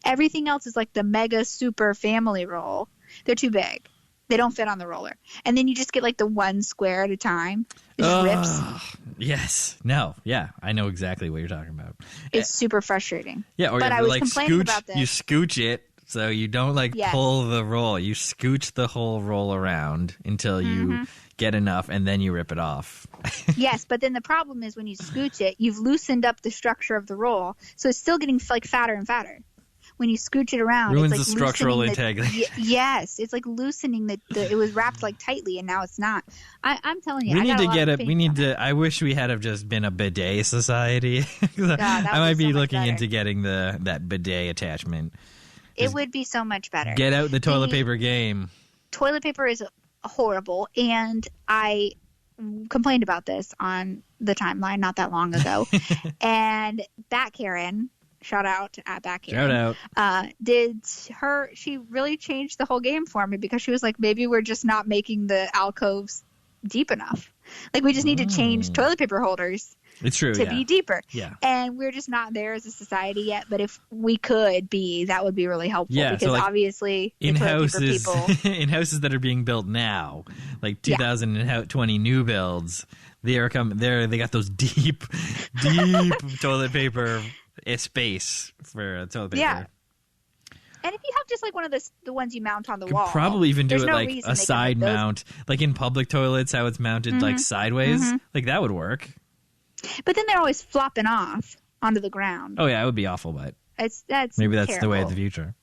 Everything else is like the mega super family roll. They're too big. They don't fit on the roller. And then you just get like the one square at a time. It just rips. Yes. No. Yeah. I know exactly what you're talking about. It's super frustrating. Yeah. Or but I was complaining about this. You scooch it so you don't pull the roll. You scooch the whole roll around until you get enough and then you rip it off. Yes. But then the problem is when you scooch it, you've loosened up the structure of the roll. So it's still getting like fatter and fatter. When you scooch it around, ruins it's like the structural integrity. Yes, it's like loosening the. It was wrapped like tightly, and now it's not. I'm telling you, we need to get it. We need to. I wish we had have just been a bidet society. I might be looking into getting that bidet attachment. It would be so much better. Get out the toilet paper game. Toilet paper is horrible, and I complained about this on the timeline not that long ago, and Bat Karen. Shout out to Back here. Shout out. She really changed the whole game for me because she was like, maybe we're just not making the alcoves deep enough. Like we just need to change toilet paper holders. It's true, to be deeper. Yeah. And we're just not there as a society yet. But if we could be, that would be really helpful. Yeah, because obviously in houses people, in houses that are being built now, like 2020 new builds, they got those deep toilet paper space for toilet paper. Yeah. And if you have just like one of the ones you mount on the wall, probably even do it like a side mount, like in public toilets, how it's mounted like sideways, like that would work. But then they're always flopping off onto the ground. Oh yeah, it would be awful, but that's maybe that's terrible. the way of the future.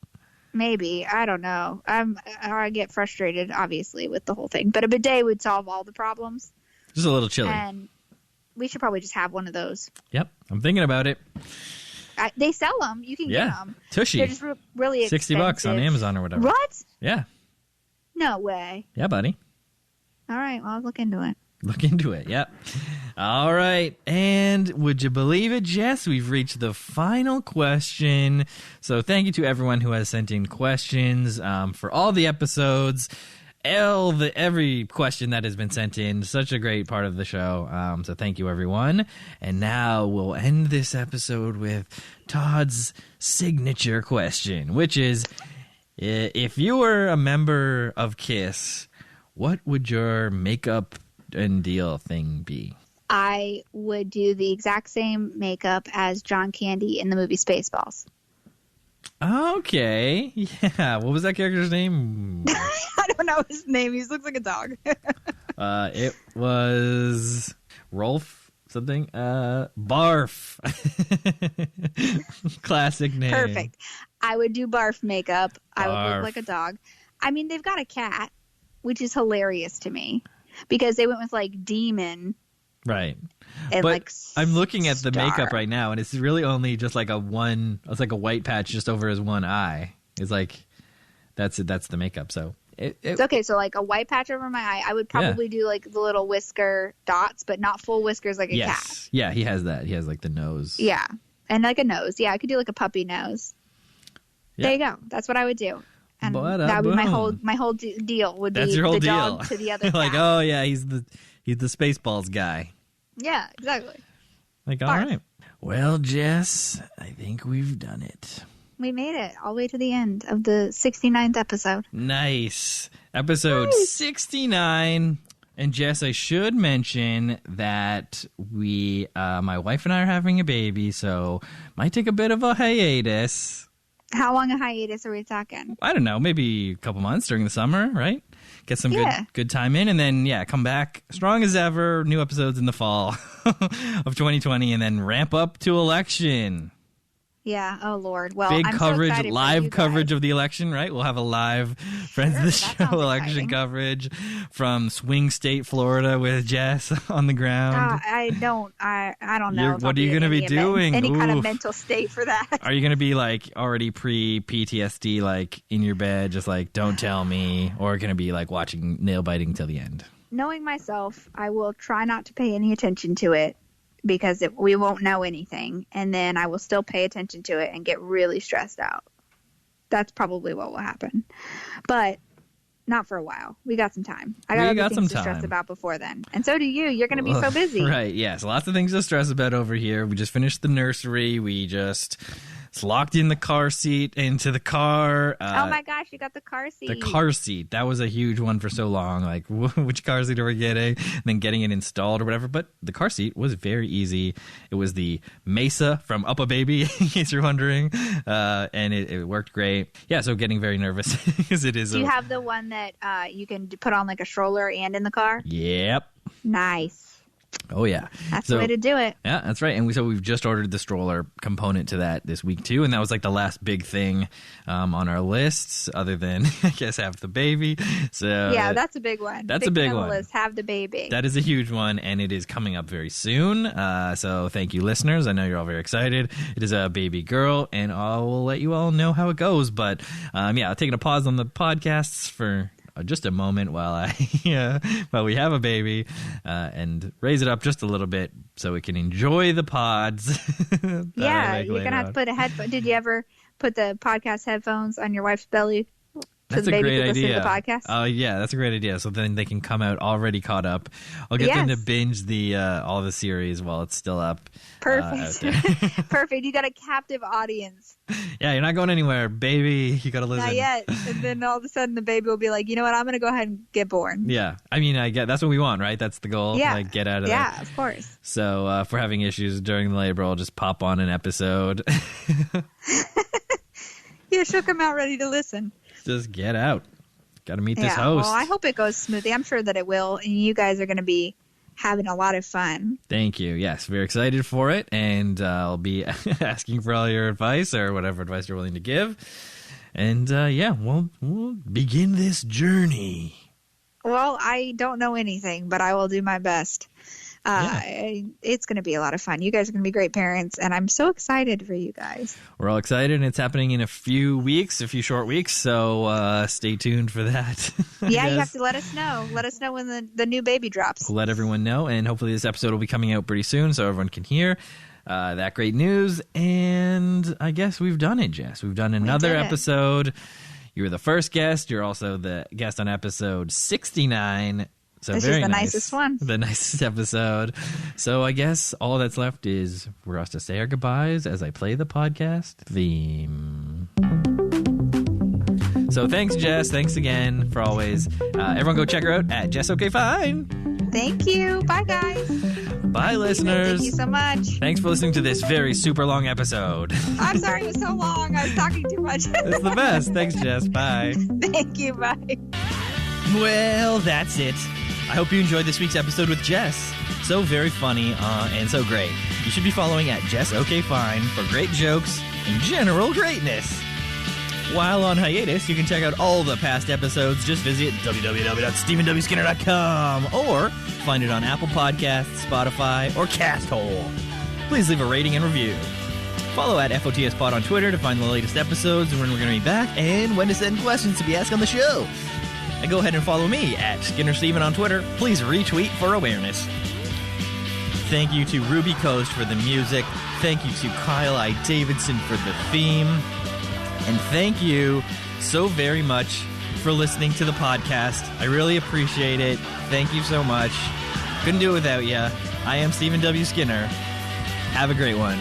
Maybe, I don't know. I get frustrated obviously with the whole thing, but a bidet would solve all the problems. Just a little chilly. And we should probably just have one of those. Yep, I'm thinking about it. They sell them. You can get them. Tushy. They're just really expensive. $60 on Amazon or whatever. What? Yeah. No way. Yeah, buddy. All right. Well, I'll look into it. Look into it. Yep. All right. And would you believe it, Jess? We've reached the final question. So thank you to everyone who has sent in questions for all the episodes. Every question that has been sent in, such a great part of the show. So thank you, everyone. And now we'll end this episode with Todd's signature question, which is, if you were a member of KISS, what would your makeup and deal thing be? I would do the exact same makeup as John Candy in the movie Spaceballs. Okay. Yeah. What was that character's name? I don't know his name. He looks like a dog. It was Rolf something. Barf. Classic name. Perfect. I would do Barf makeup. Barf. I would look like a dog. I mean, they've got a cat, which is hilarious to me because they went with like demon. Right. And but like I'm looking at the star. makeup right now, and it's really only just like it's like a white patch just over his one eye. It's like, that's the makeup. So it's okay. So like a white patch over my eye, I would probably do like the little whisker dots, but not full whiskers like a cat. Yeah, he has that. He has like the nose. Yeah. And like a nose. Yeah, I could do like a puppy nose. Yeah. There you go. That's what I would do. And that would be my whole deal would That's be your whole the deal. dog to the other cat. Like, oh yeah, he's the Spaceballs guy. Yeah, exactly. Like, all right. Well, Jess, I think we've done it. We made it all the way to the end of the 69th episode. Nice. Episode 69. And Jess, I should mention that my wife and I are having a baby, so might take a bit of a hiatus. How long a hiatus are we talking? I don't know, maybe a couple months during the summer, right? Get some good time in, and then, come back strong as ever. New episodes in the fall of 2020, and then ramp up to election. Yeah. Oh, Lord. Well, big I'm coverage, so live coverage of the election, right? We'll have a live Friends of the Show election exciting. coverage from swing state Florida with Jess on the ground. I don't know. What are you going to be doing? Any kind of mental state for that? Are you going to be like already pre-PTSD, like in your bed, just like, don't tell me? Or going to be like watching nail biting till the end? knowing myself, I will try not to pay any attention to it because we won't know anything. And then I will still pay attention to it and get really stressed out. That's probably what will happen. But not for a while. We got some time. I got other things to stress about before then. And so do you. You're going to be so busy. Right, yes. Lots of things to stress about over here. We just finished the nursery. We just locked in the car seat into the car. Oh my gosh, you got the car seat. The car seat. That was a huge one for so long. Like, which car seat are we getting? And then getting it installed or whatever. But the car seat was very easy. It was the Mesa from Up a Baby, in case you're wondering. And it worked great. Yeah, so getting very nervous because it is. Do you have the one that you can put on like a stroller and in the car? Yep. Nice. Oh, yeah. That's the way to do it. Yeah, that's right. And we've just ordered the stroller component to that this week, too. And that was like the last big thing on our lists, other than, I guess, have the baby. So yeah, that's a big one. That's a big one. List, have the baby. That is a huge one, and it is coming up very soon. So thank you, listeners. I know you're all very excited. It is a baby girl, and I will let you all know how it goes. But, yeah, taking a pause on the podcasts for just a moment while we have a baby and raise it up just a little bit so we can enjoy the pods. Yeah, you're going to have to put a headphone. Did you ever put the podcast headphones on your wife's belly? That's a great idea. To the podcast? Oh, yeah, that's a great idea. So then they can come out already caught up. I'll get them to binge all the series while it's still up. Perfect. Perfect. You got a captive audience. Yeah, you're not going anywhere, baby. You got to listen. Not yet. And then all of a sudden the baby will be like, you know what? I'm going to go ahead and get born. Yeah. I mean, that's what we want, right? That's the goal. Yeah. Like, get out of there. Yeah, of course. So if we're having issues during the labor, I'll just pop on an episode. Yeah, she'll come out ready to listen. Just get out. Got to meet this host. Well, I hope it goes smoothly. I'm sure that it will. And you guys are going to be having a lot of fun. Thank you. Yes, very excited for it. And I'll be asking for all your advice or whatever advice you're willing to give. And we'll begin this journey. Well, I don't know anything, but I will do my best. It's going to be a lot of fun. You guys are going to be great parents, and I'm so excited for you guys. We're all excited, and it's happening in a few short weeks, so stay tuned for that. Yeah, you have to let us know. Let us know when the new baby drops. We'll let everyone know, and hopefully this episode will be coming out pretty soon so everyone can hear that great news. And I guess we've done it, Jess. We've done another episode. You were the first guest. You're also the guest on episode 69. So this is the nicest one. The nicest episode. So I guess all that's left is for us to say our goodbyes as I play the podcast theme. So thanks, Jess. Thanks again for always. Everyone go check her out at Jess Okay Fine. Thank you. Bye, guys. Bye, listeners. Thank you so much. Thanks for listening to this very super long episode. I'm sorry it was so long. I was talking too much. It's the best. Thanks, Jess. Bye. Thank you. Bye. Well, that's it. I hope you enjoyed this week's episode with Jess. So very funny and so great. You should be following at Jess Okay Fine for great jokes and general greatness. While on hiatus, you can check out all the past episodes. Just visit www.stevenwskinner.com or find it on Apple Podcasts, Spotify, or Casthole. Please leave a rating and review. Follow at FOTS Pod on Twitter to find the latest episodes and when we're going to be back and when to send questions to be asked on the show. And go ahead and follow me at SkinnerSteven on Twitter. Please retweet for awareness. Thank you to Ruby Coast for the music. Thank you to Kyle I. Davidson for the theme. And thank you so very much for listening to the podcast. I really appreciate it. Thank you so much. Couldn't do it without you. I am Stephen W. Skinner. Have a great one.